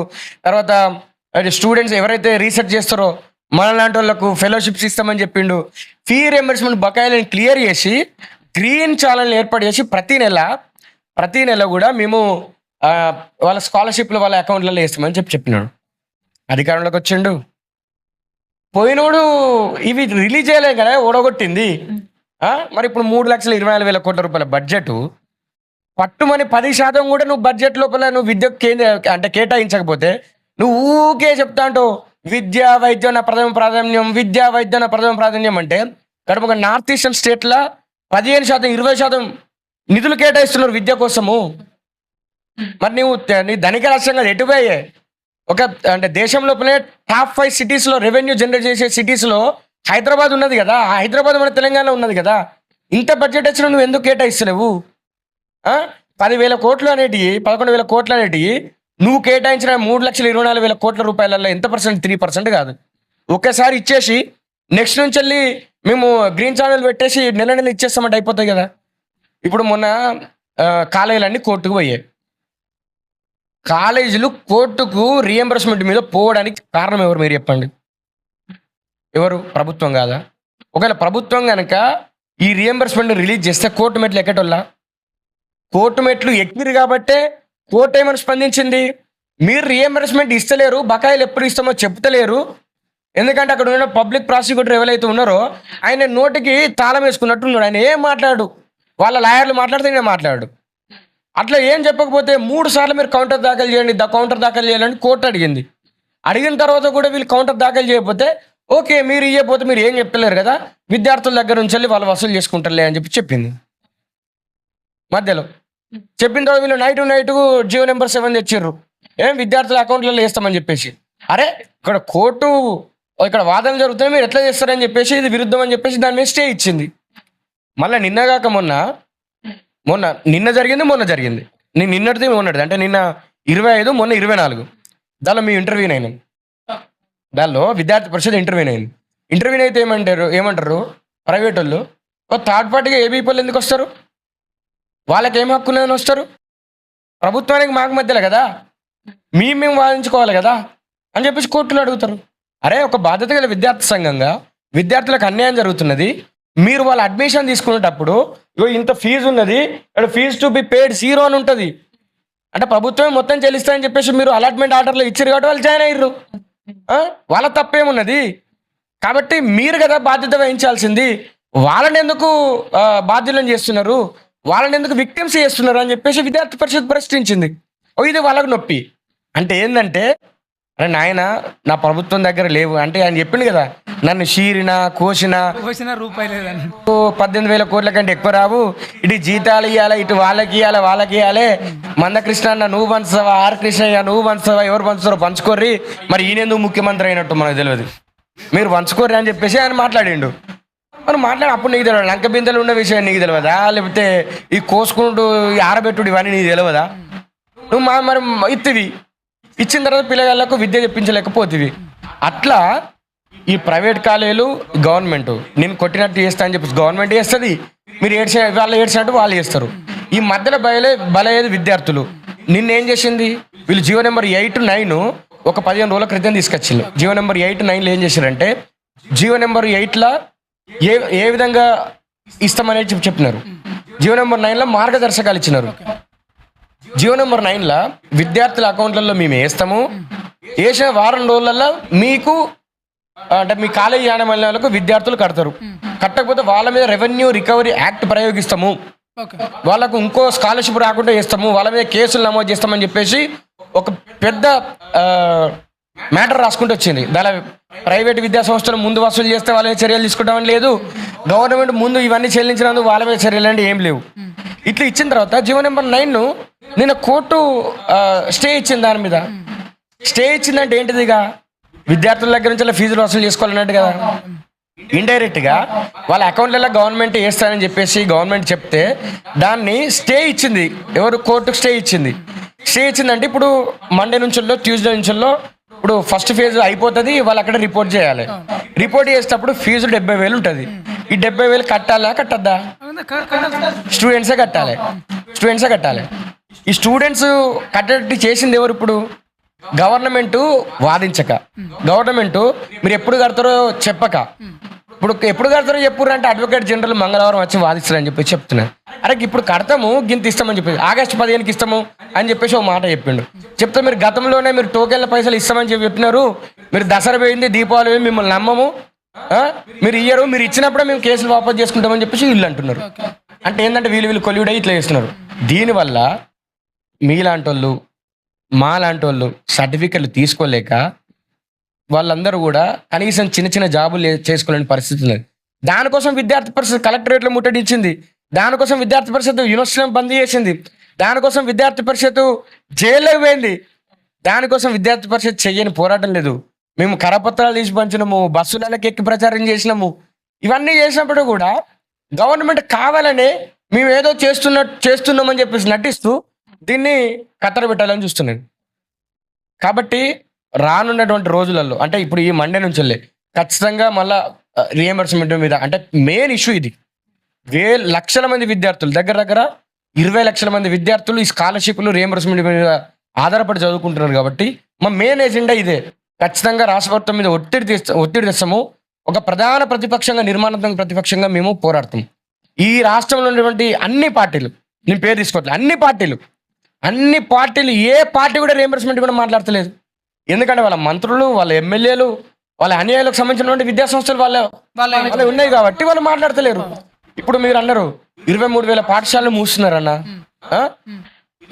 తర్వాత స్టూడెంట్స్ ఎవరైతే రీసెర్చ్ చేస్తారో మన లాంటి వాళ్ళకు ఫెలోషిప్స్ ఇస్తామని చెప్పిండు. ఫీ రియంబర్స్మెంట్ బకాయిలను క్లియర్ చేసి గ్రీన్ ఛానల్ ఏర్పాటు చేసి ప్రతి నెల కూడా మేము వాళ్ళ స్కాలర్షిప్లు వాళ్ళ అకౌంట్లలో వేస్తామని చెప్పినాడు. అధికారంలోకి వచ్చిండు, పోయినోడు ఇవి రిలీజ్ చేయలేం కదా, ఓడగొట్టింది. మరి ఇప్పుడు 3,24,000 కోట్ల రూపాయల బడ్జెట్ పట్టుమని 10% కూడా నువ్వు బడ్జెట్ లోపల నువ్వు విద్యకు అంటే కేటాయించకపోతే నువ్వు ఊకే చెప్తా అంటావు విద్యా వైద్యం నా ప్రథమ ప్రాధాన్యం, విద్యా వైద్యం నా ప్రథమ ప్రాధాన్యం అంటే కనుక నార్త్ ఈస్టర్న్ స్టేట్ల 15%, 20% నిధులు కేటాయిస్తున్నారు విద్య కోసము. మరి నీ ధనిక రాష్ట్రంగా ఎటుపోయే ఒక అంటే దేశం లోపలే టాప్ 5 సిటీస్లో రెవెన్యూ జనరేట్ చేసే సిటీస్లో హైదరాబాద్ ఉన్నది కదా, ఆ హైదరాబాద్ మన తెలంగాణ ఉన్నది కదా. ఇంత బడ్జెట్ వచ్చినా నువ్వు ఎందుకు కేటాయిస్తున్నావు? 10,000 కోట్లు అనేటివి, 11,000 కోట్లు అనేటివి నువ్వు కేటాయించిన 3,24,000 కోట్ల రూపాయలలో ఎంత పర్సెంట్? 3% కాదు. ఒక్కసారి ఇచ్చేసి నెక్స్ట్ నుంచి వెళ్ళి మేము గ్రీన్ ఛానల్ పెట్టేసి నెల ఇచ్చేస్తామంటే అయిపోతాయి కదా. ఇప్పుడు మొన్న కాలేజీలన్నీ కోర్టుకు పోయాయి. కాలేజీలు కోర్టుకు రీఎంబర్స్మెంట్ మీద పోవడానికి కారణం ఎవరు మీరు చెప్పండి? ఎవరు? ప్రభుత్వం కాదా? ఒకవేళ ప్రభుత్వం కనుక ఈ రీఎంబర్స్మెంట్ రిలీజ్ చేస్తే కోర్టు మెట్లు ఎక్కటోళ్ళ? కోర్టు మెట్లు ఎక్కిరు కాబట్టే కోర్టు ఏమైనా స్పందించింది. మీరు రీఎంబర్స్మెంట్ ఇస్తలేరు, బకాయిలు ఎప్పుడు ఇస్తామో చెప్తలేరు. ఎందుకంటే అక్కడ ఉన్న పబ్లిక్ ప్రాసిక్యూటర్ ఎవరైతే ఉన్నారో ఆయన నోటికి తాళం వేసుకున్నట్టున్నాడు. ఆయన ఏం మాట్లాడు, వాళ్ళ లాయర్లు మాట్లాడితే నేను మాట్లాడు. అట్లా ఏం చెప్పకపోతే 3 సార్లు మీరు కౌంటర్ దాఖలు చేయండి, కౌంటర్ దాఖలు చేయాలని కోర్టు అడిగింది. అడిగిన తర్వాత కూడా వీళ్ళు కౌంటర్ దాఖలు చేయకపోతే ఓకే మీరు ఇవ్వకపోతే మీరు ఏం చెప్తలేరు కదా, విద్యార్థుల దగ్గర నుంచి వెళ్ళి వాళ్ళు వసూలు చేసుకుంటారులే అని చెప్పింది. మధ్యలో చెప్పిన తర్వాత వీళ్ళు నైట్ జియో నెంబర్ 7 తెచ్చిర్రు, ఏం విద్యార్థుల అకౌంట్లలో వేస్తామని చెప్పేసి. అరే ఇక్కడ కోర్టు ఇక్కడ వాదనలు జరుగుతున్నాయి, మీరు ఎట్లా చేస్తారని చెప్పేసి ఇది విరుద్ధం అని చెప్పేసి దాని మీద స్టే ఇచ్చింది. మళ్ళీ నిన్నగాక మొన్న జరిగింది, మొన్న జరిగింది. నేను నిన్నటిది మొన్నటిది అంటే నిన్న 25, మొన్న 24 దానిలో మీ ఇంటర్వ్యూ అయినాను. దానిలో విద్యార్థి పరిషత్ ఇంటర్వ్యూ అయింది. ఇంటర్వ్యూ అయితే ఏమంటారు ప్రైవేట్ వాళ్ళు థర్డ్ పార్టీగా ఏబీపీలు ఎందుకు వస్తారు? వాళ్ళకి ఏం హక్కు ఉన్నదని వస్తారు? ప్రభుత్వానికి మాకు మధ్యలో కదా, మేము వాదించుకోవాలి కదా అని చెప్పేసి కోర్టులు అడుగుతారు. అరే ఒక బాధ్యత గల విద్యార్థి సంఘంగా విద్యార్థులకు అన్యాయం జరుగుతున్నది, మీరు వాళ్ళ అడ్మిషన్ తీసుకునేటప్పుడు ఇంత ఫీజు ఉన్నది, ఇక్కడ ఫీజు టు బి పేడ్ 0 అని ఉంటుంది. అంటే ప్రభుత్వమే మొత్తం చెల్లిస్తాయని చెప్పేసి మీరు అలాట్మెంట్ ఆర్డర్లో ఇచ్చారు కాబట్టి వాళ్ళు జాయిన్ అయ్యారు. వాళ్ళ తప్పేమున్నది? కాబట్టి మీరు కదా బాధ్యత వహించాల్సింది. వాళ్ళని ఎందుకు బాధ్యులను చేస్తున్నారు, వాళ్ళని ఎందుకు విక్టిమ్స్ చేస్తున్నారు అని చెప్పేసి విద్యార్థి పరిషత్ ప్రశ్నించింది. ఇది వాళ్ళకు నొప్పి. అంటే ఏంటంటే అరే నాయన నా ప్రభుత్వం దగ్గర లేవు అంటే ఆయన చెప్పిండు కదా, నన్ను షీరినా కోసినా రూపాయి లేదని 18,000 కోట్ల కంటే ఎక్కువ రావు, ఇటు జీతాలు ఇవ్వాలి, ఇటు వాళ్ళకి ఇవ్వాలి, మందకృష్ణ అన్న నువ్వు పంచుతావా, ఆర్ కృష్ణయ్య నువ్వు పంచుతావా, ఎవరు పంచుతారో పంచుకోర్రి, మరి ఈయనెందుకు ముఖ్యమంత్రి అయినట్టు మనకు తెలియదు, మీరు పంచుకోర్రి అని చెప్పేసి ఆయన మాట్లాడిండు. మనం అప్పుడు నీకు తెలియదు, లంక బిందెలు ఉన్న విషయం నీకు తెలియదా, లేకపోతే ఈ కోసుకుంటూ ఈ ఆరబెట్టుడు ఇవన్నీ నీకు తెలియదా? నువ్వు మరి ఇత్తివి ఇచ్చిన తర్వాత పిల్లగాళ్ళకు విద్య చెప్పించలేకపోతుంది. అట్లా ఈ ప్రైవేట్ కాలేజీలు గవర్నమెంట్ నేను కొట్టినట్టు చేస్తా అని చెప్పేసి గవర్నమెంట్ చేస్తుంది, మీరు వాళ్ళు ఏడ్చినట్టు వాళ్ళు చేస్తారు. ఈ మధ్యలో బలయ్యేది విద్యార్థులు. నిన్నేం చేసింది వీళ్ళు జియో నెంబర్ 8, 9 ఒక 15 రోజుల క్రితం తీసుకొచ్చింది. జియో నెంబర్ 8, 9 ఏం చేశారంటే జియో నెంబర్ 8లో ఏ విధంగా ఇస్తామనేది చెప్పినారు, జియో నెంబర్ 9లో మార్గదర్శకాలు ఇచ్చినారు. జియో నెంబర్ 9లో విద్యార్థుల అకౌంట్లలో మేము వేస్తాము, వేసిన వారం రోజులలో మీకు అంటే మీ కాలేజీ యాజమాన్యాలకు విద్యార్థులు కడతారు, కట్టకపోతే వాళ్ళ మీద రెవెన్యూ రికవరీ యాక్ట్ ప్రయోగిస్తాము, వాళ్ళకు ఇంకో స్కాలర్షిప్ రాకుండా చేస్తాము, వాళ్ళ మీద కేసులు నమోదు చేస్తామని చెప్పేసి ఒక పెద్ద మ్యాటర్ రాసుకుంటూ వచ్చింది. దాని ప్రైవేట్ విద్యా సంస్థలు ముందు వసూలు చేస్తే వాళ్ళ మీద చర్యలు తీసుకుంటామని లేదు, గవర్నమెంట్ ముందు ఇవన్నీ చెల్లించినందుకు వాళ్ళ మీద చర్యలు అంటే ఏం లేవు. ఇట్లా ఇచ్చిన తర్వాత జియో నెంబర్ 9 నిన్న కోర్టు స్టే ఇచ్చింది. దాని మీద స్టే ఇచ్చిందంటే ఏంటిదిగా విద్యార్థుల దగ్గర నుంచి ఫీజులు వసూలు చేసుకోవాలన్నట్టు కదా. ఇండైరెక్ట్గా వాళ్ళ అకౌంట్లలో గవర్నమెంట్ వేస్తానని చెప్పేసి గవర్నమెంట్ చెప్తే దాన్ని స్టే ఇచ్చింది. ఎవరు? కోర్టుకు స్టే ఇచ్చింది. స్టే ఇచ్చిందంటే ఇప్పుడు మండే నుంచో ట్యూస్డే నుంచో ఇప్పుడు ఫస్ట్ ఫేజ్ అయిపోతుంది, వాళ్ళు అక్కడ రిపోర్ట్ చేయాలి. రిపోర్ట్ చేసేటప్పుడు ఫీజు 70,000 ఉంటుంది. ఈ 70,000 కట్టాలా కట్టద్దా? స్టూడెంట్సే కట్టాలి. ఈ స్టూడెంట్స్ కట్టేటట్టు చేసింది ఎవరు? ఇప్పుడు గవర్నమెంట్ వాదించక, గవర్నమెంట్ మీరు ఎప్పుడు కడతారో చెప్పక, ఇప్పుడు ఎప్పుడు కడతారో చెప్పుర్రు అంటే అడ్వకేట్ జనరల్ మంగళవారం వచ్చి వాదిస్తారని చెప్పి చెప్తున్నారు. అరే ఇప్పుడు కడతాము గింత ఇస్తామని చెప్పి ఆగస్టు 15కి ఇస్తాము అని చెప్పేసి ఒక మాట చెప్పిండు. చెప్తే మీరు గతంలోనే మీరు టోకెన్ల పైసలు ఇస్తామని చెప్పి చెప్పినారు. మీరు దసరా పోయింది, దీపావళి పోయింది, మిమ్మల్ని నమ్మము, మీరు ఇయ్యరు, మీరు ఇచ్చినప్పుడే మేము కేసులు వాపసు చేసుకుంటామని చెప్పేసి వీళ్ళు అంటున్నారు. అంటే ఏంటంటే వీళ్ళు కొలివిడై ఇట్లా చేస్తున్నారు. దీనివల్ల మీలాంటి వాళ్ళు మాలాంటి వాళ్ళు సర్టిఫికెట్లు తీసుకోలేక వాళ్ళందరూ కూడా కనీసం చిన్న చిన్న జాబులు చేసుకోలేని పరిస్థితి ఉంది. దానికోసం విద్యార్థి పరిషత్ కలెక్టరేట్లో ముట్టడించింది, దానికోసం విద్యార్థి పరిషత్ యూనివర్సిటీలను బంద్ చేసింది, దానికోసం విద్యార్థి పరిషత్ జైల్లోకి పోయింది, దానికోసం విద్యార్థి పరిషత్ చెయ్యని పోరాటం లేదు. మేము కరపత్రాలు తీసి పంచినాము, బస్సులకి ఎక్కి ప్రచారం చేసినాము. ఇవన్నీ చేసినప్పుడు కూడా గవర్నమెంట్ కావాలని మేము ఏదో చేస్తున్నామని చెప్పేసి నటిస్తూ దీన్ని కత్తెర పెట్టాలని చూస్తున్నాను. కాబట్టి రానున్నటువంటి రోజులలో అంటే ఇప్పుడు ఈ మండే నుంచి ఖచ్చితంగా మళ్ళా రియంబర్స్మెంట్ మీద అంటే మెయిన్ ఇష్యూ ఇది. లక్షల మంది విద్యార్థులు దగ్గర 20 లక్షల మంది విద్యార్థులు ఈ స్కాలర్షిప్లు రియంబర్స్మెంట్ మీద ఆధారపడి చదువుకుంటున్నారు. కాబట్టి మా మెయిన్ ఎజెండా ఇదే. ఖచ్చితంగా రాష్ట్ర ప్రభుత్వం మీద ఒత్తిడి తెస్తాము. ఒక ప్రధాన ప్రతిపక్షంగా, నిర్మాణాత్మక ప్రతిపక్షంగా మేము పోరాడతాం. ఈ రాష్ట్రంలో ఉన్నటువంటి అన్ని పార్టీలు, నేను పేరు తీసుకోవట్లేదు, అన్ని పార్టీలు ఏ పార్టీ కూడా రియంబర్స్మెంట్ కూడా మాట్లాడతలేదు. ఎందుకంటే వాళ్ళ మంత్రులు, వాళ్ళ ఎమ్మెల్యేలు, వాళ్ళ అనుయాయులకు సంబంధించినటువంటి విద్యా సంస్థలు వాళ్ళ ఉన్నాయి కాబట్టి వాళ్ళు మాట్లాడతలేరు. ఇప్పుడు మీరు అన్నారు 23,000 పాఠశాలలు మూస్తున్నారన్న.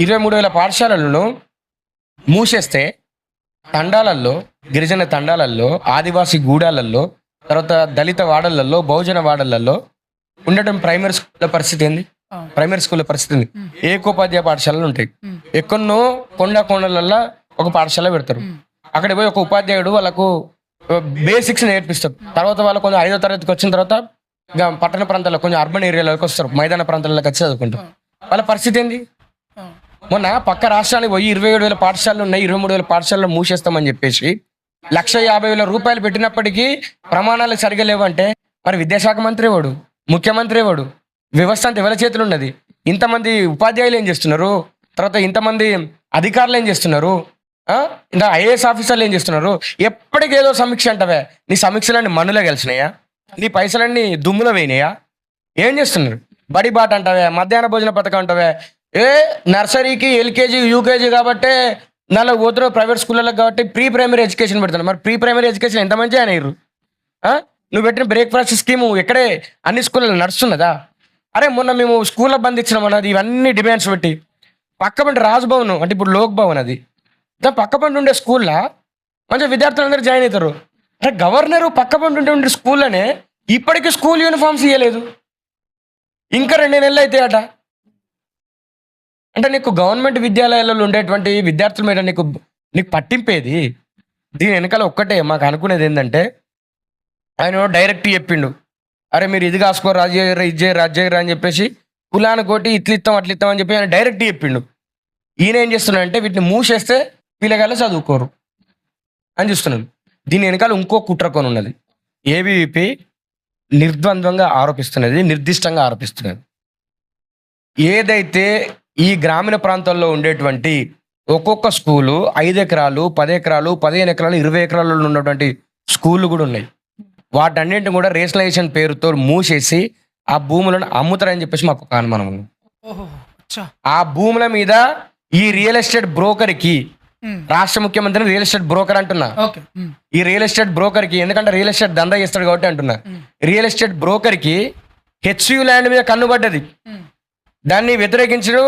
23,000 పాఠశాలలను మూసేస్తే తండాలల్లో, గిరిజన తండాలల్లో, ఆదివాసీ గూడాలల్లో, తర్వాత దళిత వాడళ్లలో, బహుజన వాడళ్లలో ఉండటం ప్రైమరీ స్కూళ్ళ పరిస్థితి ఏంది? ఏకోపాధ్యాయ పాఠశాలలు ఉంటాయి. ఎక్కడో కొండలలో ఒక పాఠశాల పెడతారు. అక్కడ పోయి ఒక ఉపాధ్యాయుడు వాళ్ళకు బేసిక్స్ నేర్పిస్తారు. తర్వాత వాళ్ళు కొంచెం 5వ తరగతికి వచ్చిన తర్వాత పట్టణ ప్రాంతాల్లో, కొంచెం అర్బన్ ఏరియాలోకి వస్తారు, మైదాన ప్రాంతాలకు వచ్చి చదువుకుంటారు. వాళ్ళ పరిస్థితి ఏంది? మొన్న పక్క రాష్ట్రానికి పోయి 27,000 పాఠశాలలు ఉన్నాయి, 23,000 పాఠశాలలో మూసేస్తామని చెప్పేసి 1,50,000 రూపాయలు పెట్టినప్పటికీ ప్రమాణాలు సరిగా లేవంటే మరి విద్యాశాఖ మంత్రి వాడు, ముఖ్యమంత్రి వాడు, వ్యవస్థ అంతా ఎవరి చేతులు ఉన్నది? ఇంతమంది ఉపాధ్యాయులు ఏం చేస్తున్నారు? తర్వాత ఇంతమంది అధికారులు ఏం చేస్తున్నారు? ఇంకా ఐఏఎస్ ఆఫీసర్లు ఏం చేస్తున్నారు? ఎప్పటికేదో సమీక్ష అంటవే, నీ సమీక్షలన్నీ మన్నులో గెలిచినాయా? నీ పైసలన్నీ దుమ్ములో వేయినాయా? ఏం చేస్తున్నారు? బడి బాట అంటవే, మధ్యాహ్న భోజన పథకం అంటవే, నర్సరీకి ఎల్కేజీ యూకేజీ కాబట్టి నాలో పోతున్నారు, ప్రైవేట్ స్కూళ్ళకి కాబట్టి ప్రీ ప్రైమరీ ఎడ్యుకేషన్ పెడుతున్నారు. మరి ప్రీ ప్రైమరీ ఎడ్యుకేషన్ ఎంత మంచిగా అయినారు? నువ్వు పెట్టిన బ్రేక్ఫాస్ట్ స్కీము ఎక్కడే అన్ని స్కూళ్ళలో నడుస్తున్నదా? అరే మొన్న మేము స్కూల్లో బంధించినాం అన్నది, ఇవన్నీ డిమాండ్స్ పెట్టి పక్కపంటి రాజ్భవన్ అంటే ఇప్పుడు లోక్ భవన్, అది దాని పక్కపంటి ఉండే స్కూల్లో మంచిగా విద్యార్థులందరూ జాయిన్ అవుతారు. అంటే గవర్నరు పక్కపంటి ఉండే స్కూల్లోనే ఇప్పటికీ స్కూల్ యూనిఫామ్స్ ఇవ్వలేదు, ఇంకా 2 నెలలు అయితే అట. అంటే నీకు గవర్నమెంట్ విద్యాలయాలలో ఉండేటువంటి విద్యార్థుల మీద నీకు పట్టింపేది? దీని వెనకాల ఒక్కటే మాకు అనుకునేది ఏంటంటే, ఆయన డైరెక్ట్ చెప్పిండు, అరే మీరు ఇది కాసుకో రాజయ్య ఇది చేయరు అని చెప్పేసి కులాన్ని కొట్టి ఇట్లా ఇస్తాం అట్లా ఇస్తాం అని చెప్పి ఆయన డైరెక్ట్ చెప్పిండు. ఈయన ఏం చేస్తున్నాడంటే వీటిని మూసేస్తే పిల్లగాళ్ళు చదువుకోరు అని చూస్తున్నాడు. దీని వెనకాల ఇంకో కుట్రకొని ఉన్నది. ఏబీవీపీ నిర్ద్వంద్వంగా ఆరోపిస్తున్నది, నిర్దిష్టంగా ఆరోపిస్తున్నది. ఏదైతే ఈ గ్రామీణ ప్రాంతాల్లో ఉండేటువంటి ఒక్కొక్క స్కూలు 5 ఎకరాలు, 10 ఎకరాలు, 15 ఎకరాలు, 20 ఎకరాలలో ఉన్నటువంటి స్కూళ్ళు కూడా ఉన్నాయి. వాటన్నింటిని కూడా రేషనలైజేషన్ పేరుతో మూసేసి ఆ భూములను అమ్ముతారని చెప్పేసి మాకు ఒక అనుమానం ఉంది. ఆ భూముల మీద ఈ రియల్ ఎస్టేట్ బ్రోకర్కి, రాష్ట్ర ముఖ్యమంత్రిని రియల్ ఎస్టేట్ బ్రోకర్ అంటున్నా, ఈ రియల్ ఎస్టేట్ బ్రోకర్కి, ఎందుకంటే రియల్ ఎస్టేట్ దందా చేస్తాడు కాబట్టి అంటున్నా, రియల్ ఎస్టేట్ బ్రోకర్కి హెచ్యు ల్యాండ్ మీద కన్నుబడ్డది. దాన్ని వ్యతిరేకించడం,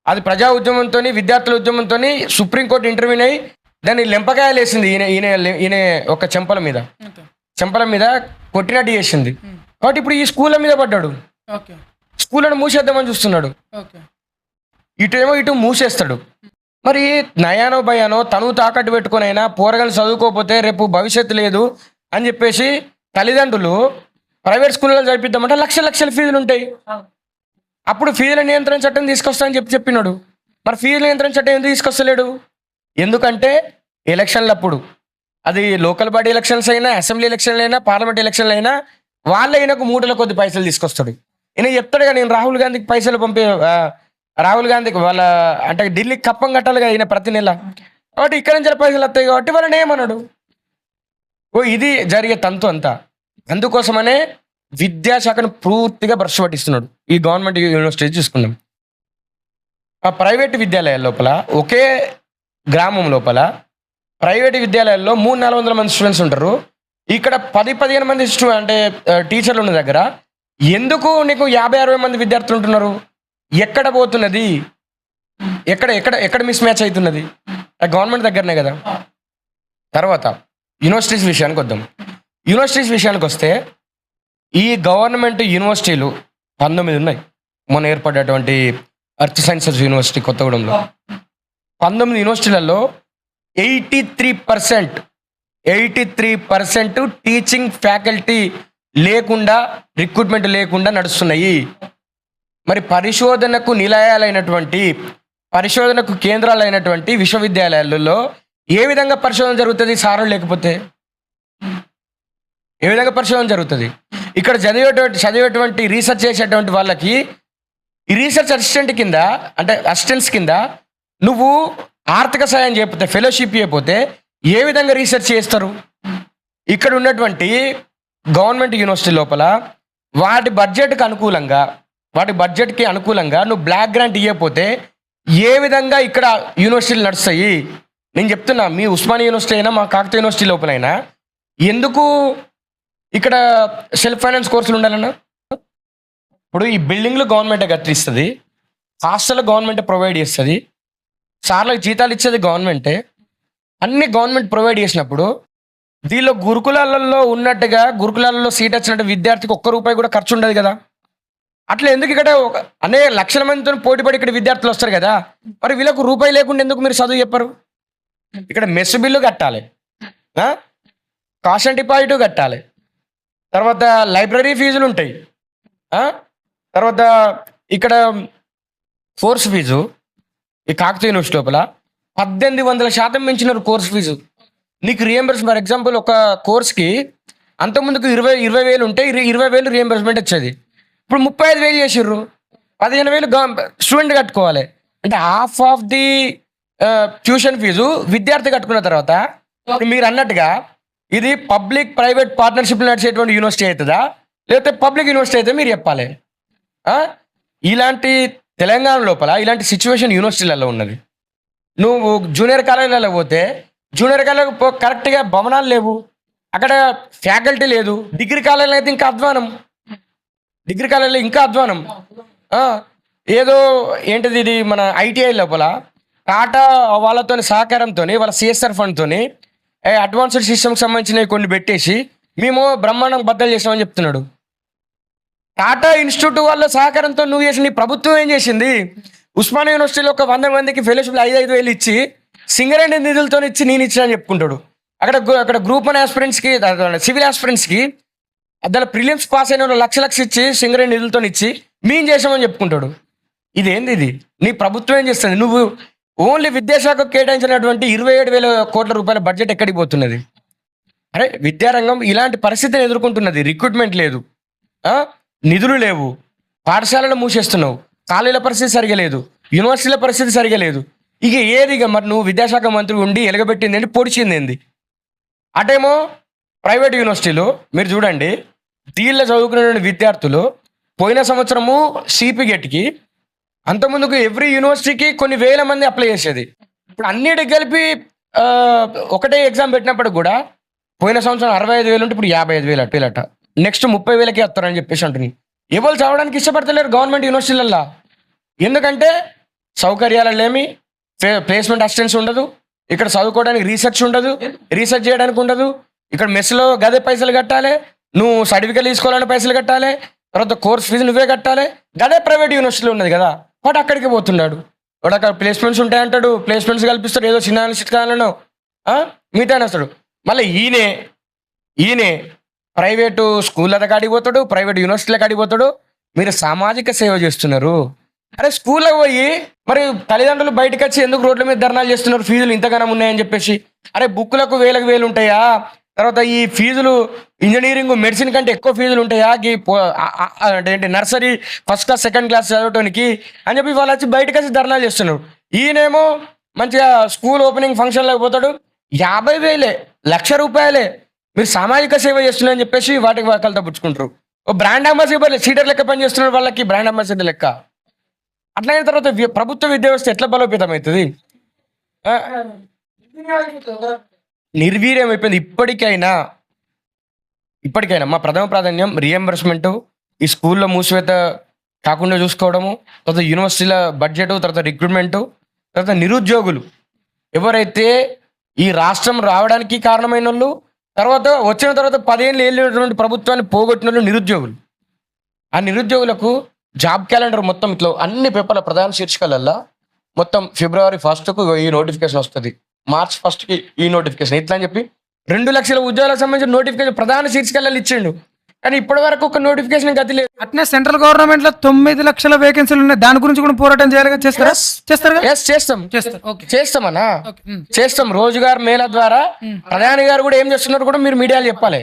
అది ప్రజా ఉద్యమంతో, విద్యార్థుల ఉద్యమంతో సుప్రీంకోర్టు ఇంటర్వ్యూని అయి దాన్ని లెంపకాయలు వేసింది. ఈయన ఒక చెంపల మీద కొట్టినట్టు చేసింది. కాబట్టి ఇప్పుడు ఈ స్కూళ్ళ మీద పడ్డాడు, స్కూళ్ళను మూసేద్దామని చూస్తున్నాడు. ఇటు మూసేస్తాడు. మరి నయానో భయానో తను తాకట్టు పెట్టుకుని అయినా పోరగాళ్ళు చదువుకోకపోతే రేపు భవిష్యత్తు లేదు అని చెప్పేసి తల్లిదండ్రులు ప్రైవేట్ స్కూళ్ళలో చదివిద్దామంటే లక్షల ఫీజులు ఉంటాయి. అప్పుడు ఫీజుల నియంత్రణ చట్టం తీసుకొస్తానని చెప్పినాడు. మరి ఫీజుల నియంత్రణ చట్టం ఎందుకు తీసుకొస్తలేడు? ఎందుకంటే ఎలక్షన్లు అప్పుడు, అది లోకల్ బాడీ ఎలక్షన్స్ అయినా, అసెంబ్లీ ఎలక్షన్లు అయినా, పార్లమెంట్ ఎలక్షన్లు అయినా, వాళ్ళ ఈయనకు మూటల కొద్ది పైసలు తీసుకొస్తాడు. ఈయన చెప్తాడుగా నేను రాహుల్ గాంధీకి పైసలు రాహుల్ గాంధీకి వాళ్ళ అంటే ఢిల్లీకి కప్పం కట్టాలి కదా ఈయన ప్రతి నెల, కాబట్టి ఇక్కడ నుంచి పైసలు వస్తాయి కాబట్టి వాళ్ళని ఏమన్నాడు. ఇది జరిగే తంతు అంతా. అందుకోసమనే విద్యాశాఖను పూర్తిగా భ్రష్టు పట్టిస్తున్నాడు ఈ గవర్నమెంట్ యూనివర్సిటీ. చూసుకుందాం, ఆ ప్రైవేట్ విద్యాలయాల లోపల ఒకే గ్రామం లోపల ప్రైవేట్ విద్యాలయాల్లో 300-400 మంది స్టూడెంట్స్ ఉంటారు. ఇక్కడ 10-15 మంది అంటే టీచర్లు ఉన్న దగ్గర ఎందుకు నీకు 50-60 మంది విద్యార్థులు ఉంటున్నారు? ఎక్కడ పోతున్నది? ఎక్కడ ఎక్కడ ఎక్కడ మిస్ మ్యాచ్ అవుతున్నది? గవర్నమెంట్ దగ్గరనే కదా. తర్వాత యూనివర్సిటీస్ విషయానికి వద్దాం. యూనివర్సిటీస్ విషయానికి వస్తే ఈ గవర్నమెంట్ యూనివర్సిటీలు 19 ఉన్నాయి. మొన్న ఏర్పడేటువంటి ఎర్త్ సైన్సెస్ యూనివర్సిటీ కొత్తగూడెంలో 19 యూనివర్సిటీలలో 83% టీచింగ్ ఫ్యాకల్టీ లేకుండా, రిక్రూట్మెంట్ లేకుండా నడుస్తున్నాయి. మరి పరిశోధనకు నిలయాలైనటువంటి, పరిశోధనకు కేంద్రాలైనటువంటి విశ్వవిద్యాలయాలలో ఏ విధంగా పరిశోధన జరుగుతుంది? సారులు లేకపోతే ఏ విధంగా పరిశోధన జరుగుతుంది? ఇక్కడ చదివేటువంటి రీసెర్చ్ చేసేటువంటి వాళ్ళకి ఈ రీసెర్చ్ అసిస్టెంట్ కింద అంటే అసిస్టెంట్స్ కింద నువ్వు ఆర్థిక సాయం చేయకపోతే, ఫెలోషిప్ చేయకపోతే ఏ విధంగా రీసెర్చ్ చేస్తారు? ఇక్కడ ఉన్నటువంటి గవర్నమెంట్ యూనివర్సిటీ లోపల వాటి బడ్జెట్కి అనుకూలంగా నువ్వు బ్లాక్ గ్రాంట్ ఇవ్వకపోతే ఏ విధంగా ఇక్కడ యూనివర్సిటీలు నడుస్తాయి? నేను చెప్తున్నా, మీ ఉస్మానియా యూనివర్సిటీ అయినా మా కాకతీయ యూనివర్సిటీ లోపలైనా ఎందుకు ఇక్కడ సెల్ఫ్ ఫైనాన్స్ కోర్సులు ఉండాలన్నా? ఇప్పుడు ఈ బిల్డింగ్లు గవర్నమెంటే కట్టిస్తుంది, హాస్టల్ గవర్నమెంటే ప్రొవైడ్ చేస్తుంది, సార్లకు జీతాలు ఇచ్చేది గవర్నమెంటే, అన్ని గవర్నమెంట్ ప్రొవైడ్ చేసినప్పుడు దీనిలో గురుకులాలలో ఉన్నట్టుగా గురుకులాలలో సీట్ వచ్చినట్టు విద్యార్థికి ₹1 కూడా ఖర్చు ఉండదు కదా. అట్లా ఎందుకు ఇక్కడ అనేక లక్షల మందితో పోటీపడి ఇక్కడ విద్యార్థులు వస్తారు కదా, మరి వీళ్ళకు రూపాయి లేకుండా ఎందుకు మీరు చదువు చెప్పరు? ఇక్కడ మెస్ బిల్లు కట్టాలి, కాస్ట్ డిపాజిట్ కట్టాలి, తర్వాత లైబ్రరీ ఫీజులు ఉంటాయి, తర్వాత ఇక్కడ కోర్స్ ఫీజు ఈ కాకతీయ యూనివర్సిటీ లోపల 1800% పెంచినారు కోర్స్ ఫీజు. నీకు రియంబర్స్ ఫర్ ఎగ్జాంపుల్ ఒక కోర్స్కి అంతకుముందుకు 20,000 ఉంటే 20,000 రియంబర్స్మెంట్ వచ్చేది. ఇప్పుడు 35,000 చేసిర్రు. 15,000 స్టూడెంట్ కట్టుకోవాలి. అంటే half of the tuition fees విద్యార్థి కట్టుకున్న తర్వాత మీరు అన్నట్టుగా ఇది పబ్లిక్ ప్రైవేట్ పార్ట్నర్షిప్ నడిచేటువంటి యూనివర్సిటీ అవుతుందా, లేకపోతే పబ్లిక్ యూనివర్సిటీ అయితే మీరు చెప్పాలి. ఇలాంటి తెలంగాణ లోపల ఇలాంటి సిచ్యువేషన్ యూనివర్సిటీలలో ఉన్నది. నువ్వు జూనియర్ కాలేజీలలో పోతే జూనియర్ కాలేజ్ కరెక్ట్గా భవనాలు లేవు, అక్కడ ఫ్యాకల్టీ లేదు. డిగ్రీ కాలేజీలో అయితే ఇంకా అధ్వానం, డిగ్రీ కాలేజీలో ఇంకా అధ్వానం. ఏదో ఏంటిది ఇది మన ఐటీఐ లోపల టాటా వాళ్ళతో సహకారంతో వాళ్ళ సిఎస్ఆర్ ఫండ్తో అడ్వాన్స్డ్ సిస్టమ్కి సంబంధించినవి కొన్ని పెట్టేసి మేము బ్రహ్మాండం బద్దలు చేసామని చెప్తున్నాడు. టాటా ఇన్స్టిట్యూట్ వాళ్ళ సహకారంతో నువ్వు చేసి నీ ప్రభుత్వం ఏం చేసింది? ఉస్మానియా యూనివర్సిటీలో ఒక 100 మందికి ఫెలోషిప్లు 5,000 ఇచ్చి సింగరేణి నిధులతో ఇచ్చి నేను ఇచ్చిన అని చెప్పుకుంటాడు. అక్కడ గ్రూప్ 1 ఆస్పిరెంట్స్కి, సివిల్ ఆస్పిరెంట్స్కి దాని ప్రిలిమ్స్ పాస్ అయిన లక్ష ఇచ్చి సింగరేణి నిధులతో ఇచ్చి మేము చేసామని చెప్పుకుంటాడు. ఇదేంది ఇది? నీ ప్రభుత్వం ఏం చేస్తుంది? నువ్వు ఓన్లీ విద్యాశాఖకు కేటాయించినటువంటి 27,000 కోట్ల రూపాయల బడ్జెట్ ఎక్కడికి పోతున్నది? అరే విద్యారంగం ఇలాంటి పరిస్థితిని ఎదుర్కొంటున్నది. రిక్రూట్మెంట్ లేదు, నిధులు లేవు, పాఠశాలలో మూసేస్తున్నావు, కాలేజీల పరిస్థితి సరిగా లేదు, యూనివర్సిటీల పరిస్థితి సరిగా లేదు. ఇక ఏదిగా మరి నువ్వు విద్యాశాఖ మంత్రి ఉండి ఎలగబెట్టింది ఏంటి, పొడిచింది ఏంది? అటేమో ప్రైవేట్ యూనివర్సిటీలు మీరు చూడండి, దీనిలో చదువుకునే విద్యార్థులు పోయిన సంవత్సరము సిపి గెట్కి అంతకుముందుకు ఎవ్రీ యూనివర్సిటీకి కొన్ని వేల మంది అప్లై చేసేది. ఇప్పుడు అన్నిటికి కలిపి ఒకటే ఎగ్జామ్ పెట్టినప్పుడు కూడా పోయిన సంవత్సరం 65,000 ఉంటే ఇప్పుడు 55,000 అట్ట. నెక్స్ట్ 30,000కే వస్తారని చెప్పేసి అంటున్నాయి. ఎవరు చదవడానికి ఇష్టపడతలేరు గవర్నమెంట్ యూనివర్సిటీలల్లో. ఎందుకంటే సౌకర్యాలు ఏమి, ప్లేస్మెంట్ అసిస్టెన్స్ ఉండదు, ఇక్కడ చదువుకోవడానికి రీసెర్చ్ ఉండదు, రీసెర్చ్ చేయడానికి ఉండదు. ఇక్కడ మెస్లో గదే పైసలు కట్టాలి, నువ్వు సర్టిఫికేట్ తీసుకోవాలని పైసలు కట్టాలి, తర్వాత కోర్స్ ఫీజు నువ్వే కట్టాలి. గదే ప్రైవేట్ యూనివర్సిటీలో ఉన్నది కదా, వాడు అక్కడికి పోతున్నాడు. వాడు అక్కడ ప్లేస్మెంట్స్ ఉంటాయంటాడు, ప్లేస్మెంట్స్ కల్పిస్తాడు, ఏదో చిన్న అనాలిసిట్ కావాలనో మిగతా వస్తాడు. మళ్ళీ ఈయనే ప్రైవేటు స్కూళ్ళ కాడికి పోతాడు, ప్రైవేట్ యూనివర్సిటీల కాడికి పోతాడు. మీరు సామాజిక సేవ చేస్తున్నారు. అరే స్కూల్లో పోయి మరి తల్లిదండ్రులు బయటకు వచ్చి ఎందుకు రోడ్ల మీద ధర్నాలు చేస్తున్నారు? ఫీజులు ఇంతగానం ఉన్నాయని చెప్పేసి. అరే బుక్కులకు వేలకు వేలు ఉంటాయా, తర్వాత ఈ ఫీజులు ఇంజనీరింగ్ మెడిసిన్ కంటే ఎక్కువ ఫీజులు ఉంటాయా అంటే ఏంటి nursery first class second class చదవటానికి అని చెప్పి వాళ్ళు వచ్చి బయటకు వచ్చి ధర్నాలు చేస్తున్నారు. ఈయనేమో మంచిగా స్కూల్ ఓపెనింగ్ ఫంక్షన్లోకి పోతాడు, 50,000 ₹1,00,000 మీరు సామాజిక సేవ చేస్తున్నారని చెప్పేసి వాటికి వాకలతో పుచ్చుకుంటారు. ఓ బ్రాండ్ అంబాసిడర్ సీటర్ లెక్క పని చేస్తున్నారు, వాళ్ళకి బ్రాండ్ అంబాసిడర్ లెక్క. అట్లా అయిన తర్వాత ప్రభుత్వ విద్యా వ్యవస్థ ఎట్లా బలోపేతం అవుతుంది? నిర్వీర్యం అయిపోయింది. ఇప్పటికైనా మా ప్రథమ ప్రాధాన్యం రియంబర్స్మెంట్, ఈ స్కూల్లో మూసివేత కాకుండా చూసుకోవడము, తర్వాత యూనివర్సిటీల బడ్జెట్, తర్వాత రిక్రూట్మెంట్, తర్వాత నిరుద్యోగులు ఎవరైతే ఈ రాష్ట్రం రావడానికి కారణమైన వాళ్ళు, తర్వాత వచ్చిన తర్వాత 10 ఏళ్ళు వెళ్ళినటువంటి ప్రభుత్వాన్ని పోగొట్టిన వాళ్ళు నిరుద్యోగులు. ఆ నిరుద్యోగులకు జాబ్ క్యాలెండర్ మొత్తం ఇట్లా అన్ని పేపర్ల ప్రధాన శీర్షికలల్లో మొత్తం February 1st ఈ నోటిఫికేషన్ వస్తుంది, March 1st ఈ నోటిఫికేషన్, ఇట్లా అని చెప్పి 2 లక్షల ఉద్యోగాలకు సంబంధించిన నోటిఫికేషన్ ప్రధాన శీర్షికలలో ఇచ్చిండు. కానీ ఇప్పటి వరకు ఒక నోటిఫికేషన్ గతి లేదు. అట్నే సెంట్రల్ గవర్నమెంట్ లో 9 లక్షల వేకెన్సీలు ఉన్నాయి, దాని గురించి కూడా పోరాటం చేయాలి. చేస్తారా? చేస్తారు. చేస్తామన్నా, చేస్తాం. రోజ్గార్ మేళా ద్వారా ప్రధాని గారు కూడా ఏం చేస్తున్నారు కూడా మీరు మీడియాలో చెప్పాలి.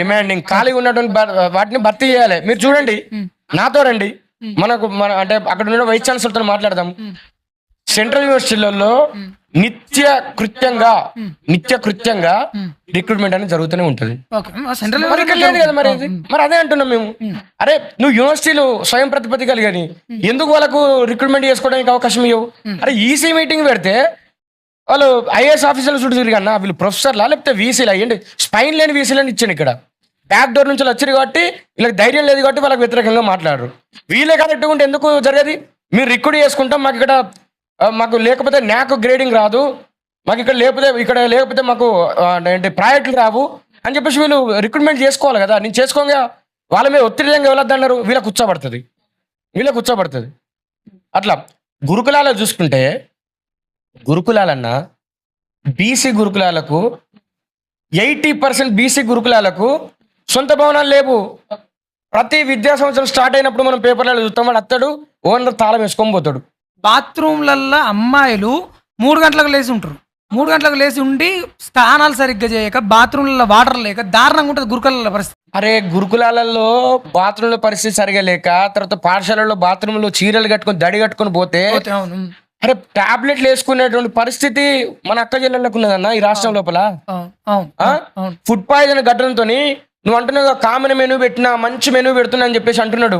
డిమాండింగ్ ఖాళీగా ఉన్నటువంటి వాటిని భర్తీ చేయాలి. మీరు చూడండి, నాతో రండి, అంటే అక్కడ ఉన్న వైస్ ఛాన్సలర్తో మాట్లాడదాం. సెంట్రల్ యూనివర్సిటీలలో నిత్య కృత్యంగా రిక్రూట్మెంట్ అనేది జరుగుతూనే ఉంటుంది. మరి ఇక్కడ లేదు కదా, మరి అదే అంటున్నాం మేము. అరే నువ్వు యూనివర్సిటీలు స్వయం ప్రతిపత్తి కలిగని ఎందుకు వాళ్ళకు రిక్రూట్మెంట్ చేసుకోవడానికి అవకాశం ఇవ్వవు? అరే ఈసీ మీటింగ్ పెడితే వాళ్ళు ఐఏఎస్ ఆఫీసర్లు చుట్టూ తిరిగన్నా, వీళ్ళు ప్రొఫెసర్లా లేకపోతే వీసీలు అయ్యండి, స్పైన్ లేని వీసీలని ఇచ్చాను. ఇక్కడ బ్యాక్ డోర్ నుంచి వచ్చారు కాబట్టి వీళ్ళకి ధైర్యం లేదు కాబట్టి వాళ్ళకి వ్యతిరేకంగా మాట్లాడరు. వీళ్ళే కరెక్ట్గా ఉంటే ఎందుకు జరగదు? మీరు రిక్రూట్ చేసుకుంటాం, మాకు లేకపోతే నాకు గ్రేడింగ్ రాదు, మాకు ఇక్కడ లేకపోతే మాకు ఏంటి ప్రాజెక్టులు రావు అని చెప్పేసి వీళ్ళు రిక్రూట్మెంట్ చేసుకోవాలి కదా. నేను చేసుకోగా వాళ్ళ మీద ఒత్తిడిగా వెళ్ళొద్దన్నారు, వీళ్ళకి కూర్చోబడుతుంది. అట్లా గురుకులాలు చూసుకుంటే, గురుకులాలన్నా బీసీ గురుకులాలకు 80% బీసీ గురుకులాలకు సొంత భవనాలు లేవు. ప్రతి విద్యా సంవత్సరం స్టార్ట్ అయినప్పుడు మనం పేపర్లలో చూస్తాం, వాడు అత్తడు ఓనర్ తాళం వేసుకొని పోతాడు. బాత్రూమ్లల్లో అమ్మాయిలు 3 గంటలకు లేచి ఉంటారు, 3 గంటలకు లేచి ఉండి స్నానాలు సరిగ్గా చేయక, బాత్రూమ్లలో వాటర్ లేక దారుణంగా ఉంటుంది గురుకులాల పరిస్థితి. అరే గురుకులాలలో బాత్రూమ్ల పరిస్థితి సరిగా లేక, తర్వాత పాఠశాలలో బాత్రూంలో చీరలు కట్టుకొని దడి కట్టుకొని పోతే, అరే టాబ్లెట్లు వేసుకునేటువంటి పరిస్థితి మన అక్క జిల్లాలకు ఉన్నదన్న ఈ రాష్ట్రం లోపల. ఫుడ్ పాయిజన్ ఘటనతో నువ్వు అంటున్నావు కామన్ మెనూ పెట్టినా, మంచి మెనూ పెడుతున్నా అని చెప్పేసి అంటున్నాడు.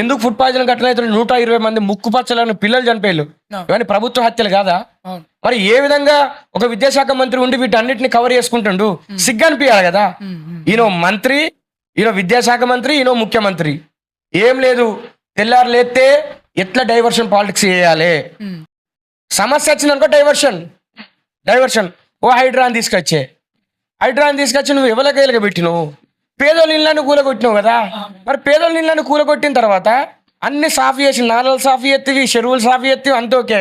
ఎందుకు ఫుడ్ పాయిజన్ ఘటన అయితే 120 మంది ముక్కు పచ్చలని పిల్లలు చనిపోయారు, ఇవన్నీ ప్రభుత్వ హత్యలు కాదా? మరి ఏ విధంగా ఒక విద్యాశాఖ మంత్రి ఉండి వీటన్నిటిని కవర్ చేసుకుంటుండు? సిగ్గు అనిపించాలి కదా. ఈయన మంత్రి, ఈయన విద్యాశాఖ మంత్రి, ఈయన ముఖ్యమంత్రి. ఏం లేదు, తెల్లారు లేస్తే ఎట్లా డైవర్షన్ పాలిటిక్స్ చేయాలి, సమస్య వచ్చిందనుకో డైవర్షన్. ఓ హైడ్రాన్ తీసుకొచ్చి నువ్వు ఎవరికైనా పెట్టినావు, పేదోళ్ళ ఇళ్ళని కూలగొట్టినావు కదా. మరి పేదోళ్ళ ఇళ్ళని కూలగొట్టిన తర్వాత అన్ని సాఫ్ చేసి, నాలలు సాఫ్ చేస్తావి, చెరువులు సాఫ్ చేస్తావి, అంత ఓకే.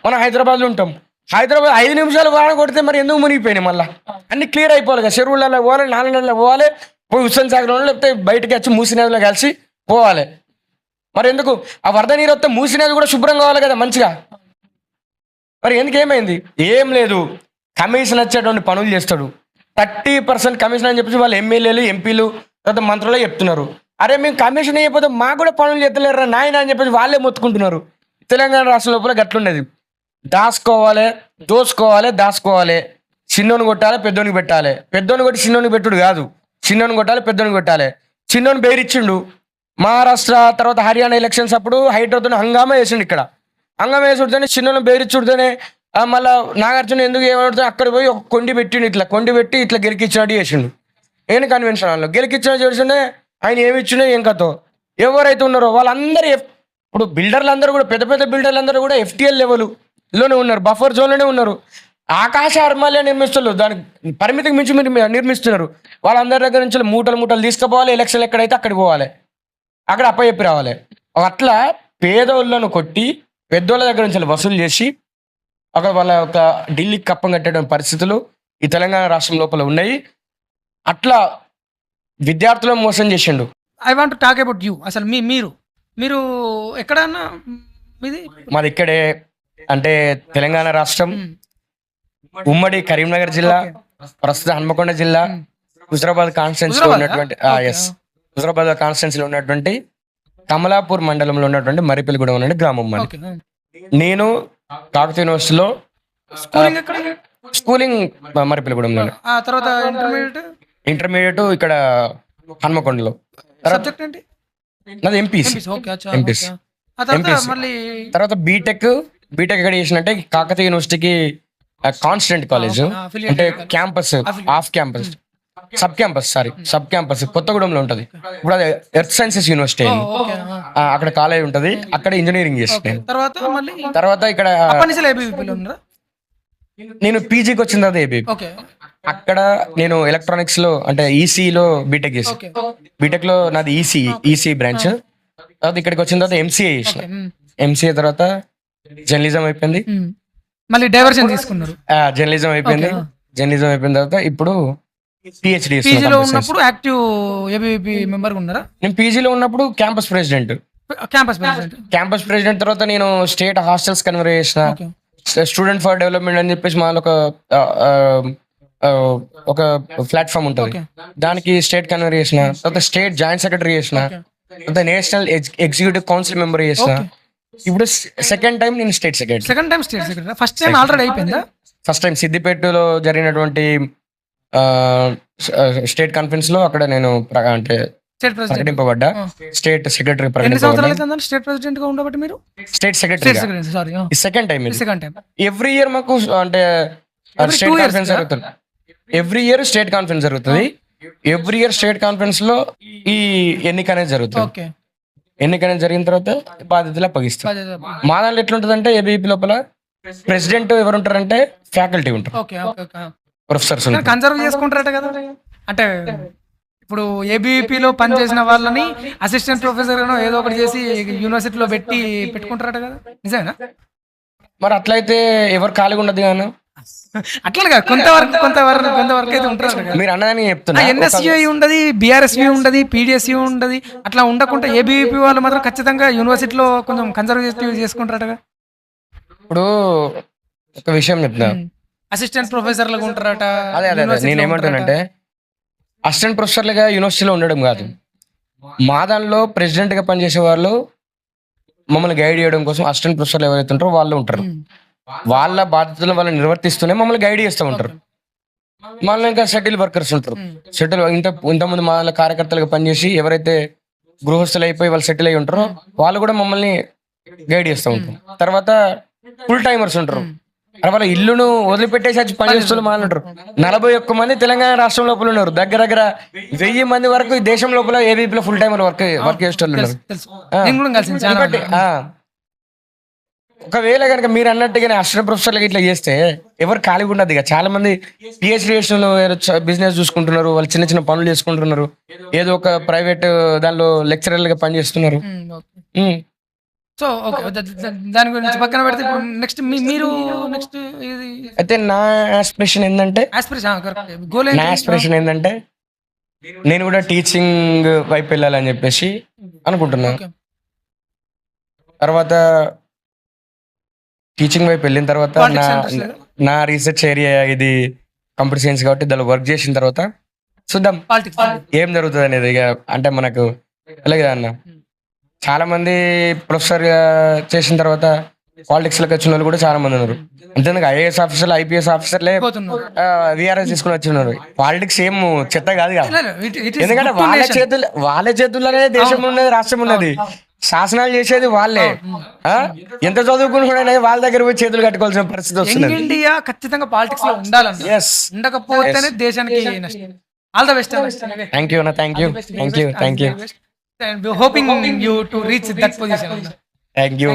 మనం హైదరాబాద్లో ఉంటాం, హైదరాబాద్ 5 నిమిషాలు వాన కొడితే మరి ఎందుకు మునిగిపోయినాయి? మళ్ళీ అన్ని క్లియర్ అయిపోవాలి కదా. చెరువులలో పోవాలి, నాలలో పోవాలి, పోయి హుస్సేన్ సాగర్ లేకపోతే బయటకి వచ్చి మూసినదిలో కలిసి పోవాలి. మరి ఎందుకు ఆ వరద నీరు వస్తే మూసినది కూడా శుభ్రం కావాలి కదా మంచిగా. మరి ఎందుకు ఏమైంది? ఏం లేదు, కమిషన్ వచ్చేటువంటి పనులు చేస్తాడు. 30% కమిషన్ అని చెప్పేసి వాళ్ళు ఎమ్మెల్యేలు, ఎంపీలు, తర్వాత మంత్రులు చెప్తున్నారు. అరే మేము కమిషన్ అయిపోతే మాకు కూడా పనులు చేస్తలేరు నాయన అని చెప్పేసి వాళ్ళే మొత్తుకుంటున్నారు. తెలంగాణ రాష్ట్రం లోపల గట్లున్నది. దాచుకోవాలి, చిన్నోని కొట్టాలి, పెద్దోనికి పెట్టాలి. పెద్దోని కొట్టి చిన్నోనికి పెట్టుడు కాదు, చిన్నోని కొట్టాలి, పెద్దోనికి కొట్టాలి. చిన్నోని బెయిరిచ్చిండు. మహారాష్ట్ర తర్వాత హర్యానా ఎలక్షన్స్ అప్పుడు హైడ్రాతో హంగామా వేసిండు. ఇక్కడ హంగామా వేసుడితేనే చిన్నోని బెయిరిచ్చుడితేనే మళ్ళీ నాగార్జున ఎందుకు ఏమడుతుంది అక్కడ పోయి ఒక కొండి పెట్టి ఇట్లా గెలికిచ్చినట్టు చేసిండు. ఏం కన్వెన్షన్ హాల్లో గెలికిచ్చినట్టు చేసిండే. ఆయన ఏమి ఇచ్చినా ఏం కథో. ఎవరైతే ఉన్నారో వాళ్ళందరూ ఇప్పుడు బిల్డర్లందరూ కూడా, పెద్ద బిల్డర్లందరూ కూడా FTL లెవెల్లోనే ఉన్నారు, బఫర్ జోన్లోనే ఉన్నారు. ఆకాశ అర్మాలే నిర్మిస్తున్నారు, దానికి పరిమితికి మించి మీరు నిర్మిస్తున్నారు. వాళ్ళందరి దగ్గర నుంచి మూటలు తీసుకుపోవాలి, ఎలక్షన్లు ఎక్కడైతే అక్కడికి పోవాలి, అక్కడ అప్పచెప్పి రావాలి. అట్లా పేదోళ్ళను కొట్టి పెద్దోళ్ళ దగ్గర నుంచి వసూలు చేసి అక్కడ వాళ్ళ ఒక ఢిల్లీకి కప్పం కట్టడం పరిస్థితులు ఈ తెలంగాణ రాష్ట్రం లోపల ఉన్నాయి. అట్లా విద్యార్థులను మోసం చేసిండు. I want talk about you. అసలు మీరు ఎక్కడన్నా మీది? మాది ఇక్కడే, అంటే తెలంగాణ రాష్ట్రం ఉమ్మడి కరీంనగర్ జిల్లా, ప్రస్తుత హన్మకొండ జిల్లా, హుజరాబాద్ కాన్స్టిట్యున్సీలో హుజరాబాదా? ఉన్నటువంటి Okay. ఎస్ హుజరాబాద్ కాన్స్టిట్యున్సీలో ఉన్నటువంటి కమలాపూర్ మండలంలో ఉన్నటువంటి మరిపిల్లిగూడెం అనే గ్రామం మాది. ఓకే. నేను కాకతీయ యూనివర్సిటీలో స్కూలింగ్ ఎక్కడ? స్కూలింగ్ మరిపిల్లిగూడెంలో, ఆ తర్వాత ఇంటర్మీడియట్ ఇంటర్మీడియట్ ఇక్కడ హన్మకొండలో. తర్వాత సబ్జెక్ట్ ఏంటి? నాది ఎంపీసీ. ఓకే. అచ్చా. MPC. ఓకే. ఆ తర్వాత MPC. మళ్ళీ తర్వాత బీటెక్ ఎక్కడ చేసినట్టే కాకతీయ యూనివర్సిటీకి కాన్స్టిట్యూంట్ కాలేజ్, affiliate అంటే college. Campus, off campus, sub campus కొత్తగూడెంలో ఉంటది. ఇప్పుడు అది ఎర్త్ సైన్సెస్ యూనివర్సిటీ అయింది. ఓకే. అక్కడ కాలేజ్ ఉంటది, అక్కడ ఇంజనీరింగ్ చేసిన. తర్వాత మళ్ళీ తర్వాత ఇక్కడ అప్పనిసలు ఏబీవీపీలో ఉన్నారా? నేను పీజీకి వచ్చిన తర్వాత ఏబీ, ఓకే. అక్కడ నేను ఎలక్ట్రానిక్స్ లో అంటే ఈసీలో బీటెక్ చేసాను. ఓకే. బీటెక్ లో నాది ఈసీ బ్రాంచ్. తర్వాత ఇక్కడికి వచ్చిన తర్వాత ఎంసీఏ చేసిన. ఓకే. ఎంసీఏ తర్వాత జర్నలిజం అయిపోయింది. మళ్ళీ డైవర్షన్ తీసుకున్నారు. జర్నలిజం అయిపోయింది. Okay. జర్నలిజం అయిపోయిన తర్వాత ఇప్పుడు పిహెచ్డి పీజీలో ఉన్నప్పుడు యాక్టివ్ ఏబీవీపీ మెంబర్ ఉన్నారా? నేను పీజీలో ఉన్నప్పుడు క్యాంపస్ ప్రెసిడెంట్ క్యాంపస్ ప్రెసిడెంట్. తర్వాత నేను స్టేట్ హాస్టల్స్ కన్వర్ చేసిన, ఓకే. స్టూడెంట్ ఫర్ డెవలప్మెంట్ అని చెప్పేసి మా ఒక ప్లాట్ఫామ్ ఉంటుంది, Okay. దానికి స్టేట్ కన్వర్ చేసిన. తర్వాత స్టేట్ జాయింట్ సెక్రటరీ చేసిన. తర్వాత నేషనల్ ఎగ్జిక్యూటివ్ కౌన్సిల్ మెంబర్ చేసిన. Okay. ఇప్పుడు సెకండ్ టైం నేను state secretary. Second time state secretary. First time already అయిపోయిందా? ఫస్ట్ టైం సిద్దిపేటలో జరిగినటువంటి స్టేట్ కాన్ఫరెన్స్ లో అక్కడ నేను అంటే స్టేట్ ప్రెసిడెంట్. ప్రకటింపబడ్డా. స్టేట్ సెక్రటరీ ఎన్ని సంవత్సరాలు ప్రకటింపబడ్డా. అవుతుందని స్టేట్ ప్రెసిడెంట్ గా ఉండబట్టి మీరు? State state secretary secretary. Sorry. Second time ఇది. Second time. ఎవ్రీ ఇయర్ మాకు అంటే Every స్టేట్ 2 years కాన్ఫరెన్స్ కదా? జరుగుతుంది. ఎవ్రీ ఇయర్ స్టేట్ కాన్ఫరెన్స్ జరుగుతుంది. ఎవ్రీ ఇయర్ స్టేట్ కాన్ఫరెన్స్ లో ఈ ఎన్నిక అనేది జరుగుతుంది. ఓకే. ఎన్నిక అనేది జరిగిన తర్వాత బాధ్యతలు అప్పగిస్తారు. మా దాంట్లో ఎట్లుంటదంటే ఏబీపీ లోపల ప్రెసిడెంట్ ఎవరు ఉంటారంటే ఫ్యాకల్టీ ఉంటారు, ఓకే. ఓకే. ప్రొఫెసర్స్ ఉంటారు. కన్సర్వ్ చేసుకుంటారట కదా, అంటే ఇప్పుడు ఏబీవీపీలో పనిచేసిన వాళ్ళని అసిస్టెంట్ ప్రొఫెసర్ గానో ఏదో ఒకటి చేసి యూనివర్సిటీలో పెట్టుకుంటారట కదా, నిజమేనా? మరి అట్లయితే ఎవరు ఖాళీగా ఉండదు కానీ అట్లా కాదు, కొంతవరకు అయితే ఉంటారు కదా. మీరు అన్నదాన్ని చెప్తున్నా. ఎన్ఎస్యూ ఉండదు, బీఆర్ఎస్యూ ఉండదు, పీడిఎస్యూ ఉండదు. అట్లా ఉండకుండా ఏబీవీపీ వాళ్ళు మాత్రం ఖచ్చితంగా యూనివర్సిటీలో కొంచెం కన్సర్వేటివ్ చేసుకుంటారట. ఇప్పుడు ఒక విషయం చెప్తున్నా, అసిస్టెంట్ ప్రొఫెసర్లుగా ఉంటారట. అదే నేను ఏమంటానంటే అసిస్టెంట్ ప్రొఫెసర్లుగా యూనివర్సిటీలో ఉండడం కాదు, మా దానిలో ప్రెసిడెంట్ గా పనిచేసే వాళ్ళు మమ్మల్ని గైడ్ చేయడం కోసం అసిస్టెంట్ ప్రొఫెసర్లు ఎవరైతే ఉంటారో వాళ్ళు ఉంటారు. వాళ్ళ బాధ్యతలు వాళ్ళు నిర్వర్తిస్తూనే మమ్మల్ని గైడ్ చేస్తూ ఉంటారు. మళ్ళీ ఇంకా సెటిల్ వర్కర్స్ ఉంటారు. ఇంతకుముందు మా కార్యకర్తలుగా పనిచేసి ఎవరైతే గృహస్థులు అయిపోయి వాళ్ళు సెటిల్ అయి ఉంటారో వాళ్ళు కూడా మమ్మల్ని గైడ్ చేస్తూ ఉంటారు. తర్వాత ఫుల్ టైమర్స్ ఉంటారు, వాళ్ళ ఇల్లును వదిలిపెట్టేసి వచ్చి పనిచేస్తున్న వాళ్ళు ఉంటారు. 41 మంది తెలంగాణ రాష్ట్రం లోపల ఉన్నారు. దగ్గర 1000 మంది వరకు ఈ దేశం లోపల ఏబీపీలో ఫుల్ టైమర్ వర్క్ చేసేటోళ్ళు ఉన్నారు. ఇంకోటి, ఒకవేళ కనుక మీరు అన్నట్టుగానే అసిస్టెంట్ ప్రొఫెసర్లు ఇట్లా చేస్తే ఎవరు ఖాళీగా ఉండదు. ఇక చాలా మంది పిహెచ్డి బిజినెస్ చూసుకుంటున్నారు, వాళ్ళు చిన్న చిన్న పనులు చేసుకుంటున్నారు, ఏదో ఒక ప్రైవేట్ దానిలో లెక్చరర్లుగా పనిచేస్తున్నారు. సో ఓకే, దాని గురించి పక్కన పెడితే ఇప్పుడు నెక్స్ట్ మీరు నెక్స్ట్ అయితే నా ఆస్పిరేషన్ ఏంటంటే నేను కూడా టీచింగ్ వైపు వెళ్ళాలని చెప్పేసి అనుకుంటున్నాను. తర్వాత టీచింగ్ వైపు వెళ్ళిన తర్వాత నా రీసెర్చ్ ఏరియా ఇది కంప్యూటర్ సైన్స్ కాబట్టి దానిలో వర్క్ చేసిన తర్వాత చూద్దాం ఏం జరుగుతుంది అనేది. ఇక అంటే మనకు అలాగే అన్న చాలా మంది ప్రొఫెసర్ చేసిన తర్వాత పాలిటిక్స్ లోకి వచ్చిన వాళ్ళు కూడా చాలా మంది ఉన్నారు. అంతేందుకు ఐఏఎస్ ఆఫీసర్లు, ఐపీఎస్ ఆఫీసర్లే విఆర్ఎస్ తీసుకుని వచ్చిన్నారు. పాలిటిక్స్ ఏం చెత్త కాదు కదా, ఎందుకంటే వాళ్ళ చేతుల్లోనే దేశం ఉన్నది, రాష్ట్రం ఉన్నది, శాసనాలు చేసేది వాళ్ళే. ఎంత చదువుకుని వాళ్ళ దగ్గర పోయి చేతులు కట్టుకోవాల్సిన పరిస్థితి వస్తుంది. ఇండియా ఖచ్చితంగా పాలిటిక్స్ లో ఉండాలన్న, ఉండకపోతేనే దేశానికి నష్టం. All the best. Thank you. Hoping you to reach that position. Thank you.